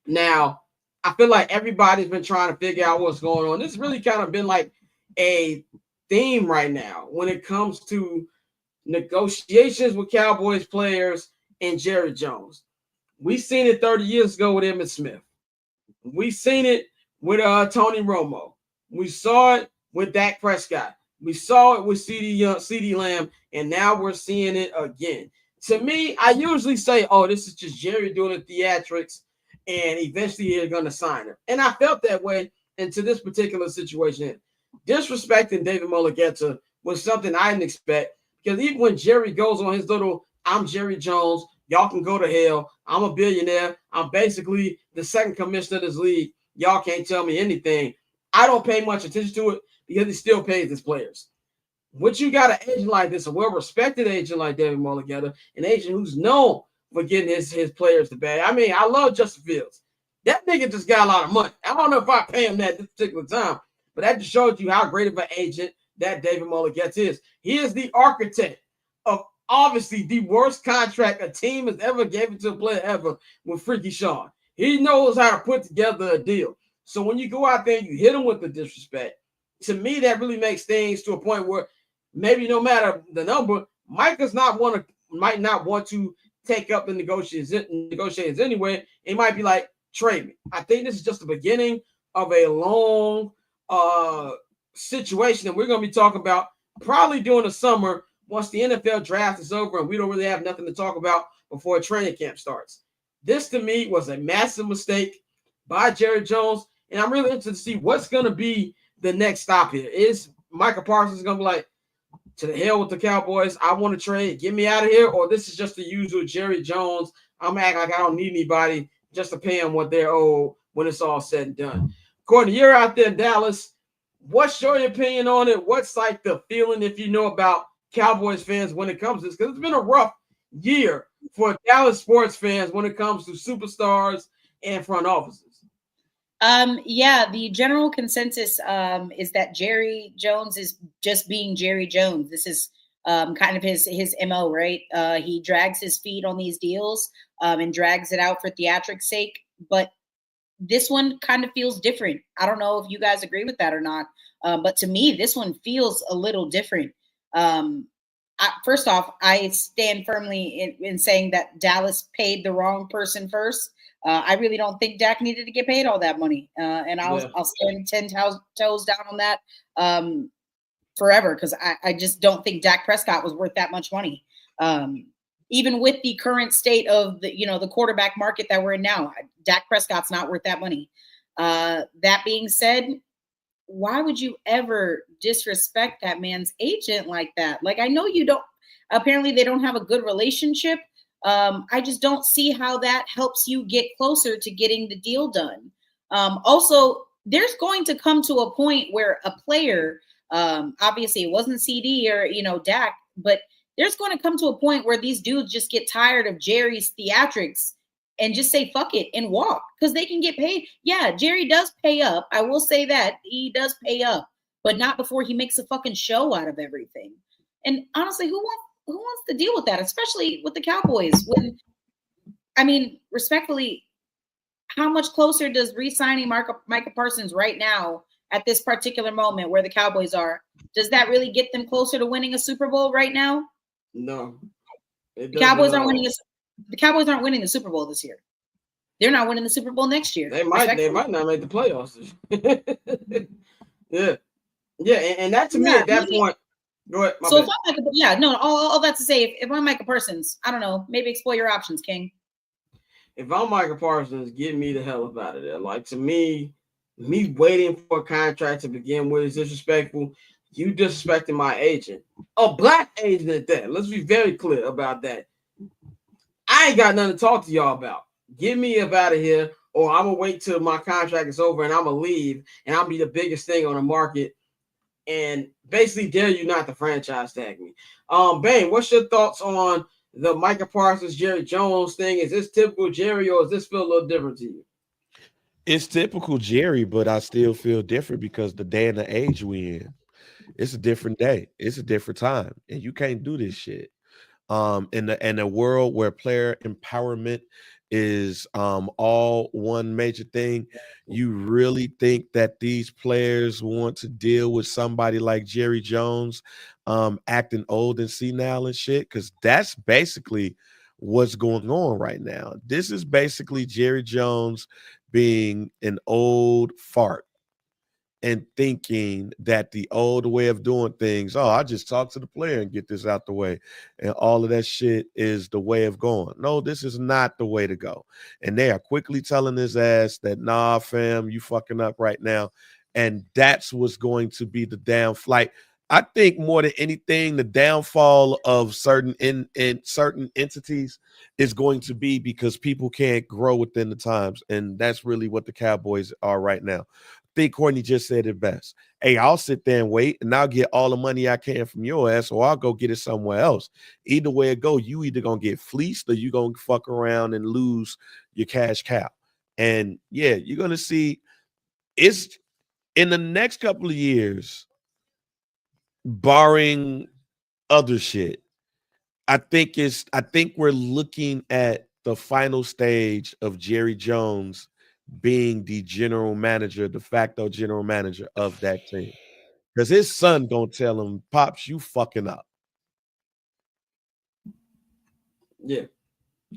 Now, I feel like everybody's been trying to figure out what's going on. This has really kind of been like a theme right now when it comes to negotiations with Cowboys players and Jerry Jones. We seen it 30 years ago with Emmitt Smith. We seen it with Tony Romo. We saw it with Dak Prescott. We saw it with CeeDee Lamb, and now we're seeing it again. To me, I usually say, oh, this is just Jerry doing the theatrics, and eventually they're going to sign him. And I felt that way into this particular situation. Disrespecting David Mulligetta was something I didn't expect, because even when Jerry goes on his little, I'm Jerry Jones, y'all can go to hell, I'm a billionaire, I'm basically the second commissioner of this league, y'all can't tell me anything. I don't pay much attention to it because he still pays his players. What you got an agent like this, a well-respected agent like David Mulligetta, an agent who's known for getting his players the bag. I mean, I love Justin Fields. That nigga just got a lot of money. I don't know if I pay him that at this particular time, but that just shows you how great of an agent that David Mulligetta is. He is the architect of obviously the worst contract a team has ever given to a player ever with Freaky Sean. He knows how to put together a deal. So when you go out there and you hit him with the disrespect, to me, that really makes things to a point where maybe no matter the number, Micah's might not want to take up the negotiations anyway. It might be like, trade me. I think this is just the beginning of a long situation that we're going to be talking about probably during the summer once the NFL draft is over and we don't really have nothing to talk about before training camp starts. This, to me, was a massive mistake by Jerry Jones, and I'm really interested to see what's going to be the next stop here? Is Micah Parsons gonna be like, to the hell with the Cowboys, I want to trade, get me out of here, or this is just the usual Jerry Jones, I'm acting like I don't need anybody just to pay them what they're owed when it's all said and done. Courtney, you're out there in Dallas. What's your opinion on it? What's like the feeling, if you know, about Cowboys fans when it comes to this? Because it's been a rough year for Dallas sports fans when it comes to superstars and front offices. Yeah, the general consensus is that Jerry Jones is just being Jerry Jones. This is kind of his MO, right? He drags his feet on these deals and drags it out for theatrics' sake. But this one kind of feels different. I don't know if you guys agree with that or not. But to me, this one feels a little different. First off, I stand firmly in saying that Dallas paid the wrong person first. I really don't think Dak needed to get paid all that money. And I'll stand 10 toes down on that forever, because I just don't think Dak Prescott was worth that much money. Even with the current state of the quarterback market that we're in now, Dak Prescott's not worth that money. That being said, why would you ever disrespect that man's agent like that? Like, I know you don't, apparently they don't have a good relationship. I just don't see how that helps you get closer to getting the deal done. Also, there's going to come to a point where a player, obviously it wasn't CD or, Dak, but there's going to come to a point where these dudes just get tired of Jerry's theatrics and just say, fuck it, and walk, because they can get paid. Yeah, Jerry does pay up. I will say that. He does pay up, but not before he makes a fucking show out of everything. And honestly, who wants to deal with that, especially with the Cowboys? Respectfully, how much closer does re-signing Micah Parsons right now at this particular moment where the Cowboys are, does that really get them closer to winning a Super Bowl right now? No. The Cowboys aren't winning the Super Bowl this year. They're not winning the Super Bowl next year. They might not make the playoffs. Yeah. Yeah, and that to me at that point. Go ahead. So if I'm all that to say, if I'm Micah Parsons, I don't know, maybe explore your options, King. If I'm Micah Parsons, get me the hell up out of there. Like, to me waiting for a contract to begin with is disrespectful. You disrespecting my agent, a black agent at that. Let's be very clear about that. I ain't got nothing to talk to y'all about. Get me up out of here, or I'm gonna wait till my contract is over and I'm gonna leave, and I'll be the biggest thing on the market, and basically dare you not to franchise tag me. Bane, what's your thoughts on the Micah Parsons, Jerry Jones thing? Is this typical Jerry, or does this feel a little different to you? It's typical Jerry, but I still feel different because the day and the age we in. It's a different day. It's a different time, and you can't do this shit. In a world where player empowerment is all one major thing, you really think that these players want to deal with somebody like Jerry Jones acting old and senile and shit? Because that's basically what's going on right now. This is basically Jerry Jones being an old fart and thinking that the old way of doing things, I just talk to the player and get this out the way, and all of that shit is the way of going. No, this is not the way to go. And they are quickly telling his ass that, nah, fam, you fucking up right now. And that's what's going to be the downflight. I think more than anything, the downfall of certain certain entities is going to be because people can't grow within the times. And that's really what the Cowboys are right now. I think Courtney just said it best. Hey, I'll sit there and wait, and I'll get all the money I can from your ass, or I'll go get it somewhere else. Either way it go, you either going to get fleeced or you going to fuck around and lose your cash cow. And, yeah, you're going to see it's in the next couple of years, barring other shit, I think we're looking at the final stage of Jerry Jones being the general manager, de facto general manager of that team. Because his son gonna tell him, Pops, you fucking up. Yeah.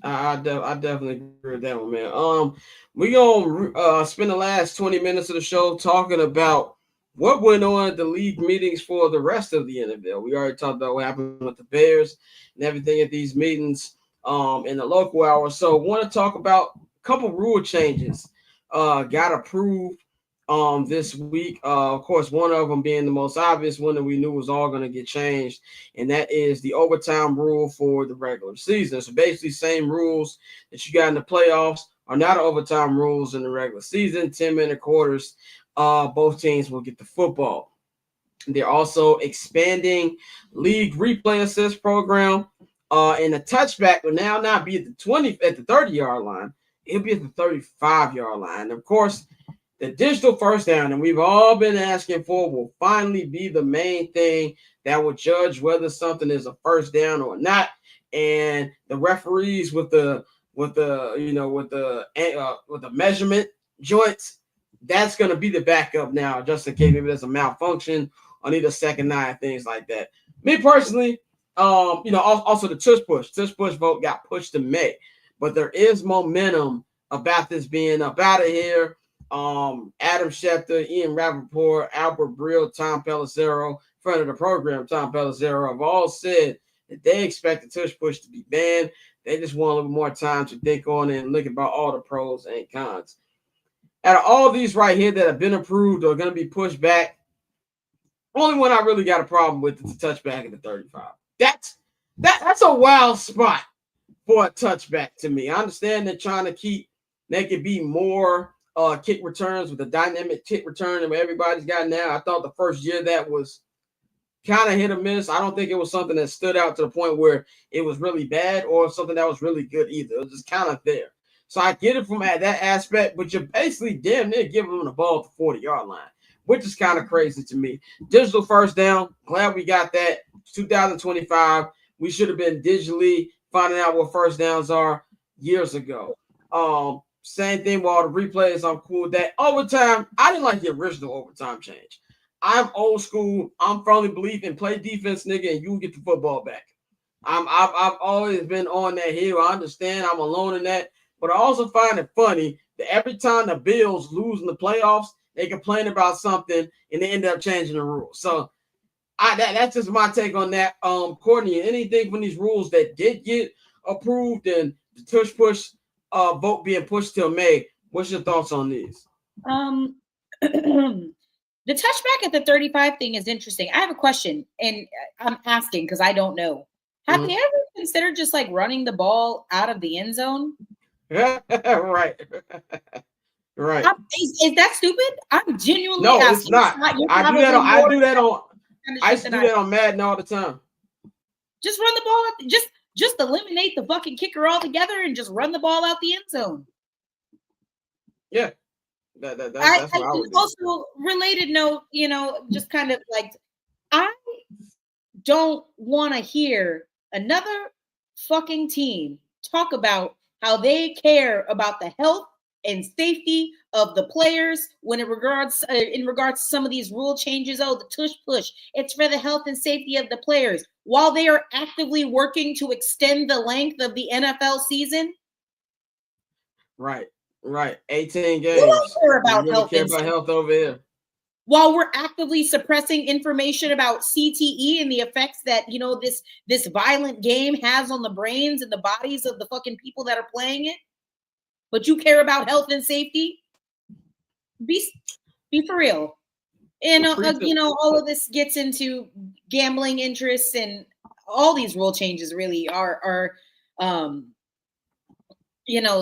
I definitely agree with that one, man. We gonna spend the last 20 minutes of the show talking about what went on at the league meetings for the rest of the NFL. We already talked about what happened with the Bears and everything at these meetings in the local hour. So want to talk about a couple rule changes got approved this week. Of course, one of them being the most obvious one that we knew was all going to get changed, and that is the overtime rule for the regular season. So basically, same rules that you got in the playoffs are now the overtime rules in the regular season. 10-minute quarters. Both teams will get the football. They're also expanding league replay assist program. And the touchback will now not be at the 30-yard line. It'll be at the 35-yard line. Of course, the digital first down, and we've all been asking for, will finally be the main thing that will judge whether something is a first down or not. And the referees with the measurement joints, that's going to be the backup now, just in case maybe there's a malfunction on either second nine, things like that. Me personally, also the tush push vote got pushed to May, but there is momentum about this being up out of here. Adam Schefter, Ian Rappaport, Albert Brill, Tom Pelissero, friend of the program, Tom Pelissero, have all said that they expect the tush push to be banned. They just want a little more time to think on it and look about all the pros and cons. Out of all these right here that have been approved or going to be pushed back, only one I really got a problem with is the touchback at the 35. That's a wild spot for a touchback to me. I understand they're trying to make it be more kick returns with a dynamic kick return that everybody's got now. I thought the first year that was kind of hit or miss. I don't think it was something that stood out to the point where it was really bad or something that was really good either. It was just kind of there. So I get it from that aspect, but you're basically damn near giving them the ball at the 40-yard line, which is kind of crazy to me. Digital first down, glad we got that. 2025, we should have been digitally finding out what first downs are years ago. Same thing with all the replays. I'm cool with that. Overtime, I didn't like the original overtime change. I'm old school. I'm firmly believe in play defense, nigga, and you get the football back. I've always been on that hill. I understand I'm alone in that, but I also find it funny that every time the Bills lose in the playoffs, they complain about something and they end up changing the rules. So that's just my take on that. Courtney, anything from these rules that did get approved and the tush push vote being pushed till May, what's your thoughts on these? The touchback at the 35 thing is interesting. I have a question, and I'm asking because I don't know. Have they ever considered just like running the ball out of the end zone? Right. Right. Is that stupid? I'm genuinely no, asking. It's not. I do that on Madden all the time. Just run the ball out. Just eliminate the fucking kicker altogether and just run the ball out the end zone. Yeah. That's what I would do. Also, related note, just kind of like, I don't want to hear another fucking team talk about how they care about the health and safety of the players when in regards to some of these rule changes. Oh, the tush push, it's for the health and safety of the players, while they are actively working to extend the length of the NFL season. Right. 18 games. We don't care about health over here. While we're actively suppressing information about CTE and the effects that this violent game has on the brains and the bodies of the fucking people that are playing it, but you care about health and safety. Be for real. And all of this gets into gambling interests, and all these rule changes really are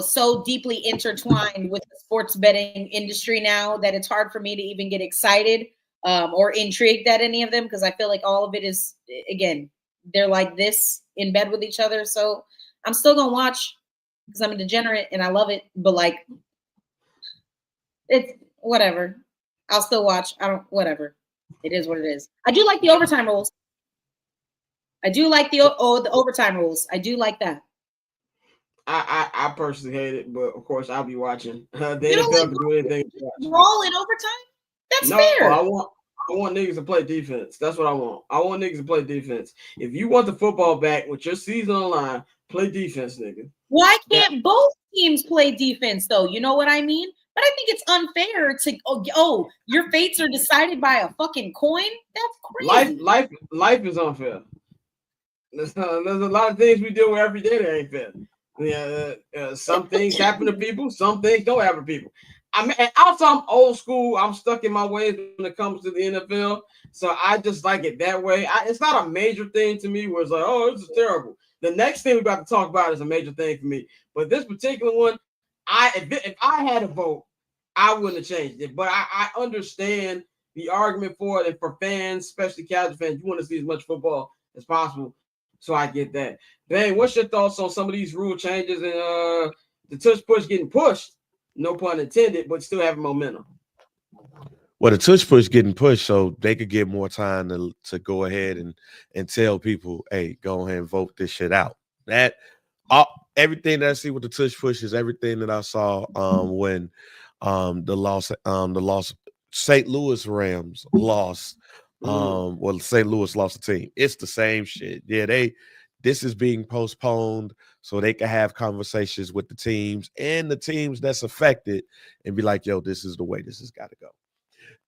so deeply intertwined with the sports betting industry now that it's hard for me to even get excited or intrigued at any of them, because I feel like all of it is, again, they're like this in bed with each other. So I'm still gonna watch because I'm a degenerate and I love it, but like, it's whatever. I'll still watch. Whatever. It is what it is. I do like the overtime rules. I do like the overtime rules. I do like that. I personally hate it, but of course I'll be watching. They don't don't do anything. Roll in overtime? That's fair. I want niggas to play defense. That's what I want. I want niggas to play defense. If you want the football back with your season on the line, play defense, nigga. Why can't both teams play defense though? You know what I mean? But I think it's unfair to your fates are decided by a fucking coin. That's crazy. Life is unfair. There's a lot of things we deal with every day that ain't fair. Yeah, some things happen to people, some things don't happen to people. I mean, also I'm old school. I'm stuck in my ways when it comes to the NFL. So I just like it that way. It's not a major thing to me where it's like, oh, this is terrible. The next thing we're about to talk about is a major thing for me. But this particular one, if I had a vote, I wouldn't have changed it. But I understand the argument for it. And for fans, especially casual fans, you want to see as much football as possible. So I get that. Bang, what's your thoughts on some of these rule changes and the tush push getting pushed? No pun intended, but still having momentum. Well, the tush push getting pushed so they could get more time to go ahead and tell people, hey, go ahead and vote this shit out. That everything that I see with the tush push is everything that I saw when the loss St. Louis Rams lost. Well, St. Louis lost the team. It's the same shit. Yeah, this is being postponed so they can have conversations with the teams and the teams that's affected and be like, yo, this is the way this has got to go.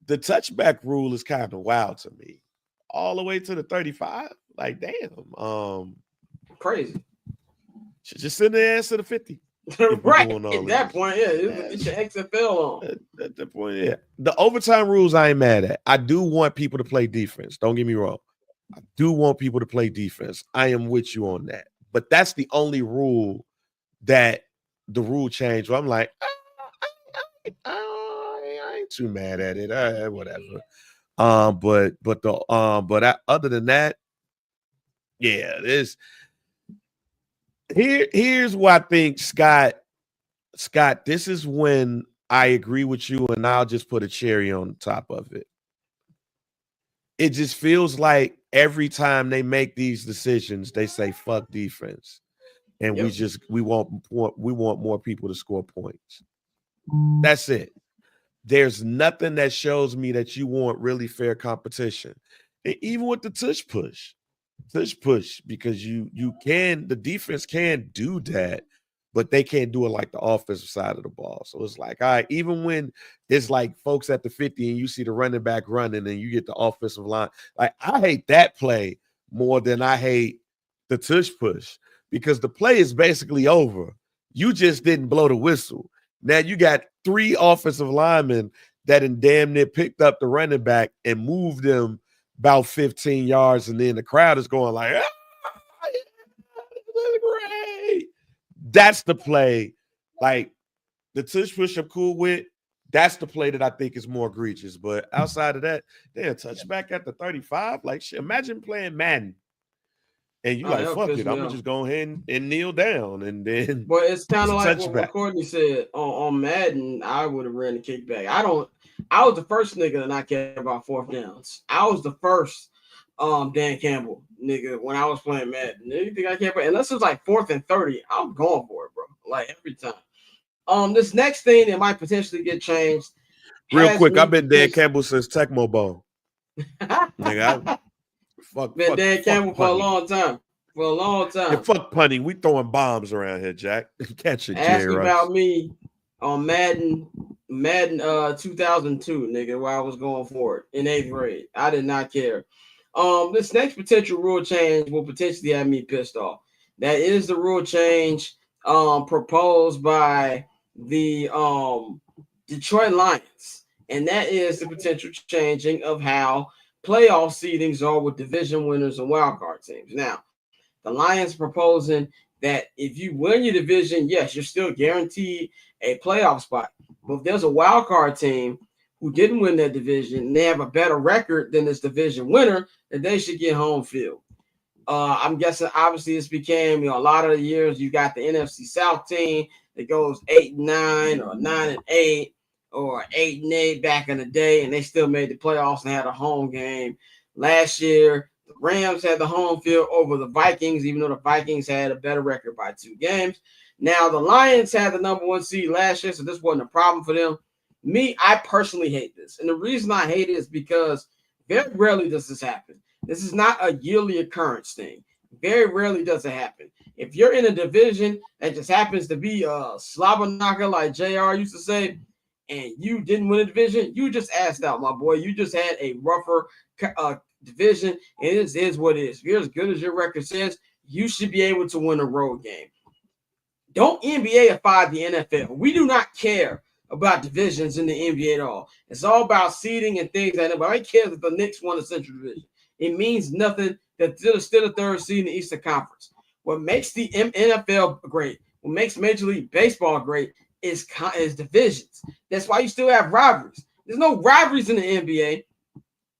The touchback rule is kind of wild to me. All the way to the 35. Like, damn. Crazy. Should just send the ass to the 50. Right. At that point, yeah. It's your XFL on. At that point, yeah. The overtime rules I ain't mad at. I do want people to play defense. Don't get me wrong. I do want people to play defense. I am with you on that. But that's the only rule that the rule change where I'm like, I ain't too mad at it. Whatever. But other than that, yeah, here's what I think, Scott, this is when I agree with you, and I'll just put a cherry on top of it. It just feels like every time they make these decisions, they say fuck defense, and we want more people to score points. That's it. There's nothing that shows me that you want really fair competition, and even with the tush push, because the defense can do that, but they can't do it like the offensive side of the ball. So it's like, all right, even when it's like folks at the 50 and you see the running back running and you get the offensive line, like I hate that play more than I hate the tush push because the play is basically over. You just didn't blow the whistle. Now you got 3 offensive linemen that in damn near picked up the running back and moved them about 15 yards, and then the crowd is going like, this is great. That's the play. Like the tush push I'm cool with. That's the play that I think is more egregious. But outside of that, they'll touch back at the 35. Like shit, imagine playing Madden. And you like, fuck it. I'm gonna just go ahead and kneel down and then. But it's kind of like what Courtney said on Madden. I would have ran the kickback. I was the first nigga to not care about 4th downs. I was the first Dan Campbell nigga when I was playing Madden. You think I care about? Unless it's like 4th and 30, I'm going for it, bro. Like every time. This next thing that might potentially get changed. Real quick, I've been Dan Campbell since Tecmo Bowl. Nigga, been Dan Campbell for a long time. And fuck punting. We throwing bombs around here, Jack. Catch it, Ask about me on Madden 2002, nigga, where I was going for it in 8th grade. I did not care. This next potential rule change will potentially have me pissed off. That is the rule change proposed by the Detroit Lions, and that is the potential changing of how playoff seedings are with division winners and wildcard teams. Now, the Lions proposing that if you win your division, yes, you're still guaranteed a playoff spot. But if there's a wildcard team who didn't win that division and they have a better record than this division winner, then they should get home field. I'm guessing obviously this became, a lot of the years you got the NFC South team that goes 8-9 or 9-8 or 8-8 back in the day, and they still made the playoffs and had a home game. Last year, the Rams had the home field over the Vikings, even though the Vikings had a better record by 2 games. Now, the Lions had the number 1 seed last year, so this wasn't a problem for them. Me, I personally hate this. And the reason I hate it is because very rarely does this happen. This is not a yearly occurrence thing. Very rarely does it happen. If you're in a division that just happens to be a slobber knocker, like JR used to say, and you didn't win a division, you just asked out, my boy. You just had a rougher division, and it is what it is. If you're as good as your record says, you should be able to win a road game. Don't NBA-ify the NFL. We do not care about divisions in the NBA at all. It's all about seeding and things like that. But I don't care if the Knicks won the Central Division. It means nothing that they're still the third seed in the Eastern Conference. What makes the NFL great, what makes Major League Baseball great is divisions. That's why you still have rivalries. There's no rivalries in the NBA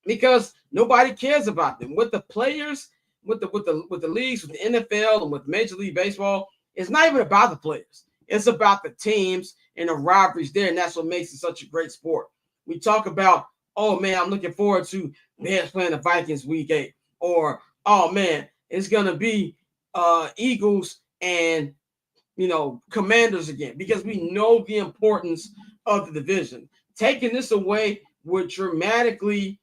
because nobody cares about them. With the players, with the leagues, with the NFL, and with Major League Baseball, it's not even about the players. It's about the teams and the rivalries there, and that's what makes it such a great sport. We talk about, oh man, I'm looking forward to Bears playing the Vikings week 8, or oh man, it's gonna be Eagles and Commanders again, because we know the importance of the division. Taking this away would dramatically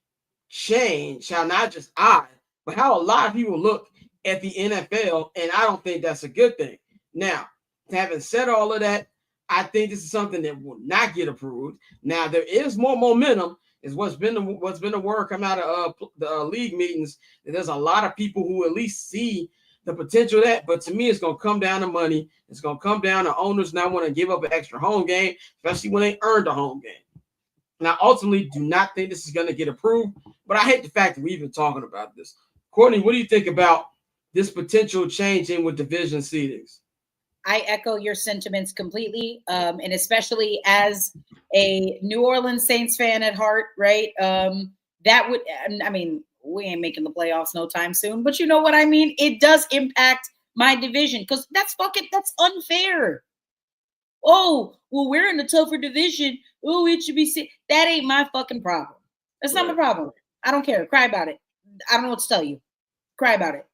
change how not just but how a lot of people look at the NFL, and I don't think that's a good thing. Now, having said all of that, I think this is something that will not get approved. Now, there is more momentum, is what's been the word come out of the league meetings. That there's a lot of people who at least see the potential of that, but to me, it's going to come down to money. It's going to come down to owners not want to give up an extra home game, especially when they earned a home game. And I ultimately do not think this is going to get approved, but I hate the fact that we've been talking about this. Courtney, what do you think about this potential changing with division seedings? I echo your sentiments completely, and especially as a New Orleans Saints fan at heart, right? That would, I mean, we ain't making the playoffs no time soon, but you know what I mean? It does impact my division because that's unfair. Oh, well, we're in a tougher division. Oh, it should be that ain't my fucking problem. That's not my problem. I don't care. Cry about it. I don't know what to tell you. Cry about it.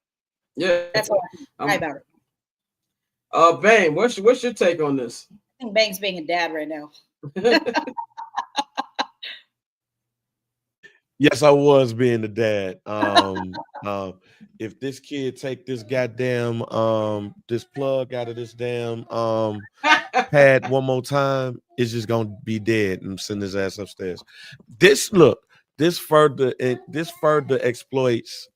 Yeah. That's all I can. Cry about it. Bang, what's your take on this? I think Bang's being a dad right now. Yes, I was being the dad. If this kid take this goddamn this plug out of this damn pad one more time, it's just gonna be dead and send his ass upstairs. This further exploits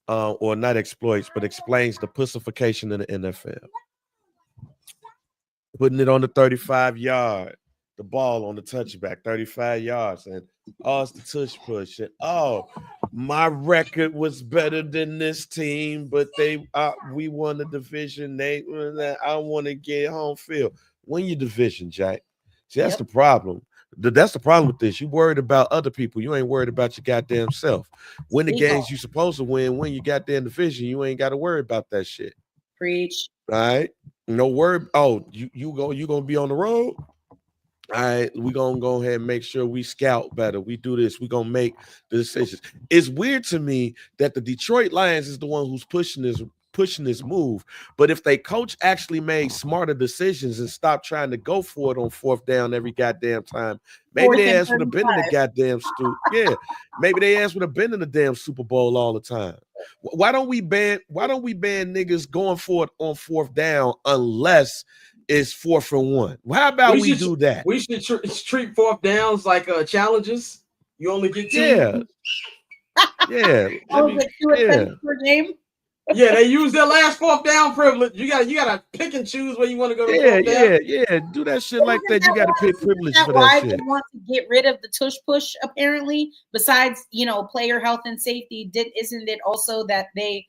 or not exploits, but explains the pussification in the NFL. Putting it on the 35-yard, the ball on the touchback, 35 yards, and it's the tush push. And my record was better than this team, but we won the division. I want to get home field. Win your division, Jack. See, that's the problem. That's the problem with this. You worried about other people. You ain't worried about your goddamn self. Win the games you supposed to win. Win your goddamn division. You ain't got to worry about that shit. Preach. All right. No word. Oh, you gonna be on the road? All right, we're gonna go ahead and make sure we scout better. We do this, we're gonna make the decisions. It's weird to me that the Detroit Lions is the one who's pushing this move. But if they coach actually made smarter decisions and stopped trying to go for it on 4th down every goddamn time, maybe they ass would have been in the goddamn maybe they ass would have been in the damn Super Bowl all the time. Why don't we ban niggas going for it on 4th down unless it's 4th and 1? How about we do that? We should treat 4th downs like challenges. You only get 2. Yeah. Per game. Yeah, they use their last 4th down privilege. You gotta pick and choose where you want to go to 4th down. Yeah. Do that shit like that. You gotta pick privilege for that why shit. They want to get rid of the tush push, apparently. Besides, player health and safety, isn't it also that they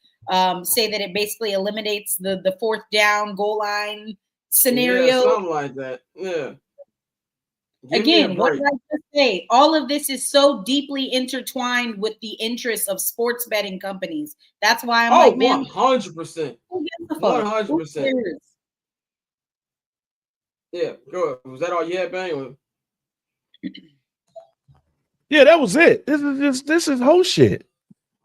say that it basically eliminates the 4th down goal line scenario? Yeah, something like that. Yeah. Again, what did I just say? All of this is so deeply intertwined with the interests of sports betting companies. That's why I'm like, man, 100%. 100%. Yeah, go ahead. Was that all you had, Bang? Yeah, that was it. This is whole shit.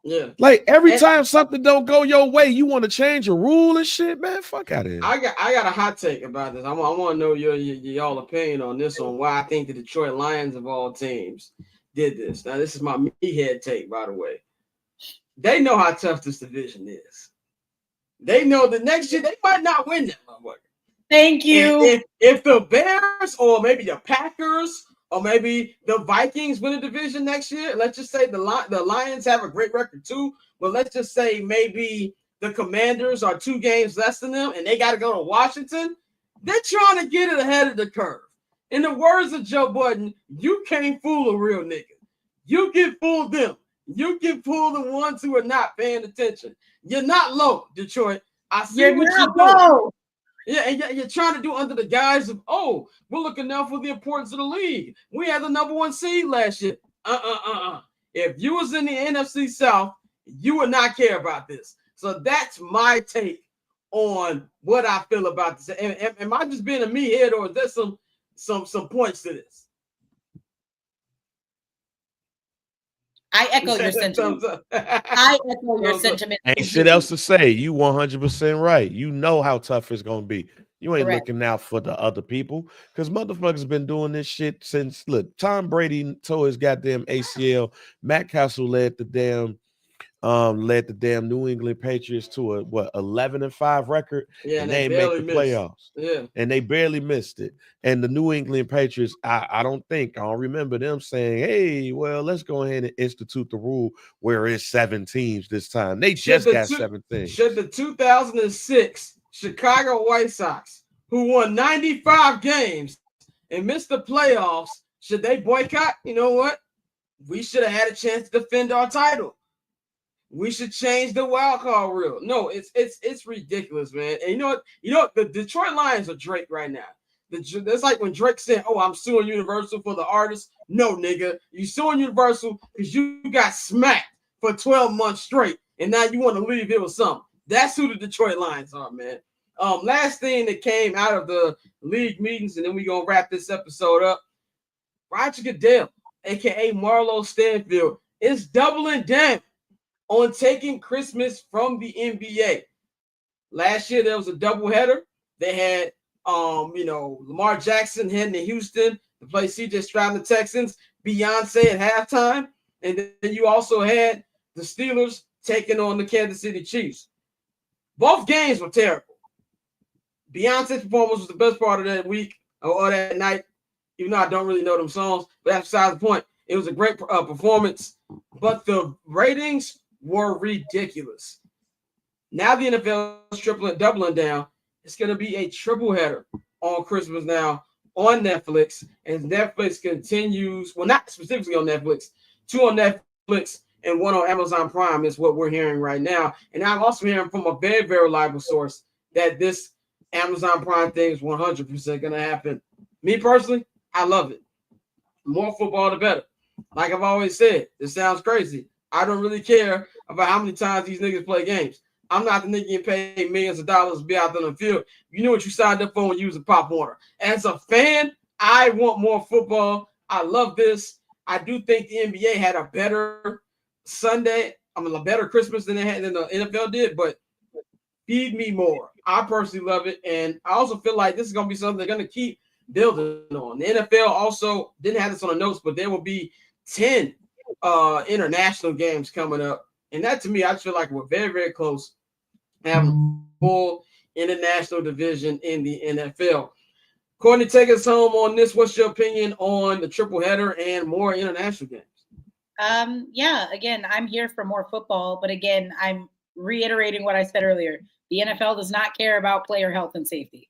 Yeah. Like every time something don't go your way, you want to change a rule and shit, man. Fuck out of here. I got a hot take about this. I want to know y'all opinion on this on why I think the Detroit Lions of all teams did this. Now, this is my meathead take, by the way. They know how tough this division is. They know the next year they might not win that motherfucker. Thank you. If the Bears or maybe the Packers or maybe the Vikings win a division next year, let's just say the Lions have a great record too, but let's just say maybe the Commanders are 2 games less than them and they got to go to Washington, they're trying to get it ahead of the curve. In the words of Joe Budden, you can't fool a real nigga. You can fool them. You can fool the ones who are not paying attention. You're not low, Detroit. I see what you're doing. Yeah, and you're trying to do under the guise of, oh, we're looking now for the importance of the league. We had the number 1 seed last year. If you was in the NFC South, you would not care about this. So that's my take on what I feel about this. Am I just being a meathead, or is there some points to this? I echo your sentiment. I echo your sentiment. Ain't shit else to say. You 100% right. You know how tough it's gonna be. You ain't looking out for the other people, because motherfuckers been doing this shit since, look, Tom Brady tore his goddamn ACL. Matt Castle led the damn New England Patriots to a 11-5 record. Yeah, and they ain't make the playoffs. Yeah, and they barely missed it. And the New England Patriots, I don't remember them saying, hey, well, let's go ahead and institute the rule where it's 7 teams this time. They just got 7 things. Should the 2006 Chicago White Sox, who won 95 games and missed the playoffs, should they boycott? You know what? We should have had a chance to defend our title. We should change the wild card rule. No, it's ridiculous, man. And you know what? The Detroit Lions are Drake right now. That's like when Drake said, "Oh, I'm suing Universal for the artist." No, nigga, you suing Universal because you got smacked for 12 months straight, and now you want to leave it with something. That's who the Detroit Lions are, man. Last thing that came out of the league meetings, and then we're gonna wrap this episode up. Roger Goodell, aka Marlo Stanfield, is doubling down on taking Christmas from the NBA. Last year there was a doubleheader. They had Lamar Jackson heading to Houston to play CJ Stroud and the Texans, Beyonce at halftime, and then you also had the Steelers taking on the Kansas City Chiefs. Both games were terrible. Beyonce's performance was the best part of that week or that night, even though I don't really know them songs, but that's beside the point. It was a great performance, but the ratings were ridiculous. Now the NFL is doubling down. It's going to be a triple header on Christmas now on Netflix, and Netflix continues, well, not specifically on Netflix, 2 on Netflix and 1 on Amazon Prime is what we're hearing right now. And I'm also hearing from a very, very reliable source that this Amazon Prime thing is 100% going to happen. Me personally, I love it. More football, the better. Like I've always said, this sounds crazy. I don't really care about how many times these niggas play games. I'm not the nigga getting paid millions of dollars to be out there on the field. You knew what you signed up for when you was a Pop Warner. As a fan, I want more football. I love this. I do think the NBA had a better a better Christmas than the NFL did, but feed me more. I personally love it, and I also feel like this is going to be something they're going to keep building on. The NFL also didn't have this on the notes, but there will be 10 international games coming up, and that to me, I feel like we're very, very close to having a full international division in the NFL. Courtney, take us home on this. What's your opinion on the triple header and more international games? Again, I'm here for more football, but again, I'm reiterating what I said earlier. The NFL does not care about player health and safety.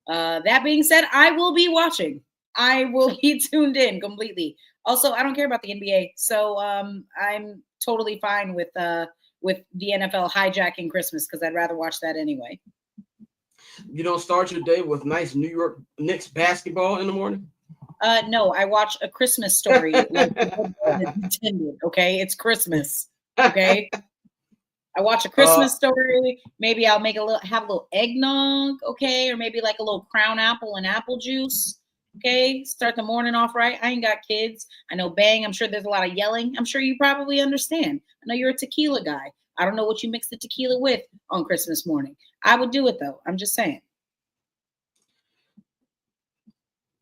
That being said, I will be watching. I will be tuned in completely. Also, I don't care about the NBA, so I'm totally fine with the NFL hijacking Christmas because I'd rather watch that anyway. You don't start your day with nice New York Knicks basketball in the morning? No, I watch A Christmas Story. Okay, it's Christmas. Okay, I watch A Christmas Story. Maybe I'll have a little eggnog. Okay, or maybe like a little Crown Apple and apple juice. Okay, start the morning off right. I ain't got kids. I know bang. I'm sure there's a lot of yelling. I'm sure you probably understand. I know you're a tequila guy. I don't know what you mix the tequila with on Christmas morning. I would do it though. I'm just saying.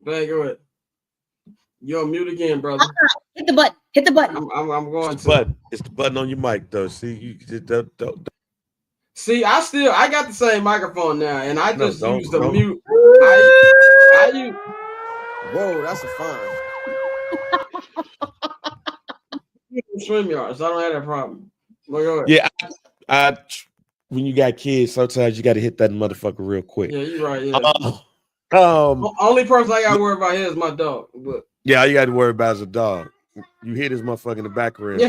Bang, go ahead. You're on mute again, brother. Hit the button. Hit the button. I'm going to. Button. It's the button on your mic, though. See, you don't. See, I got the same microphone now, and I just use the mute. I use. Whoa, that's a fine. StreamYard, so I don't have that problem. Yeah, I when you got kids, sometimes you got to hit that motherfucker real quick. Yeah, you're right. Yeah. Only person I got to worry about here is my dog. But Yeah, all you got to worry about is a dog. You hear this motherfucker in the background.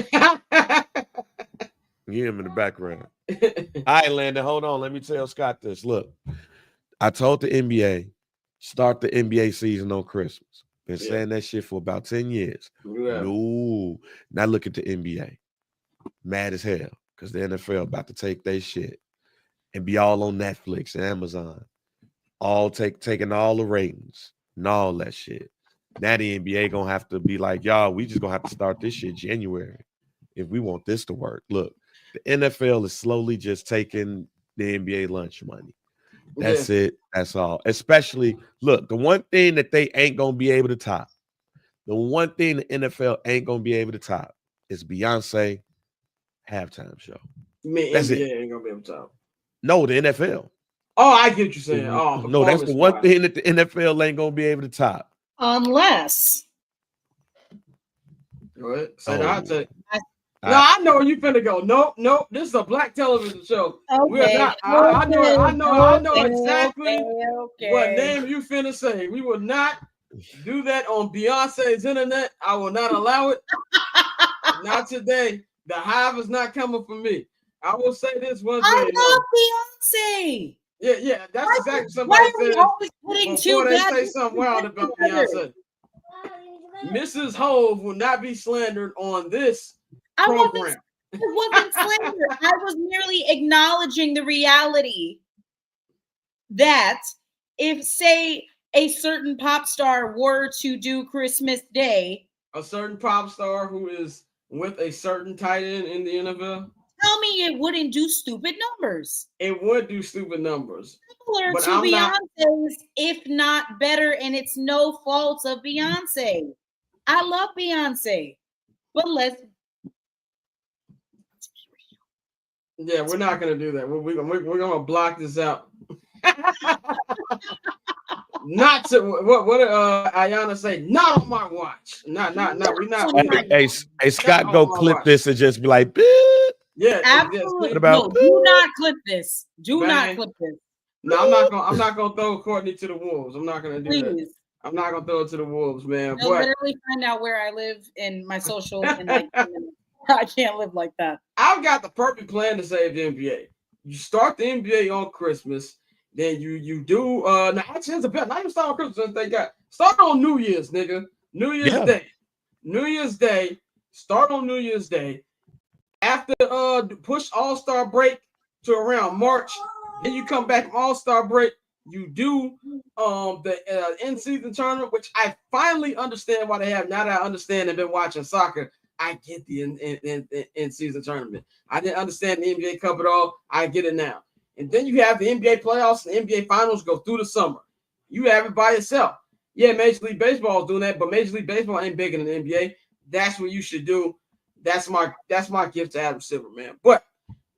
You hear him in the background. All right, Landon, hold on. Let me tell Scott this. Look, I told the NBA, start the NBA season on Christmas. Been saying that shit for about 10 years. Yeah. No. Now look at the NBA. Mad as hell because the NFL about to take their shit and be all on Netflix and Amazon. All taking all the ratings and all that shit. Now the NBA gonna have to be like, y'all, we just gonna have to start this shit January if we want this to work. Look, the NFL is slowly just taking the NBA lunch money. That's it. That's all. Especially, look, the one thing that they ain't gonna be able to top, the one thing the NFL ain't gonna be able to top is Beyonce halftime show. You mean That's NBA it. ain't gonna be able to top? No, the NFL. Oh, I get what you're saying. Oh, no, that's the one thing that the NFL ain't gonna be able to top. Unless. Go ahead. Say the hot take. No, I know where you finna go. Nope. This is a black television show. Okay. We are not. I know exactly what name you finna say. We will not do that on Beyonce's internet. I will not allow it. Not today. The hive is not coming for me. I will say this one thing. I love Beyonce. Yeah. That's exactly somebody said. Always putting Before they say something wild about Beyonce. Mrs. Hove will not be slandered on this program. It wasn't slander. I was merely acknowledging the reality that if, say, a certain pop star were to do Christmas Day, a certain pop star who is with a certain tight end in the NFL, tell me it wouldn't do stupid numbers. It would do stupid numbers. Similar to Beyonce's, if not better, and it's no fault of Beyonce. I love Beyonce, but let's. Yeah, we're not gonna do that. We're gonna block this out. Not to what Ayana say? Not on my watch. Not. We're not. Hey, Scott, go clip this and just be like, Beep. Yeah, absolutely. No, do not clip this. Not clip this. No, I'm not gonna throw Courtney to the wolves. I'm not gonna do that. I'm not gonna throw it to the wolves, man. They'll literally find out where I live in my socials, and like, I can't live like that. I've got the perfect plan to save the NBA. You start the NBA on Christmas, then you do now actually it's a bet. Not even start on Christmas. They got start on New Year's, nigga. New Year's Day. New Year's Day. Start on New Year's Day. After push All-Star break to around March, then you come back from All-Star break. You do the in-season tournament, which I finally understand why they have. Now that I understand and been watching soccer, I get the in-season tournament. I didn't understand the NBA Cup at all. I get it now. And then you have the NBA playoffs and NBA finals go through the summer. You have it by yourself. Yeah, Major League Baseball is doing that, but Major League Baseball ain't bigger than the NBA. That's what you should do. That's my gift to Adam Silver, man. But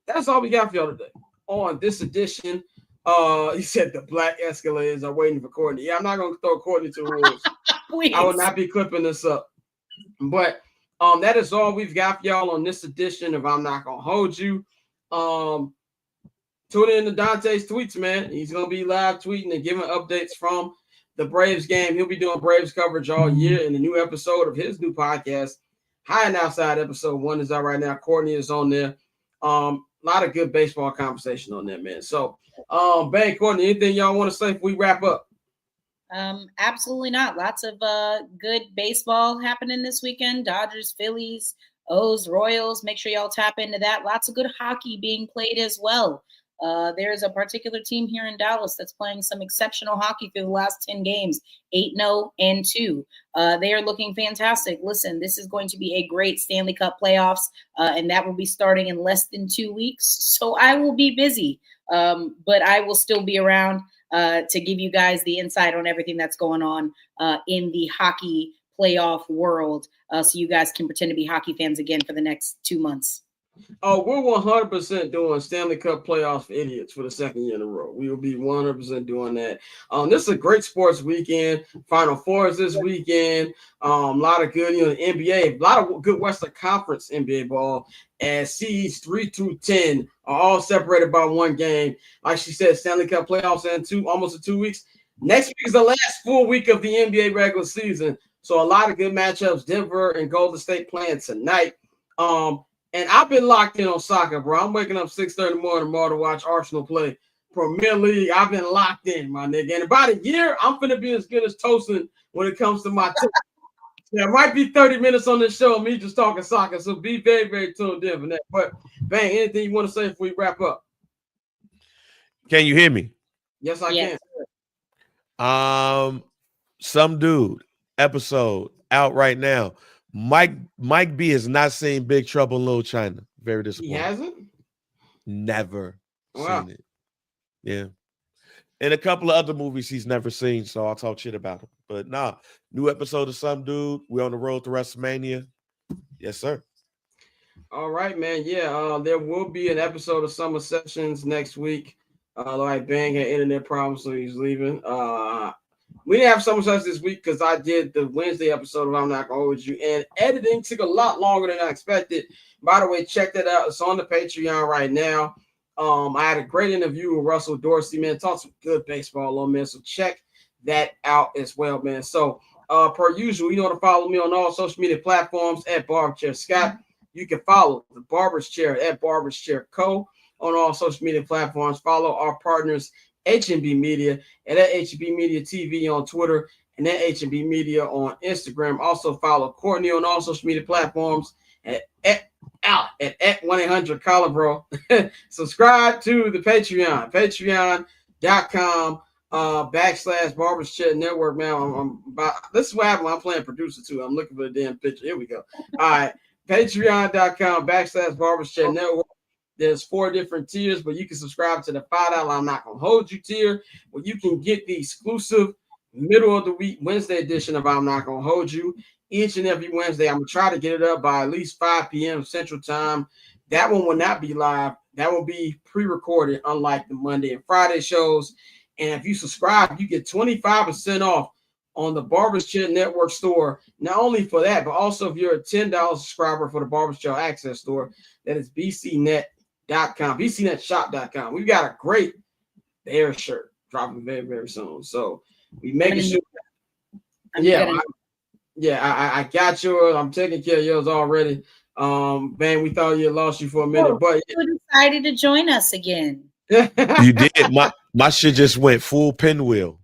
that's all we got for y'all today on this edition. He said the black Escalators are waiting for Courtney. Yeah, I'm not gonna throw Courtney to the wolves. I will not be clipping this up. But that is all we've got for y'all on this edition of I'm Not Gonna Hold You. Tune in to Dante's tweets, man. He's gonna be live tweeting and giving updates from the Braves game. He'll be doing Braves coverage all year in the new episode of his new podcast, High and Outside. Episode 1 is out right now. Courtney is on there. A lot of good baseball conversation on there, man. So Bang, Courtney, anything y'all want to say before we wrap up? Absolutely not. Lots of good baseball happening this weekend. Dodgers, Phillies, O's, Royals. Make sure y'all tap into that. Lots of good hockey being played as well. There's a particular team here in Dallas that's playing some exceptional hockey through the last 10 games, 8-0 and 2. They are looking fantastic. Listen, this is going to be a great Stanley Cup playoffs, and that will be starting in less than 2 weeks. So I will be busy, but I will still be around to give you guys the insight on everything that's going on in the hockey playoff world, so you guys can pretend to be hockey fans again for the next 2 months. Oh, we're 100% doing Stanley Cup playoffs for idiots for the second year in a row. We will be 100% doing that. This is a great sports weekend. Final Four is this weekend. A lot of good, NBA, a lot of good Western Conference NBA ball. As seeds 3 through 10 are all separated by one game. Like she said, Stanley Cup playoffs in almost 2 weeks. Next week is the last full week of the NBA regular season. So a lot of good matchups. Denver and Golden State playing tonight. And I've been locked in on soccer, bro. I'm waking up 6:30 in the morning tomorrow to watch Arsenal play Premier League. I've been locked in, my nigga. In about a year, I'm finna be as good as Tosin when it comes to my team. There might be 30 minutes on this show of me just talking soccer. So be very, very tuned in for that. But Bang, anything you want to say before we wrap up? Can you hear me? Yes, I Yes. can. Some dude episode out right now. Mike B has not seen Big Trouble in Little China. Very He disappointed. hasn't? Never Wow. seen it. Yeah. And a couple of other movies he's never seen, so I'll talk shit about him. But nah, new episode of Some Dude. We're on the road to WrestleMania. Yes, sir. All right, man. Yeah, there will be an episode of Summer Sessions next week. Like Bang had internet problems, so he's leaving. We didn't have Summer Sessions this week because I did the Wednesday episode of I'm Not Gonna Hold You, and editing took a lot longer than I expected. By the way, check that out. It's on the Patreon right now. I had a great interview with Russell Dorsey, man. Talked some good baseball on, man. So check that out as well, man. So per usual, you know to follow me on all social media platforms at Barber Chair Scott. You can follow the Barber's Chair at Barber's Chair Co. on all social media platforms. Follow our partners, H&B Media, and at H&B Media TV on Twitter, and at H&B Media on Instagram. Also follow Courtney on all social media platforms at 1-800 Callabro. Subscribe to the Patreon, patreon.com / Barber's Chat Network, man. This is what happened when I'm playing producer too. I'm looking for the damn picture. Here we go. All right. Patreon.com / Barber's Chat Network. There's 4 different tiers, but you can subscribe to the $5 I'm Not Gonna Hold You tier, where you can get the exclusive middle of the week Wednesday edition of I'm Not Gonna Hold You. Each and every Wednesday, I'm gonna try to get it up by at least 5 p.m. Central Time. That one will not be live. That will be pre-recorded, unlike the Monday and Friday shows. And if you subscribe, you get 25% off on the Barber's Chair Network store. Not only for that, but also if you're a $10 subscriber for the Barber's Chair Access store, that is bcnet.com, bcnetshop.com. We've got a great Bear shirt dropping very, very soon. So we making sure. I got yours. I'm taking care of yours already. Man, we thought you lost you for a minute, but you decided to join us again. You did. My shit just went full pinwheel.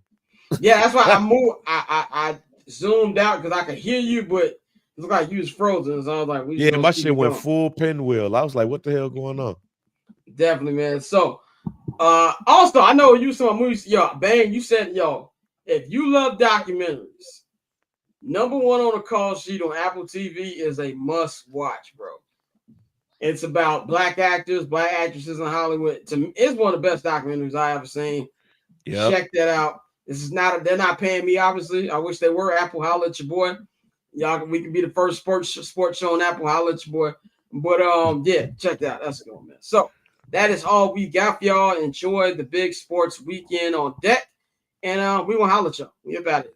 Yeah, that's why I moved. I zoomed out because I could hear you, but it looked like you was frozen. So I was like, my shit went full pinwheel. I was like, what the hell going on? Definitely, man. So also I know you saw movies. Yo, Bang, you said, if you love documentaries, number 1 on the call sheet on Apple TV is a must watch, bro. It's about black actors, black actresses in Hollywood. It's one of the best documentaries I ever seen. Yep. Check that out. They're not paying me, obviously. I wish they were. Apple, holla at your boy. Y'all, we could be the first sports show on Apple, holla at your boy. But yeah, check that out. That's a good one, man. So that is all we got for y'all. Enjoy the big sports weekend on deck. And we gonna holla at y'all. We about it.